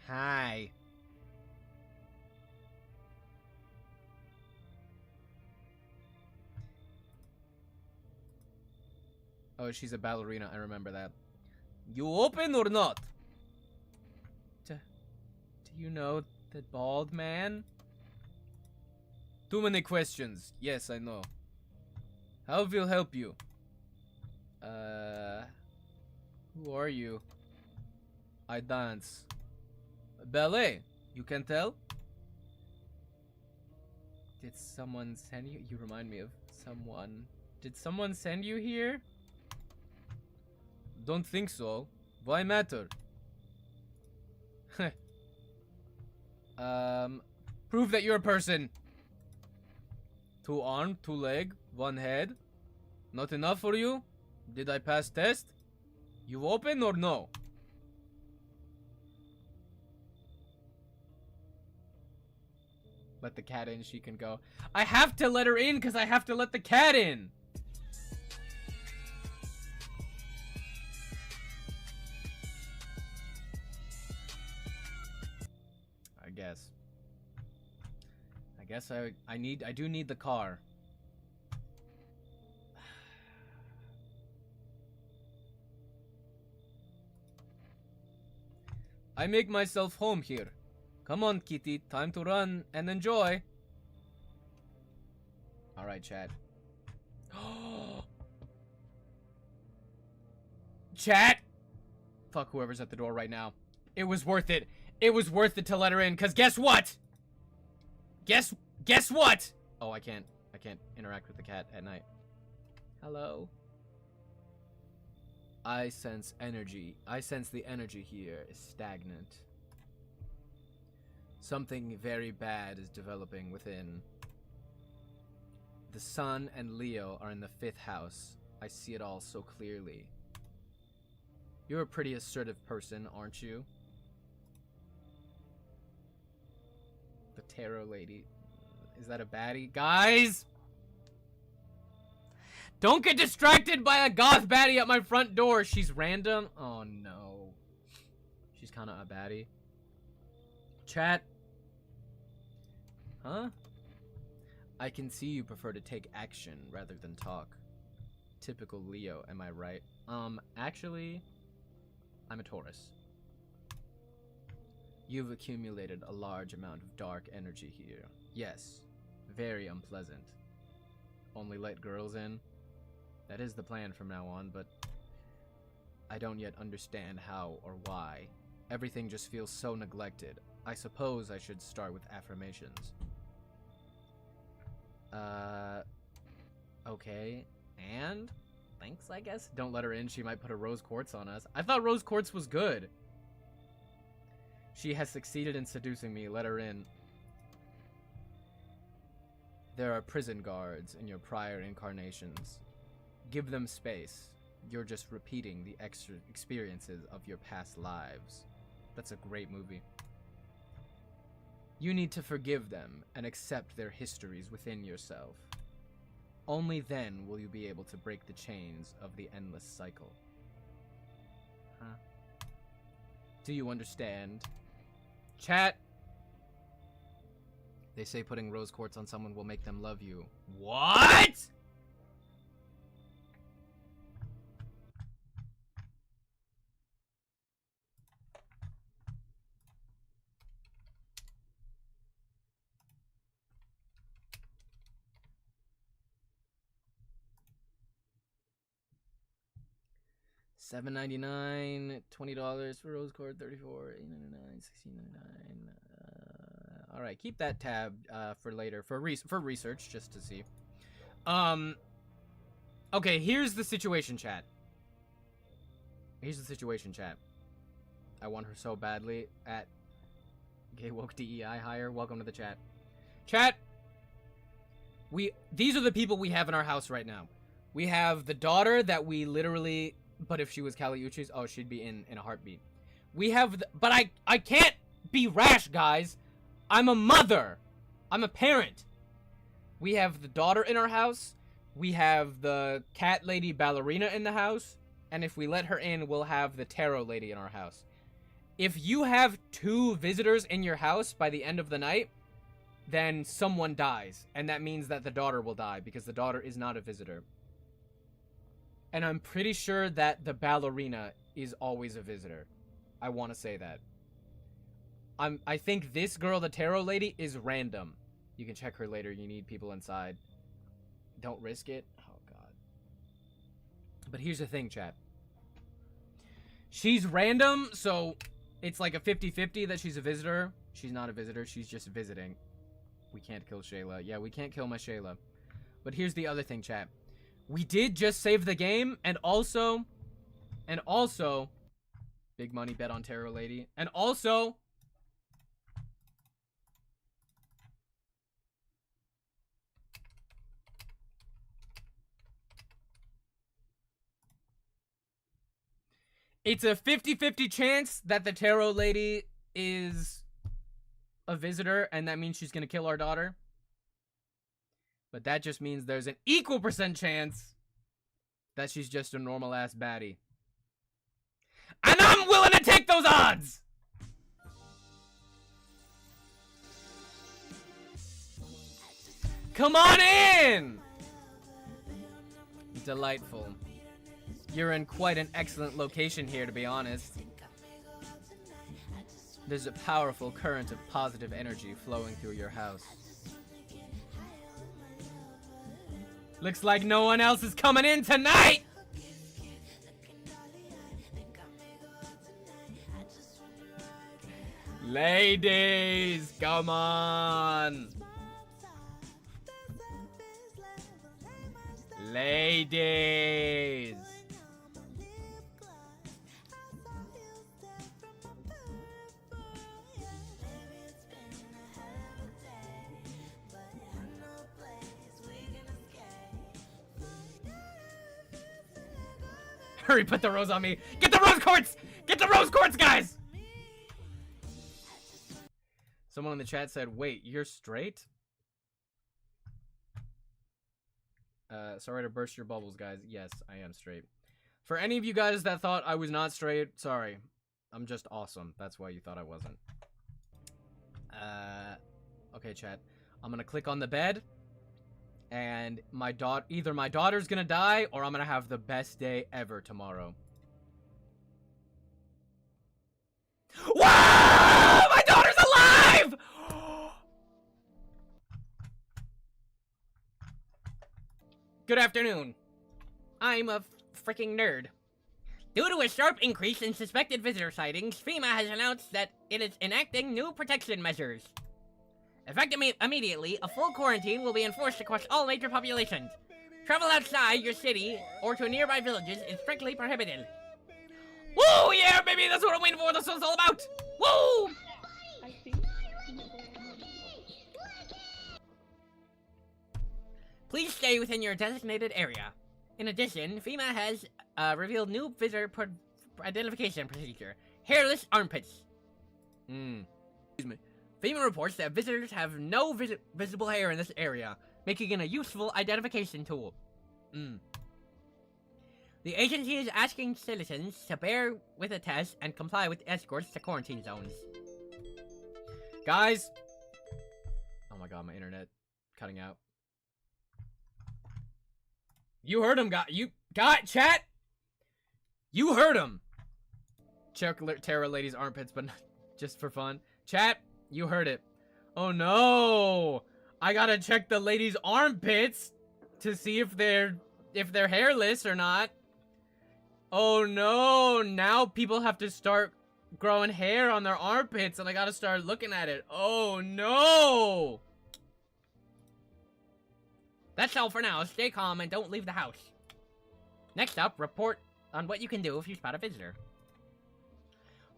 Hi. Oh, she's a ballerina. I remember that. You open or not? Do you know the bald man? Too many questions. Yes, I know. How will help you? Who are you? I dance. Ballet. You can tell? Did someone send you? You remind me of someone. Did someone send you here? Don't think so. Why matter? Prove that you're a person. 2 arm, 2 leg, 1 head. Not enough for you? Did I pass test? You open or no? Let the cat in, she can go. I have to let her in because I have to let the cat in. guess I do need the car. I make myself home here. Come on, kitty, time to run and enjoy. Alright, chat. Chat! Fuck whoever's at the door right now. It was worth it. It was worth it to let her in, because guess what? Guess what? Oh, I can't interact with the cat at night. Hello? I sense energy. I sense the energy here is stagnant. Something very bad is developing within. The sun and Leo are in the 5th house. I see it all so clearly. You're a pretty assertive person, aren't you? The tarot lady. Is that a baddie? Guys! Don't get distracted by a goth baddie at my front door. She's random. Oh no. She's kind of a baddie. Chat. Huh? I can see you prefer to take action rather than talk. Typical Leo, am I right? Actually, I'm a Taurus. You've accumulated a large amount of dark energy here. Yes, very unpleasant. Only let girls in? That is the plan from now on, but I don't yet understand how or why. Everything just feels so neglected. I suppose I should start with affirmations. Okay. And? Thanks, I guess? Don't let her in. She might put a rose quartz on us. I thought rose quartz was good. She has succeeded in seducing me. Let her in. There are prison guards in your prior incarnations. Give them space. You're just repeating the extra experiences of your past lives. That's a great movie. You need to forgive them and accept their histories within yourself. Only then will you be able to break the chains of the endless cycle. Huh? Do you understand? Chat! They say putting rose quartz on someone will make them love you. What?! $7.99, $20 for rose quartz, $34, $8.99, $16.99. All right, keep that tab for later for research just to see. Okay, here's the situation, chat. Here's the situation, chat. I want her so badly at Gay Woke DEI hire. Welcome to the chat. Chat. These are the people we have in our house right now. We have the daughter that we literally. But if she was Caliucci's, oh, she'd be in a heartbeat. We have, but I can't be rash, guys. I'm a mother. I'm a parent. We have the daughter in our house. We have the cat lady ballerina in the house. And if we let her in, we'll have the tarot lady in our house. If you have 2 visitors in your house by the end of the night, then someone dies. And that means that the daughter will die because the daughter is not a visitor. And I'm pretty sure that the ballerina is always a visitor. I want to say that. I think this girl, the tarot lady, is random. You can check her later. You need people inside. Don't risk it. Oh, God. But here's the thing, chat. She's random, so it's like a 50-50 that she's a visitor. She's not a visitor. She's just visiting. We can't kill Shayla. Yeah, we can't kill my Shayla. But here's the other thing, chat. We did just save the game, and also, big money bet on Tarot Lady, and also, it's a 50-50 chance that the Tarot Lady is a visitor, and that means she's gonna kill our daughter. But that just means there's an equal % chance that she's just a normal-ass baddie. And I'm willing to take those odds! Come on in! Delightful. You're in quite an excellent location here, to be honest. There's a powerful current of positive energy flowing through your house. Looks like no one else is coming in tonight! Ladies, come on! Ladies! Hurry, put the rose on me! Get the rose quartz! Get the rose quartz, guys! Someone in the chat said, wait, you're straight? Sorry to burst your bubbles, guys. Yes, I am straight. For any of you guys that thought I was not straight, sorry. I'm just awesome. That's why you thought I wasn't. Okay, chat. I'm gonna click on the bed. And either my daughter's gonna die, or I'm gonna have the best day ever tomorrow. Whoa! My daughter's alive! Good afternoon. I'm a freaking nerd. Due to a sharp increase in suspected visitor sightings, FEMA has announced that it is enacting new protection measures. Effective immediately, a full quarantine will be enforced across all major populations. Travel outside your city or to nearby villages is strictly prohibited. Woo! Yeah, baby! That's what I'm waiting for! That's what it's all about! Woo! Please stay within your designated area. In addition, FEMA has revealed new visitor identification procedure. Hairless armpits. Excuse me. FEMA reports that visitors have no visible hair in this area, making it a useful identification tool. The agency is asking citizens to bear with a test and comply with escorts to quarantine zones. Guys! Oh my god, my internet cutting out. You heard him, chat! You heard him! Check Terra Lady's armpits, but not just for fun. Chat, you heard it. Oh no! I gotta check the lady's armpits to see if they're hairless or not. Oh no! Now people have to start growing hair on their armpits, and I gotta start looking at it. Oh no! That's all for now. Stay calm and don't leave the house. Next up, report on what you can do if you spot a visitor.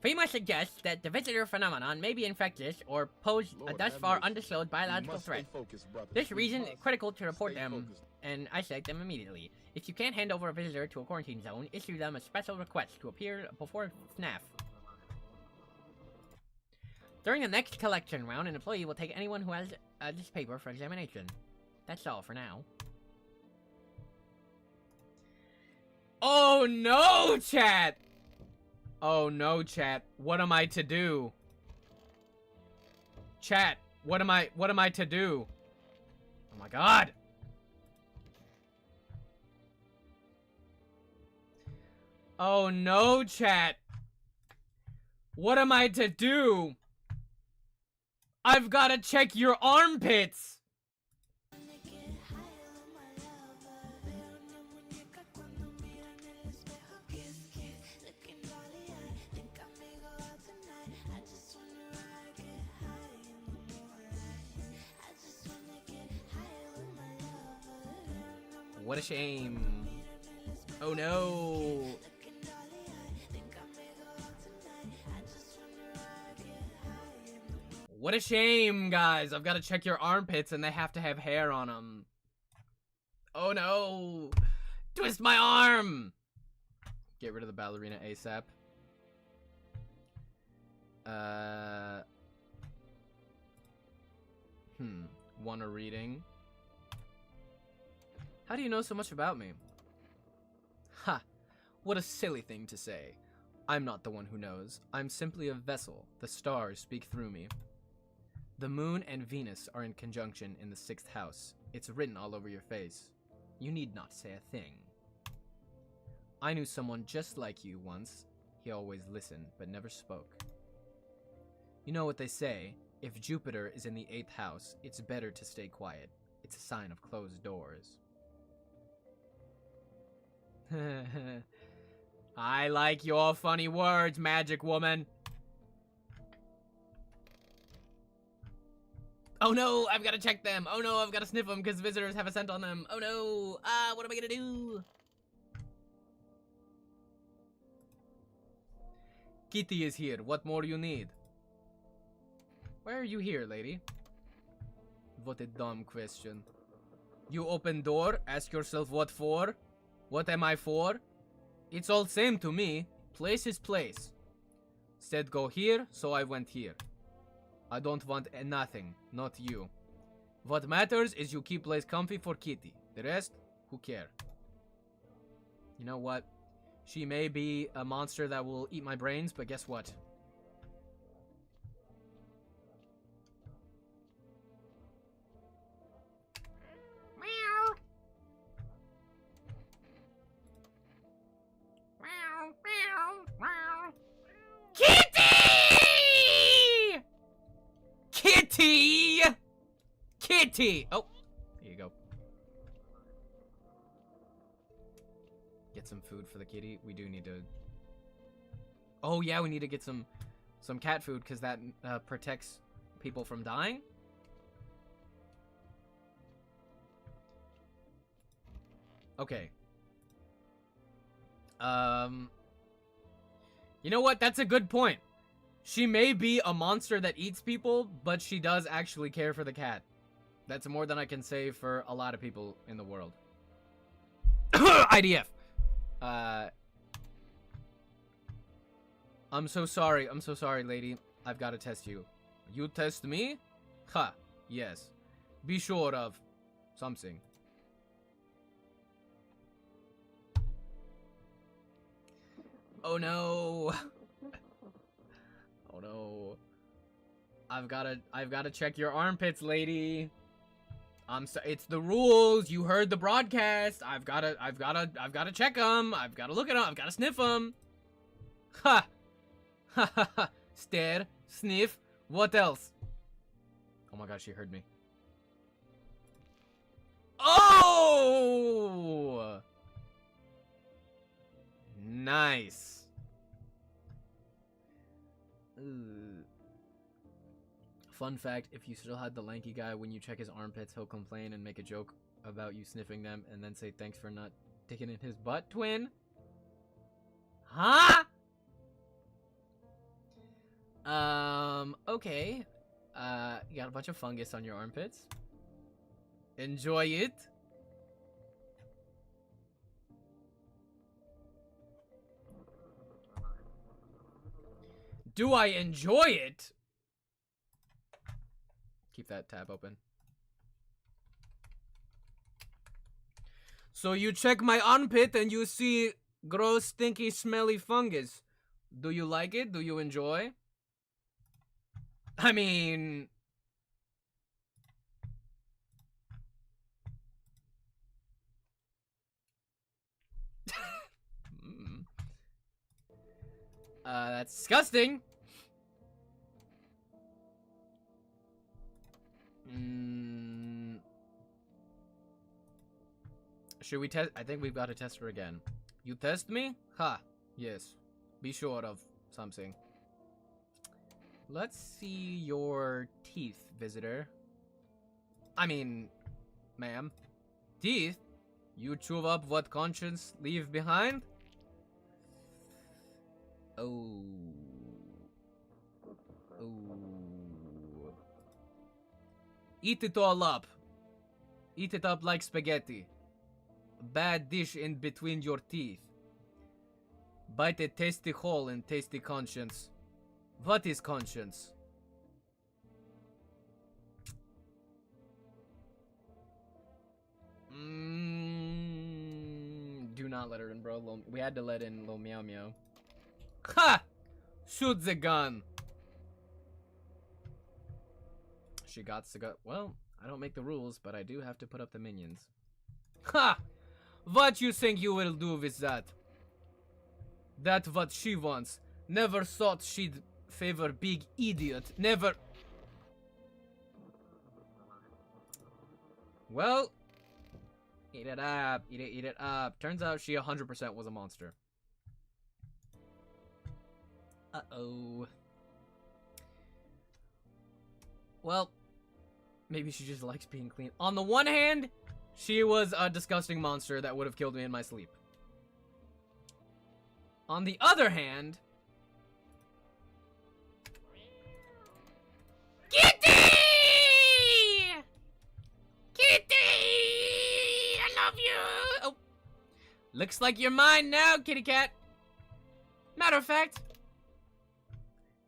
FEMA suggests that the visitor phenomenon may be infectious or pose a thus far undisclosed biological threat. This reason is critical to report them and isolate them immediately. If you can't hand over a visitor to a quarantine zone, issue them a special request to appear before SNAF. During the next collection round, an employee will take anyone who has this paper for examination. That's all for now. Oh no, chat! Oh no, chat. What am I to do? Chat, what am I to do? Oh my god! Oh no, chat! What am I to do? I've gotta check your armpits! What a shame. Oh no. What a shame, guys. I've got to check your armpits and they have to have hair on them. Oh no. Twist my arm. Get rid of the ballerina ASAP. Want a reading? How do you know so much about me? Ha! What a silly thing to say. I'm not the one who knows. I'm simply a vessel. The stars speak through me. The moon and Venus are in conjunction in the 6th house. It's written all over your face. You need not say a thing. I knew someone just like you once. He always listened, but never spoke. You know what they say, if Jupiter is in the 8th house, it's better to stay quiet. It's a sign of closed doors. I like your funny words, magic woman. Oh no, I've got to check them. Oh no, I've got to sniff them because visitors have a scent on them. Oh no, what am I gonna do? Kitty is here. What more you need? Why are you here, lady? What a dumb question. You open door, ask yourself what for? What am I for? It's all same to me. Place is place. Said go here, so I went here. I don't want nothing, not you. What matters is you keep place comfy for Kitty. The rest, who care? You know what? She may be a monster that will eat my brains, but guess what? Meow. Meow, meow, meow. Kitty! Kitty! Kitty! Oh, here you go. Get some food for the kitty. We do need to... Oh yeah, we need to get some cat food because that protects people from dying. Okay. You know what? That's a good point. She may be a monster that eats people, but she does actually care for the cat. That's more than I can say for a lot of people in the world. IDF. I'm so sorry, lady. I've got to test you. You test me? Ha, yes. Be sure of something. Oh no. Oh no. I've gotta check your armpits, lady. It's the rules. You heard the broadcast. I've gotta check them. I've gotta look at them. I've gotta sniff them. Ha! Ha ha ha. Stare, sniff. What else? Oh my god, she heard me. Oh! Nice. Fun fact, if you still had the lanky guy, when you check his armpits, he'll complain and make a joke about you sniffing them and then say thanks for not sticking in his butt, twin. Huh? Okay. You got a bunch of fungus on your armpits. Enjoy it. Do I enjoy it? Keep that tab open. So you check my armpit and you see gross, stinky, smelly fungus. Do you like it? Do you enjoy? I mean... that's disgusting. Should we test? I think we've got to test her again. You test me? Ha. Yes. Be sure of something. Let's see your teeth, visitor. I mean, ma'am. Teeth? You chew up what conscience leave behind? Oh. Oh. Eat it all up. Eat it up like spaghetti. Bad dish in between your teeth. Bite a tasty hole in tasty conscience. What is conscience? Do not let her in, bro. We had to let in little meow meow. Ha! Shoot the gun. She got to go. Well, I don't make the rules, but I do have to put up the minions. Ha! What you think you will do with that? That what she wants. Never thought she'd favor big idiot. Never. Well, eat it up. Eat it up. Turns out she 100% was a monster. Uh-oh. Well, maybe she just likes being clean. On the one hand, she was a disgusting monster that would have killed me in my sleep. On the other hand... Kitty! Kitty! I love you! Oh. Looks like you're mine now, kitty cat. Matter of fact,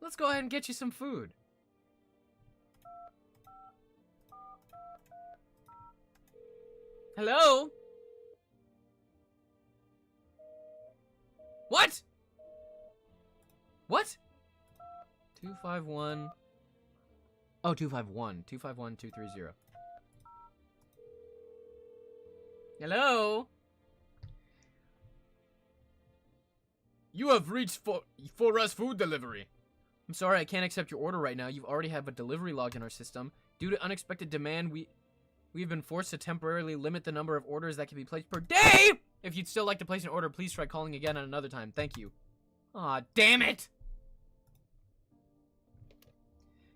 let's go ahead and get you some food. Hello? What? What? 251. Oh, 251. 251-230. Hello? You have reached for us food delivery. I'm sorry, I can't accept your order right now. You've already have a delivery log in our system. Due to unexpected demand, we've been forced to temporarily limit the number of orders that can be placed per day. If you'd still like to place an order, please try calling again at another time. Thank you. Aw, damn it!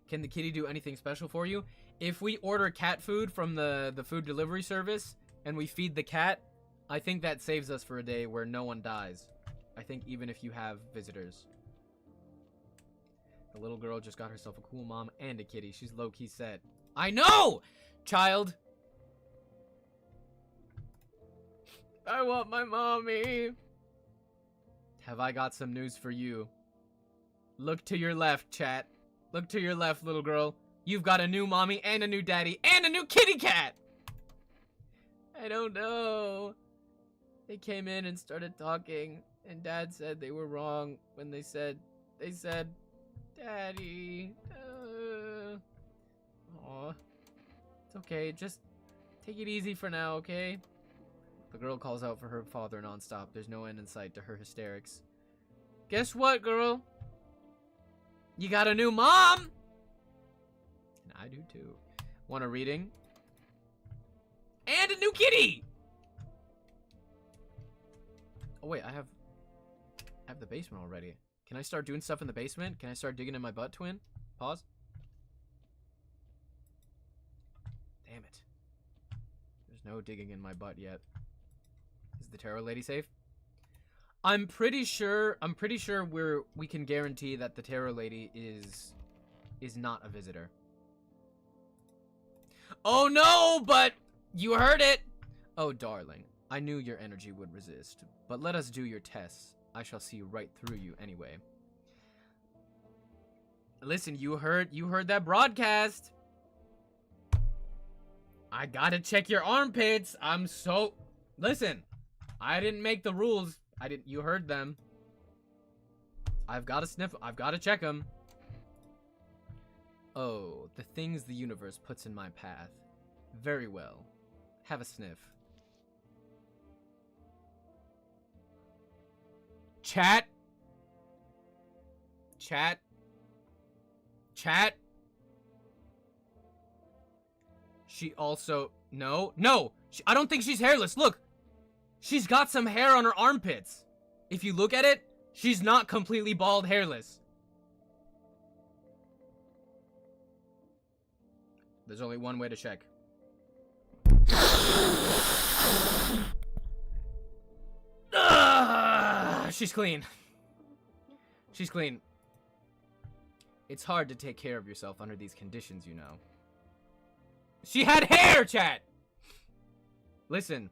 Can the kitty do anything special for you? If we order cat food from the food delivery service and we feed the cat, I think that saves us for a day where no one dies. I think even if you have visitors. The little girl just got herself a cool mom and a kitty. She's low-key set. I know! Child! I want my mommy. Have I got some news for you? Look to your left, chat. Look to your left, little girl. You've got a new mommy and a new daddy and a new kitty cat! I don't know. They came in and started talking, and Dad said they were wrong when they said, Daddy. Aw. It's okay, just take it easy for now, okay? The girl calls out for her father nonstop. There's no end in sight to her hysterics. Guess what, girl? You got a new mom! And I do too. Want a reading? And a new kitty! Oh wait, I have the basement already. Can I start doing stuff in the basement? Can I start digging in my butt, twin? Pause. Damn it. There's no digging in my butt yet. Is the tarot lady safe? I'm pretty sure we can guarantee that the tarot lady is not a visitor. Oh no, but you heard it. Oh darling, I knew your energy would resist, but let us do your tests. I shall see right through you anyway. Listen, you heard that broadcast. I gotta check your armpits. Listen, I didn't make the rules. You heard them. I've gotta sniff. I've gotta check them. Oh, the things the universe puts in my path. Very well. Have a sniff. Chat. She also... No. I don't think she's hairless. Look. She's got some hair on her armpits. If you look at it, she's not completely bald, hairless. There's only one way to check. She's clean. She's clean. It's hard to take care of yourself under these conditions, you know. She had hair, chat! Listen.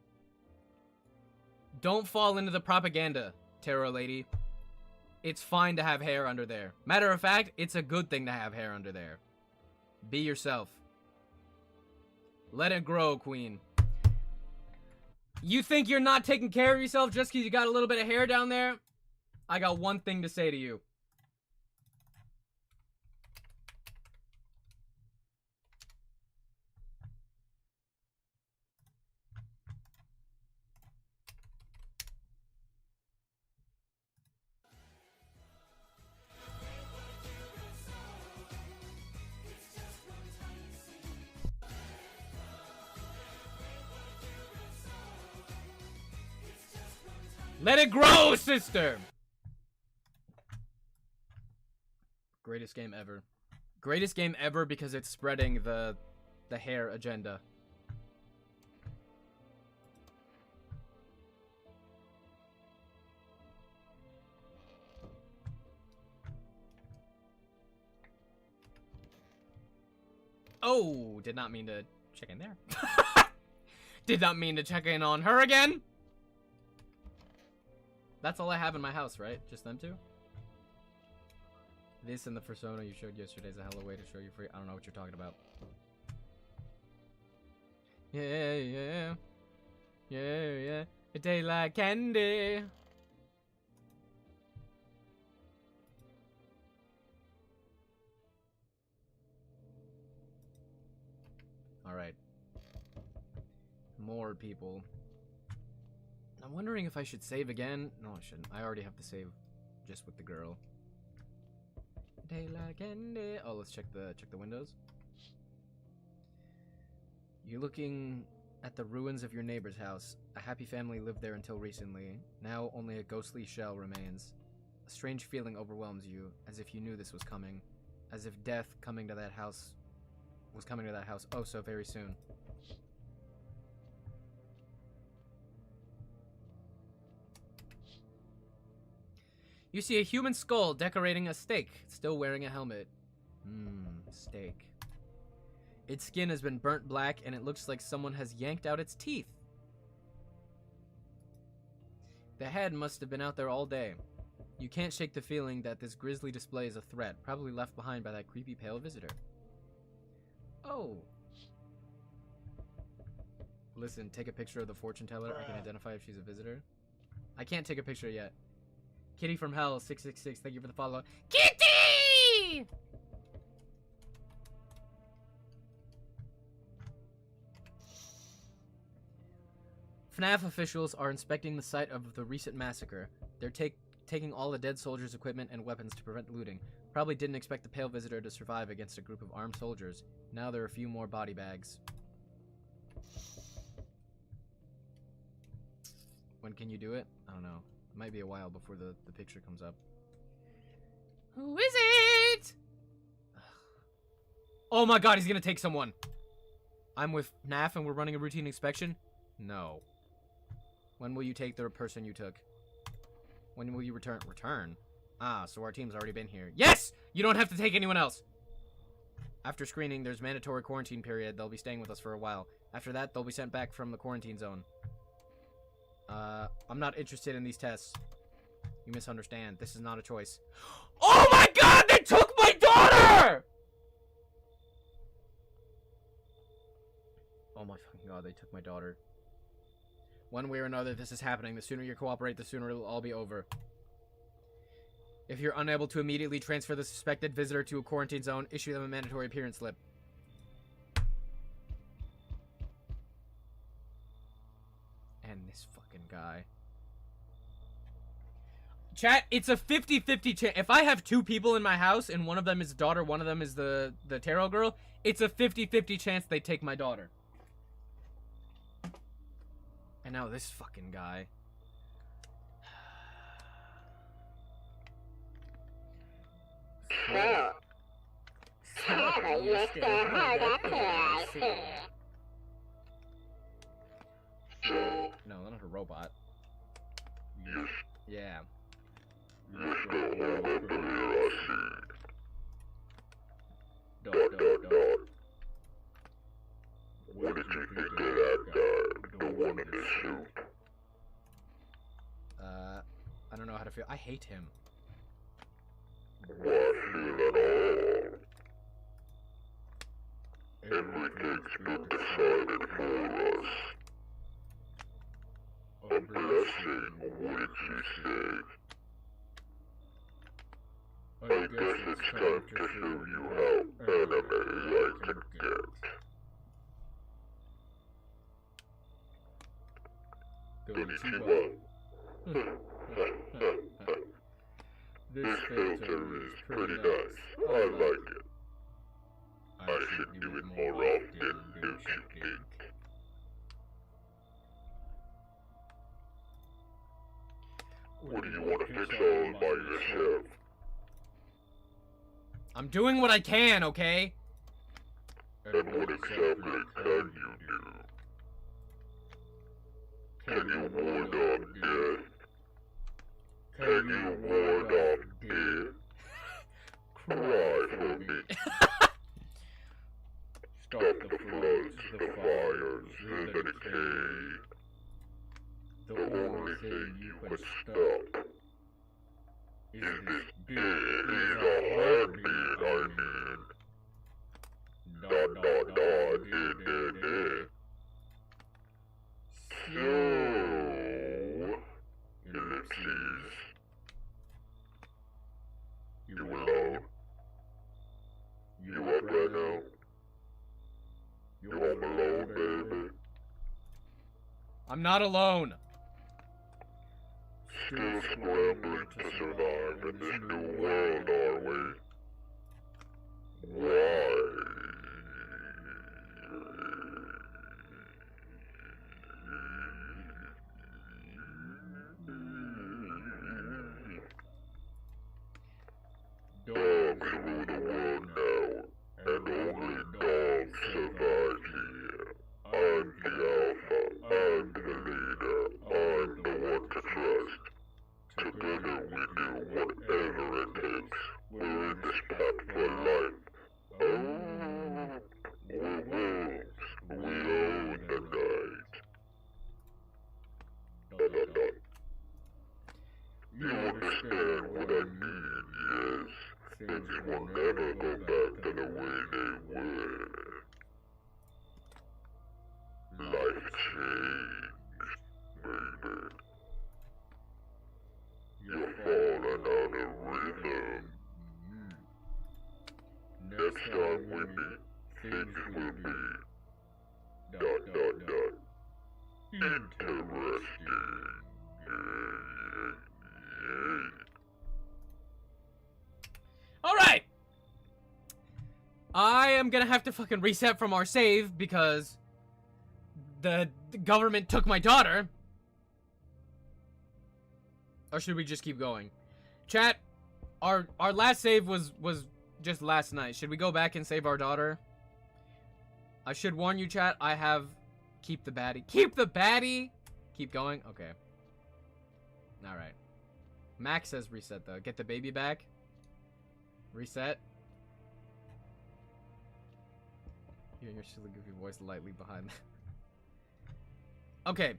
Don't fall into the propaganda, tarot lady. It's fine to have hair under there. Matter of fact, it's a good thing to have hair under there. Be yourself. Let it grow, queen. You think you're not taking care of yourself just because you got a little bit of hair down there? I got one thing to say to you. Let it grow, sister! Greatest game ever. Greatest game ever because it's spreading the hair agenda. Oh, did not mean to check in there. Did not mean to check in on her again. That's all I have in my house, right? Just them two? This and the persona you showed yesterday is a hell of a way to show you free. I don't know what you're talking about. Yeah, yeah. Yeah, yeah. A day like candy. Alright. More people. I'm wondering if I should save again. No, I shouldn't. I already have to save just with the girl. Day like candy. Oh, let's check the windows. You're looking at the ruins of your neighbor's house. A happy family lived there until recently. Now only a ghostly shell remains. A strange feeling overwhelms you, as if you knew this was coming. As if death was coming to that house oh so very soon. You see a human skull decorating a stake, still wearing a helmet. Steak. Its skin has been burnt black, and it looks like someone has yanked out its teeth. The head must have been out there all day. You can't shake the feeling that this grisly display is a threat, probably left behind by that creepy pale visitor. Oh. Listen, take a picture of the fortune teller. I can identify if she's a visitor. I can't take a picture yet. Kitty from Hell 666, thank you for the follow. Kitty! FNAF officials are inspecting the site of the recent massacre. They're taking all the dead soldiers' equipment and weapons to prevent looting. Probably didn't expect the pale visitor to survive against a group of armed soldiers. Now there are a few more body bags. When can you do it? I don't know. It might be a while before the picture comes up. Who is it? Oh my god, he's gonna take someone. I'm with NAF and we're running a routine inspection? No. When will you take the person you took? When will you return? Return? Ah, so our team's already been here. Yes! You don't have to take anyone else! After screening, there's mandatory quarantine period. They'll be staying with us for a while. After that, they'll be sent back from the quarantine zone. I'm not interested in these tests. You misunderstand. This is not a choice. Oh my god! They took my daughter! Oh my fucking god, they took my daughter. One way or another, this is happening. The sooner you cooperate, the sooner it'll all be over. If you're unable to immediately transfer the suspected visitor to a quarantine zone, issue them a mandatory appearance slip. And this fucking guy. Chat, it's a 50-50 chance. If I have two people in my house, and one of them is daughter, one of them is the tarot girl, it's a 50-50 chance they take my daughter. And now this fucking guy. So you still hard up here, I see. No, not a robot. Yeah. What did you think of that guy? The one in the suit? I don't know how to feel. I hate him. Why feel at all? Everything's been decided for us. A blessing, what did you say? I guess it's time to show you how animated I can get. Konnichiwa. This filter is pretty nice. I like it. I should do it more often, don't you think? Or do you want to fix all by yourself? I'm doing what I can, okay? And what exactly can you do? Can you ward off death? Can you ward off death? Cry for me. Stop the floods, the fires, the decay. The only thing you can stop is this heartbeat, I mean. Dot, dot, dot, So, ellipses. You alone? You up right now? You home alone, baby? I'm not alone. Still scrambling to survive in this new world, are we? Why? Dogs rule the world now, and only dogs survive here. I'm the alpha, I'm the leader, I'm the one to trust. Together we do whatever it takes. We're in this pact for life. Oh, we're wolves. We own the night. Dot, dot, dot. You understand what I mean, yes? Things will never go back to the way they were. Life changed, baby. You're falling out of rhythm. Next time we meet, things will be... dot, dot, dot. Interesting. Alright! I am gonna have to fucking reset from our save because the government took my daughter. Or should we just keep going? Chat, our last save was just last night. Should we go back and save our daughter? I should warn you, chat, I have... Keep the baddie. Keep the baddie! Keep going? Okay. Alright. Max says reset, though. Get the baby back. Reset. Hearing your silly goofy voice lightly behind that. Okay.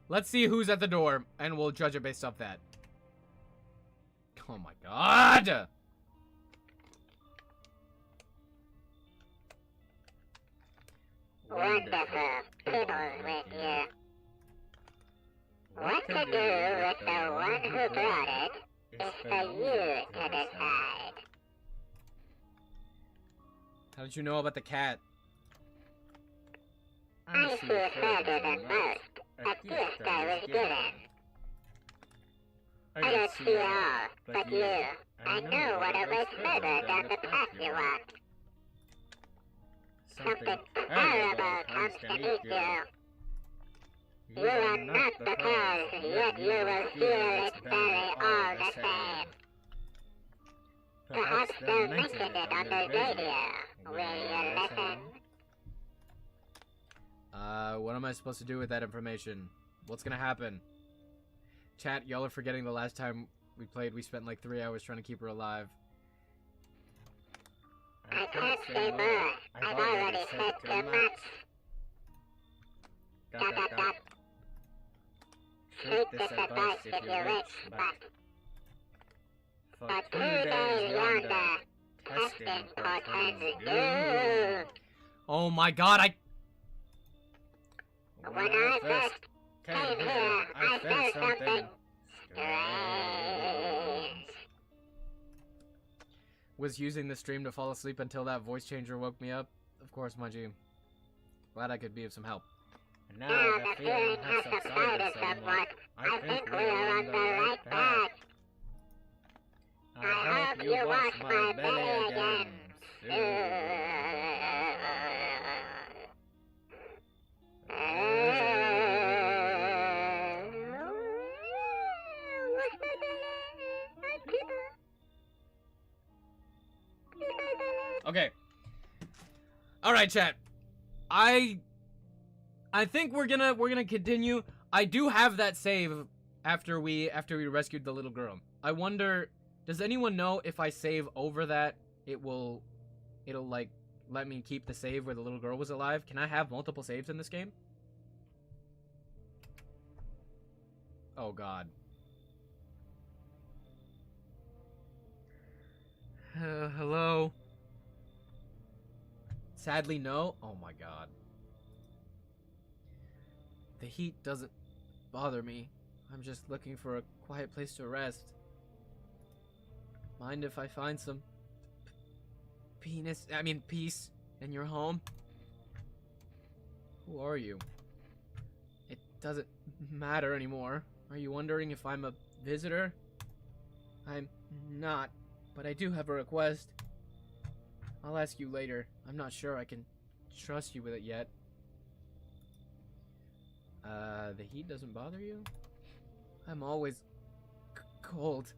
Let's see who's at the door, and we'll judge it based off that. Oh my god! Wonderful people with you. What to do with the one who brought it is for you to decide. How did you know about the cat? I see further than most. A gift I was given. I don't see all, but you. I know what it was further than the path you walked. Something terrible comes to meet you. You are not the cause, yet you will feel its belly all the same. Perhaps they'll mention it on the radio. Will you listen? What am I supposed to do with that information? What's gonna happen? Chat, y'all are forgetting the last time we played, we spent like 3 hours trying to keep her alive. I can't say more. I've already said too much. Dot, dot, dot. Take this advice if you wish, but 2 days yonder, testing portends doom. Oh my god, When I first came here, I felt something strange. Was using the stream to fall asleep until that voice changer woke me up. Of course, my G. Glad I could be of some help. And now the feeling has subsided somewhat. I think we're on the right path. I hope you wash my belly again soon. Okay. All right, chat. I think we're gonna continue. I do have that save after we rescued the little girl. I wonder, does anyone know if I save over that, it'll like let me keep the save where the little girl was alive? Can I have multiple saves in this game? Oh god. Hello? Sadly, no. Oh my god. The heat doesn't bother me. I'm just looking for a quiet place to rest. Mind if I find some peace in your home? Who are you? It doesn't matter anymore. Are you wondering if I'm a visitor? I'm not, but I do have a request. I'll ask you later. I'm not sure I can trust you with it yet. The heat doesn't bother you? I'm always cold.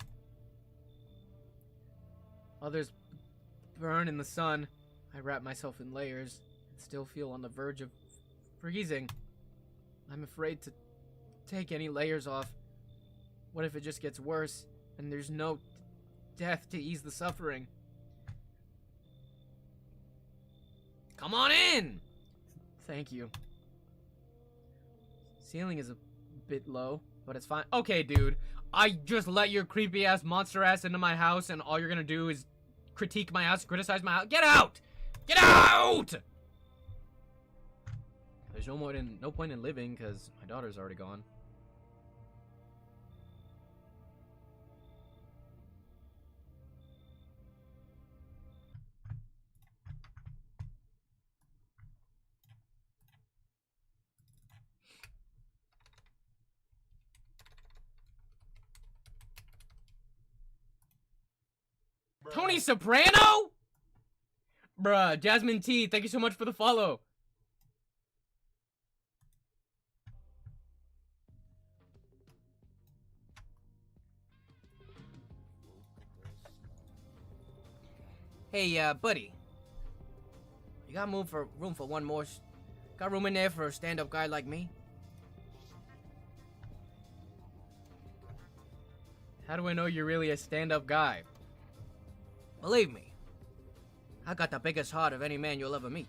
Others burn in the sun. I wrap myself in layers and still feel on the verge of freezing. I'm afraid to take any layers off. What if it just gets worse and there's no death to ease the suffering? Come on in! Thank you. Ceiling is a bit low, but it's fine. Okay, dude. I just let your creepy ass monster ass into my house and all you're gonna do is critique my house, criticize my house. Get out! Get out! There's no point in living because my daughter's already gone. Tony Soprano? Bruh, Jasmine T, thank you so much for the follow. Hey, buddy. You got room for one more? Got room in there for a stand-up guy like me? How do I know you're really a stand-up guy? Believe me, I got the biggest heart of any man you'll ever meet.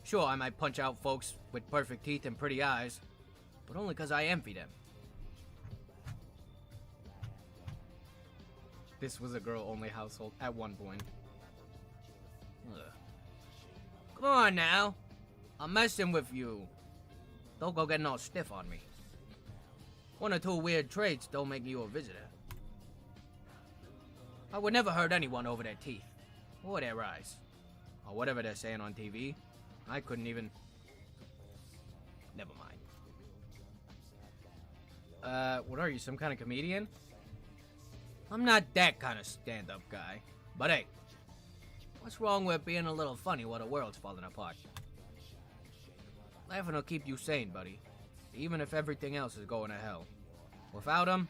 Sure, I might punch out folks with perfect teeth and pretty eyes, but only because I envy them. This was a girl-only household at one point. Ugh. Come on now. I'm messing with you. Don't go getting all stiff on me. One or two weird traits don't make you a visitor. I would never hurt anyone over their teeth, or their eyes, or whatever they're saying on TV. I couldn't even... Never mind. What are you, some kind of comedian? I'm not that kind of stand-up guy. But hey, what's wrong with being a little funny while the world's falling apart? Laughing will keep you sane, buddy. Even if everything else is going to hell. Without him,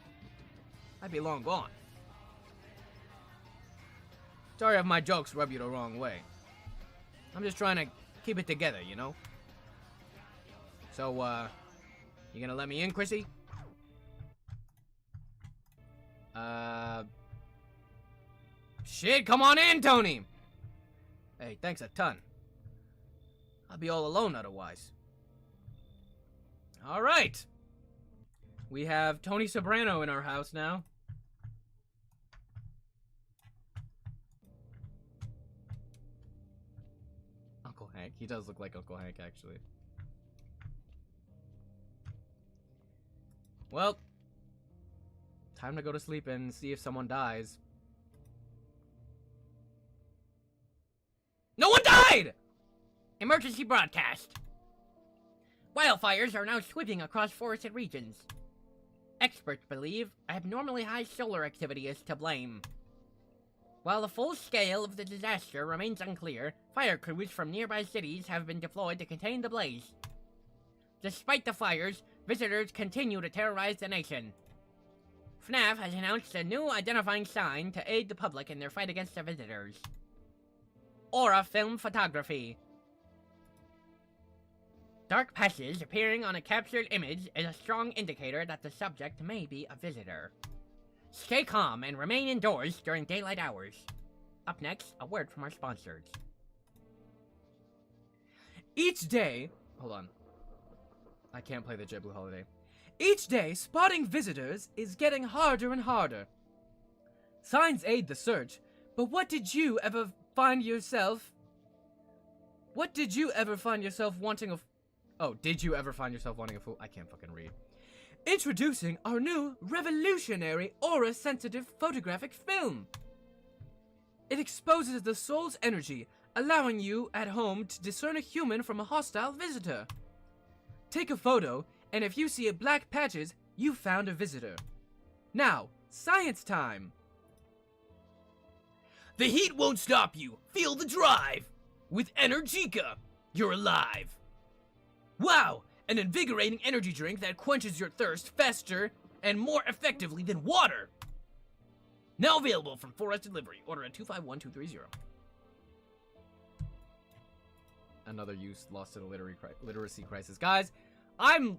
I'd be long gone. Sorry if my jokes rub you the wrong way. I'm just trying to keep it together, you know? So, you gonna let me in, Chrissy? Shit, come on in, Tony! Hey, thanks a ton. I'll be all alone otherwise. Alright! We have Tony Soprano in our house now. Uncle Hank. He does look like Uncle Hank, actually. Well, time to go to sleep and see if someone dies. No one died! Emergency broadcast. Wildfires are now sweeping across forested regions. Experts believe abnormally high solar activity is to blame. While the full scale of the disaster remains unclear, fire crews from nearby cities have been deployed to contain the blaze. Despite the fires, visitors continue to terrorize the nation. FNAF has announced a new identifying sign to aid the public in their fight against the visitors. Aura Film Photography. Dark patches appearing on a captured image is a strong indicator that the subject may be a visitor. Stay calm and remain indoors during daylight hours. Up next, a word from our sponsors. Each day... Hold on. I can't play the JetBlue Holiday. Each day, spotting visitors is getting harder and harder. Signs aid the search, but what did you ever find yourself... What did you ever find yourself wanting a... Oh, did you ever find yourself wanting a fool? I can't fucking read. Introducing our new revolutionary aura-sensitive photographic film. It exposes the soul's energy, allowing you at home to discern a human from a hostile visitor. Take a photo, and if you see black patches, you found a visitor. Now, science time! The heat won't stop you. Feel the drive. With Energica, you're alive. Wow, an invigorating energy drink that quenches your thirst faster and more effectively than water. Now available from 4S Delivery. Order at 251230. Another youth lost to the literacy crisis. Guys, I'm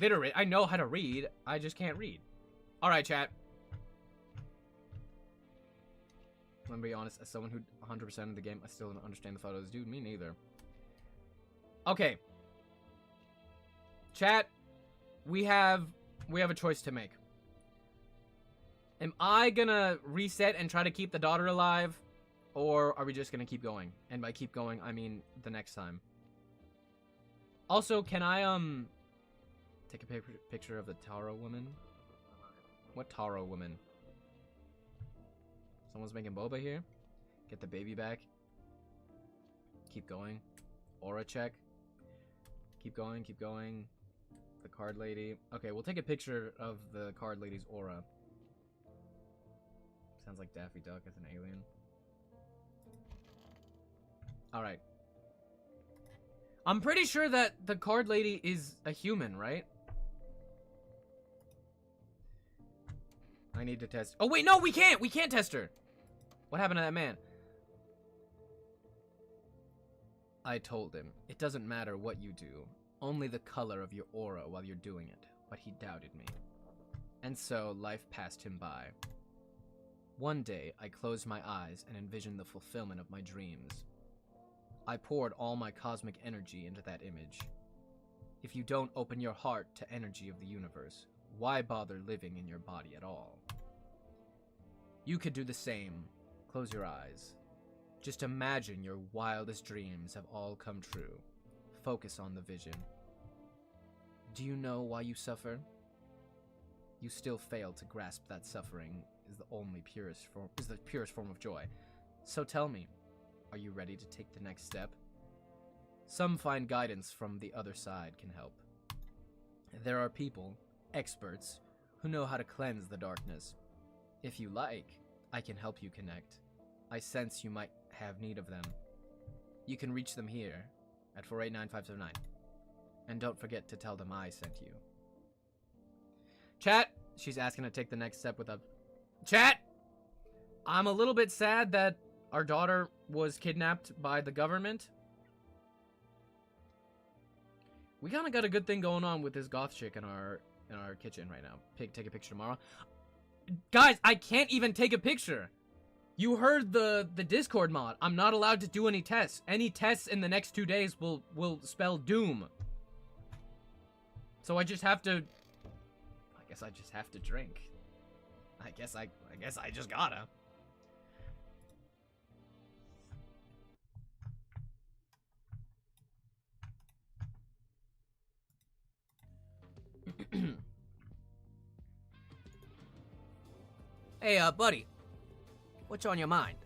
literate. I know how to read. I just can't read. Alright, chat. I'm gonna be honest, as someone who 100% of the game, I still don't understand the photos. Dude, me neither. Okay. Chat, we have a choice to make. Am I gonna reset and try to keep the daughter alive? Or are we just gonna keep going? And by keep going, I mean the next time. Also, can I, take a picture of the Taro woman? What Taro woman? Someone's making boba here? Get the baby back. Keep going. Aura check. Keep going, keep going. The card lady. Okay, we'll take a picture of the card lady's aura. Sounds like Daffy Duck as an alien. Alright. I'm pretty sure that the card lady is a human, right? I need to test. Oh, wait, no, we can't! We can't test her! What happened to that man? I told him, it doesn't matter what you do, only the color of your aura while you're doing it, but he doubted me. And so, life passed him by. One day, I closed my eyes and envisioned the fulfillment of my dreams. I poured all my cosmic energy into that image. If you don't open your heart to energy of the universe, why bother living in your body at all? You could do the same. Close your eyes. Just imagine your wildest dreams have all come true. Focus on the vision. Do you know why you suffer? You still fail to grasp that suffering is the purest form of joy. So tell me, are you ready to take the next step? Some find guidance from the other side can help. There are people, experts, who know how to cleanse the darkness. If you like, I can help you connect. I sense you might have need of them. You can reach them here at 489579. And don't forget to tell them I sent you. Chat, she's asking to take the next step with a... Chat! I'm a little bit sad that our daughter was kidnapped by the government. We kind of got a good thing going on with this goth chick in our kitchen right now. Take a picture tomorrow. Guys, I can't even take a picture. You heard the Discord mod. I'm not allowed to do any tests. Any tests in the next 2 days will spell doom. So I just have to... I guess I just have to drink. I guess I just gotta. Hey, buddy. What's on your mind?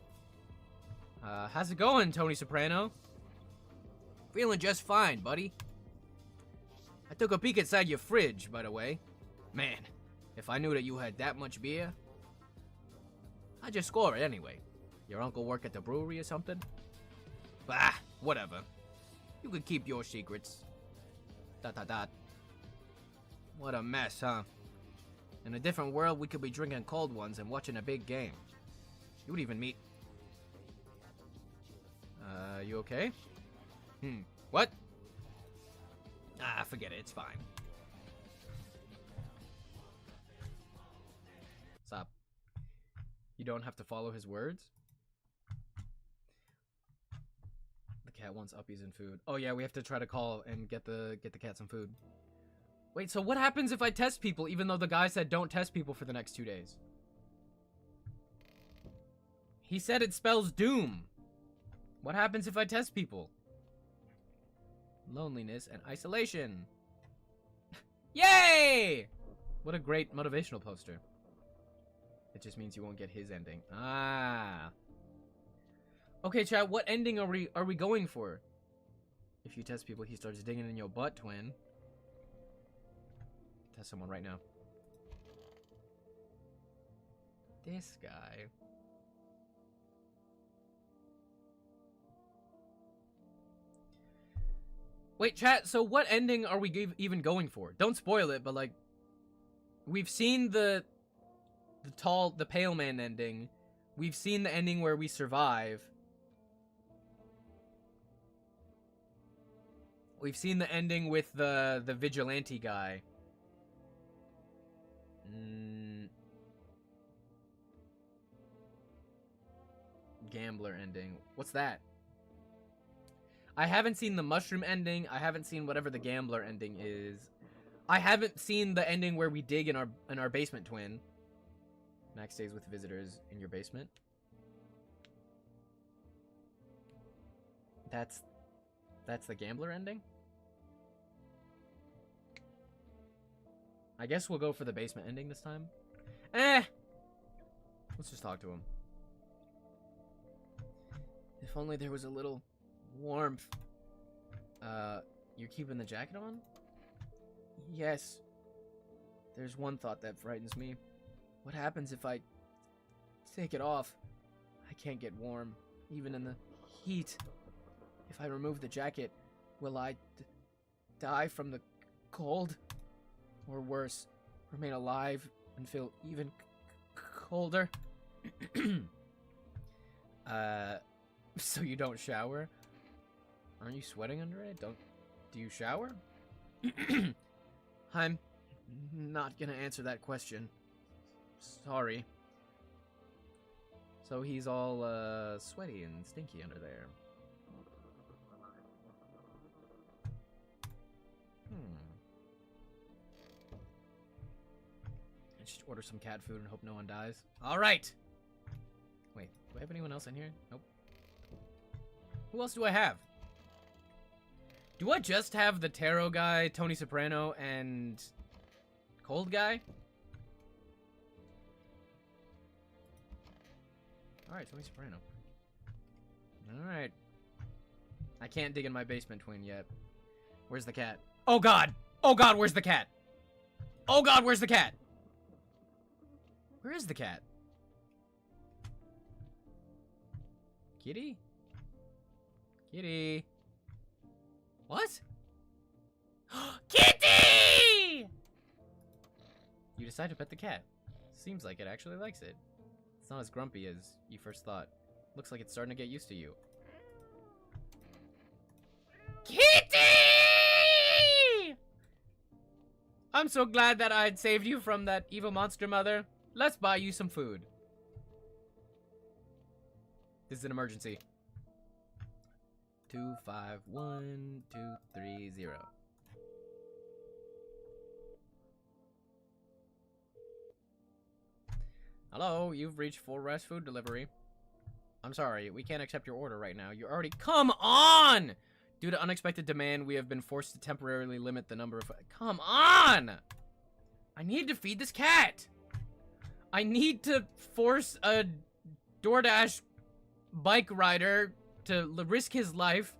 How's it going, Tony Soprano? Feeling just fine, buddy. I took a peek inside your fridge, by the way. Man, if I knew that you had that much beer, I'd just score it anyway. Your uncle work at the brewery or something? Bah, whatever. You could keep your secrets. What a mess, huh? In a different world, we could be drinking cold ones and watching a big game. You would even meet... you okay? What? Ah, forget it, it's fine. Stop. You don't have to follow his words? The cat wants uppies and food. Oh yeah, we have to try to call and get the cat some food. Wait, so what happens if I test people even though the guy said don't test people for the next 2 days? He said it spells doom. What happens if I test people? Loneliness and isolation. Yay! What a great motivational poster. It just means you won't get his ending. Ah. Okay, chat, what ending are we going for? If you test people, he starts digging in your butt, twin. Test someone right now. This guy. Wait, chat, so what ending are we even going for? Don't spoil it, but like... We've seen the pale man ending. We've seen the ending where we survive. We've seen the ending with the vigilante guy. Gambler ending. What's that? I haven't seen the mushroom ending. I haven't seen whatever the gambler ending is. I haven't seen the ending where we dig in our basement, twin. Max stays with visitors in your basement. That's the gambler ending? I guess we'll go for the basement ending this time. Let's just talk to him. If only there was a little warmth. You're keeping the jacket on? Yes. There's one thought that frightens me. What happens if I take it off? I can't get warm, even in the heat. If I remove the jacket, will I die from the cold? Or worse, remain alive and feel even colder? So you don't shower? Aren't you sweating under it? Do you shower? I'm not gonna answer that question. Sorry. So he's all, sweaty and stinky under there. Let's just order some cat food and hope no one dies. Alright! Wait, do I have anyone else in here? Nope. Who else do I have? Do I just have the tarot guy, Tony Soprano, and cold guy? Alright, Tony Soprano. Alright. I can't dig in my basement, twin, yet. Where's the cat? Oh god! Oh god, where's the cat? Oh god, where's the cat? Where is the cat? Kitty? Kitty? What? Kitty! You decide to pet the cat. Seems like it actually likes it. It's not as grumpy as you first thought. Looks like it's starting to get used to you. Kitty! I'm so glad that I'd saved you from that evil monster, Mother. Let's buy you some food. This is an emergency. 251230. Hello, you've reached full rest food delivery. I'm sorry, we can't accept your order right now. You're already— Come on! Due to unexpected demand, we have been forced to temporarily limit the number of— Come on! I need to feed this cat! I need to force a DoorDash bike rider to risk his life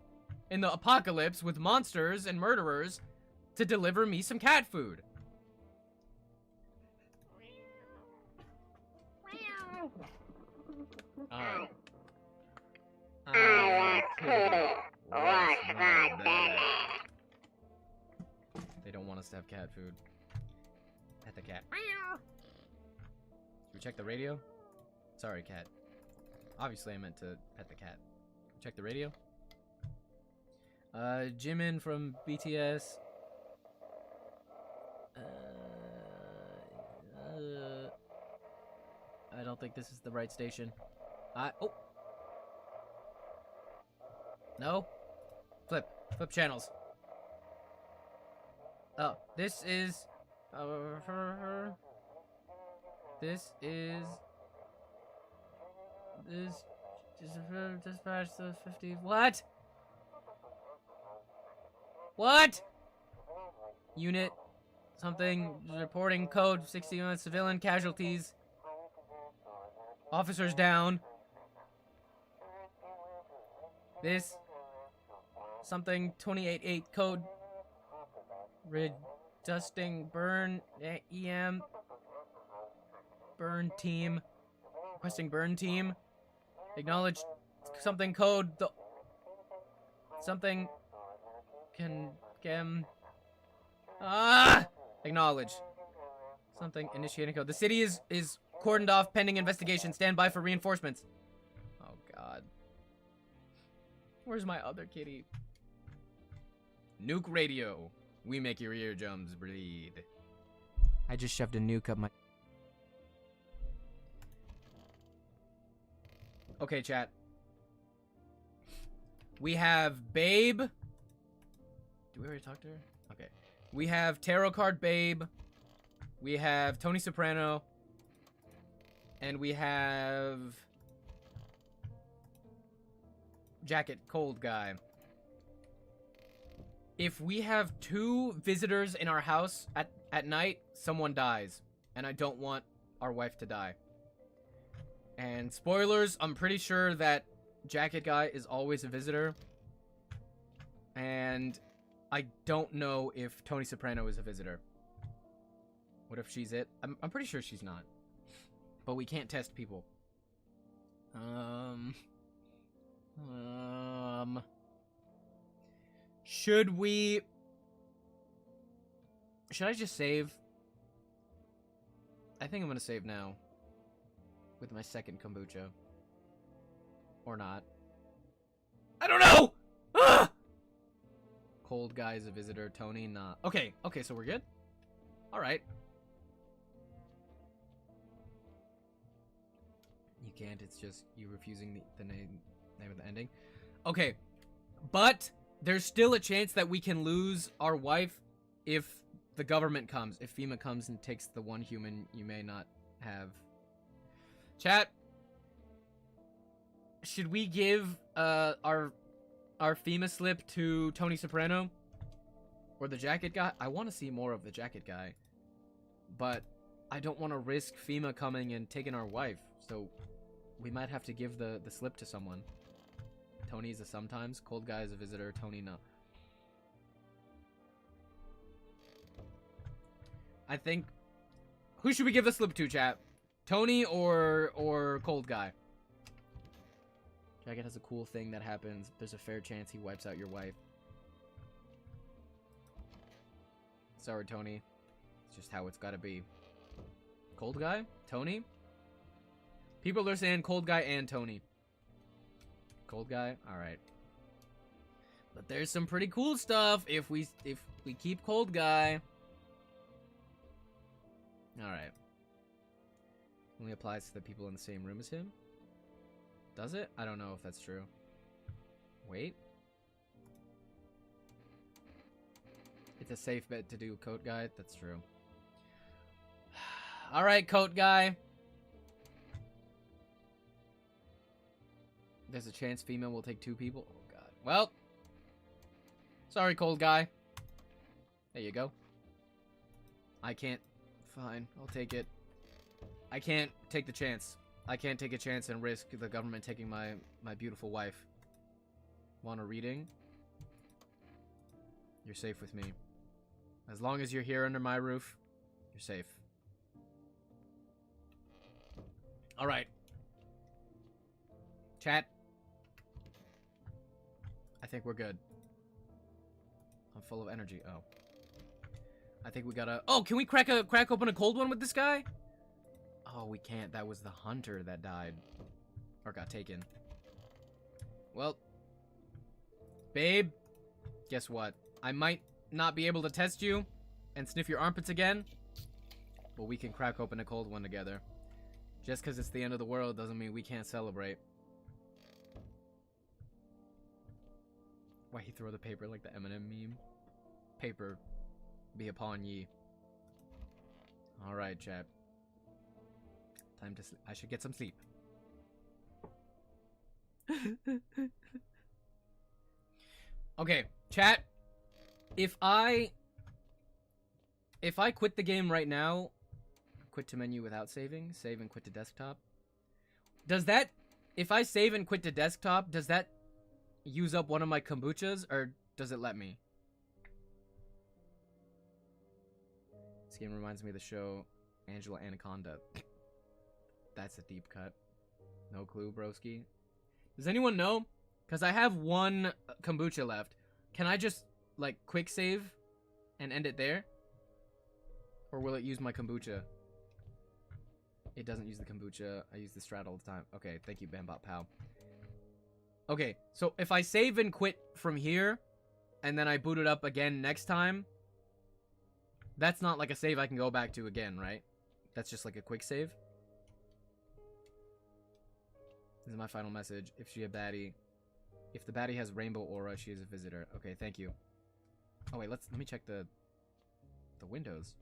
in the apocalypse with monsters and murderers to deliver me some cat food. Alright. They don't want us to have cat food. Pet the cat. We check the radio? Sorry, cat. Obviously, I meant to pet the cat. Check the radio. Jimin from BTS. I don't think this is the right station. Oh. No? Flip channels. Oh, this is... This is... Dispatch the 50... What? What? Unit... Something... Reporting code 61 civilian casualties. Officers down. This... Something 28-8 code... Dusting burn EM burn team requesting burn team acknowledge something code the something can acknowledge something initiating code. The city is cordoned off pending investigation. Stand by for reinforcements. Oh god. Where's my other kitty? Nuke radio. We make your eardrums bleed. I just shoved a nuke up my... Okay, chat. We have Babe. Did we already talk to her? Okay. We have Tarot Card Babe. We have Tony Soprano. And we have... Jacket Cold Guy. If we have 2 visitors in our house at night, someone dies. And I don't want our wife to die. And spoilers, I'm pretty sure that Jacket Guy is always a visitor. And I don't know if Tony Soprano is a visitor. What if she's it? I'm pretty sure she's not. But we can't test people. Should I just save? I think I'm gonna save now. With my second kombucha. Or not. I don't know! Ah! Cold Guy is a visitor. Tony, not. Okay, so we're good? Alright. You can't, it's just you refusing the name of the ending. Okay, but... There's still a chance that we can lose our wife if the government comes. If FEMA comes and takes the one human you may not have. Chat. Should we give our FEMA slip to Tony Soprano? Or the Jacket Guy? I want to see more of the Jacket Guy. But I don't want to risk FEMA coming and taking our wife. So we might have to give the slip to someone. Tony's a sometimes. Cold Guy is a visitor. Tony, no. I think... Who should we give the slip to, chat? Tony or Cold Guy? Jacket has a cool thing that happens. There's a fair chance he wipes out your wife. Sorry, Tony. It's just how it's gotta be. Cold Guy? Tony? People are saying Cold Guy and Tony. Cold Guy? Alright. But there's some pretty cool stuff if we keep Cold Guy. Alright. Only applies to the people in the same room as him? Does it? I don't know if that's true. Wait. It's a safe bet to do Coat Guy. That's true. Alright, Coat Guy. There's a chance female will take 2 people. Oh, God. Well. Sorry, Cold Guy. There you go. I can't. Fine. I'll take it. I can't take the chance. I can't take a chance and risk the government taking my beautiful wife. Want a reading? You're safe with me. As long as you're here under my roof, you're safe. Alright. Chat. I think we're good. I'm full of energy. Oh. I think we gotta... Oh, can we crack open a cold one with this guy? Oh, Oh, we can't. That was the hunter that died. Or got taken. Well. Babe. Guess what? I might not be able to test you and sniff your armpits again. But we can crack open a cold one together. Just because it's the end of the world doesn't mean we can't celebrate. Why he throw the paper like the Eminem meme? Paper be upon ye. Alright, chat. Time to sleep. I should get some sleep. Okay, chat. If I quit the game right now, quit to menu without saving, save and quit to desktop. Does that, if I save and quit to desktop, does that use up one of my kombuchas, or does it let me? This game reminds me of the show Angela Anaconda. That's a deep cut. No clue, broski. Does anyone know? Because I have one kombucha left. Can I just, like, quick save and end it there? Or will it use my kombucha? It doesn't use the kombucha. I use the strat all the time. Okay, thank you, Bambot Pal. Okay, so if I save and quit from here, and then I boot it up again next time, that's not like a save I can go back to again, right? That's just like a quick save. This is my final message. If she a baddie, if the baddie has rainbow aura, she is a visitor. Okay, thank you. Oh wait, let me check the windows.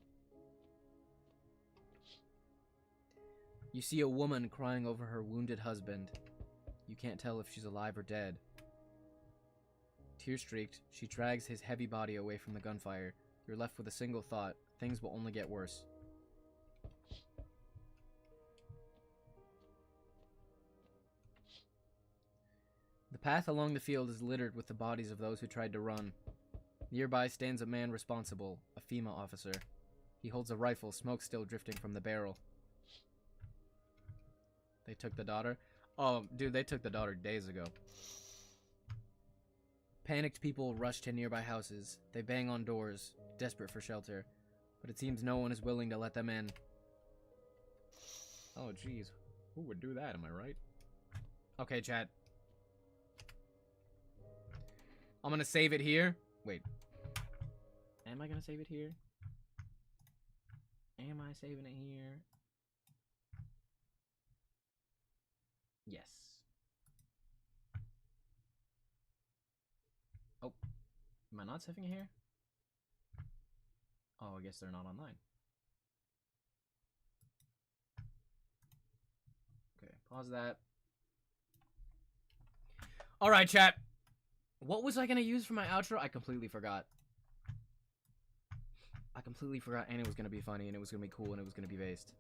You see a woman crying over her wounded husband. You can't tell if she's alive or dead. Tear-streaked, she drags his heavy body away from the gunfire. You're left with a single thought. Things will only get worse. The path along the field is littered with the bodies of those who tried to run. Nearby stands a man responsible, a FEMA officer. He holds a rifle, smoke still drifting from the barrel. They took the daughter? Oh, dude, they took the daughter days ago. Panicked people rush to nearby houses. They bang on doors, desperate for shelter. But it seems no one is willing to let them in. Oh, jeez. Who would do that, am I right? Okay, chat. I'm gonna save it here. Wait. Am I gonna save it here? Am I saving it here? Yes. Oh. Am I not saving it here? Oh, I guess they're not online. Okay, pause that. Alright, chat. What was I gonna use for my outro? I completely forgot. And it was gonna be funny, and it was gonna be cool, and it was gonna be based.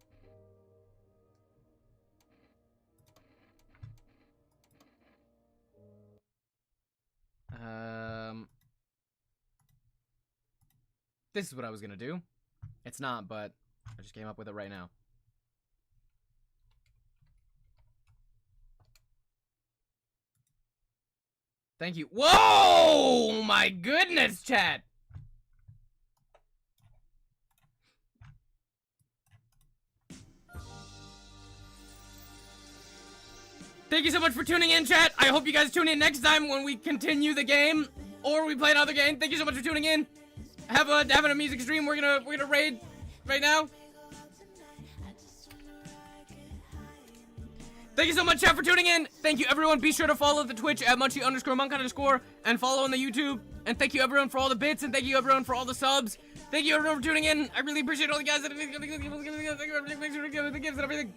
This is what I was gonna do. It's not, but I just came up with it right now. Thank you. Whoa! My goodness, chat! Thank you so much for tuning in, chat. I hope you guys tune in next time when we continue the game or we play another game. Thank you so much for tuning in. Having a music stream. We're gonna raid right now. Thank you so much, chat, for tuning in. Thank you, everyone. Be sure to follow the Twitch at Munchie_Monk_ and follow on the YouTube. And thank you, everyone, for all the bits. And thank you, everyone, for all the subs. Thank you, everyone, for tuning in. I really appreciate all the guys that have been giving the gifts and everything.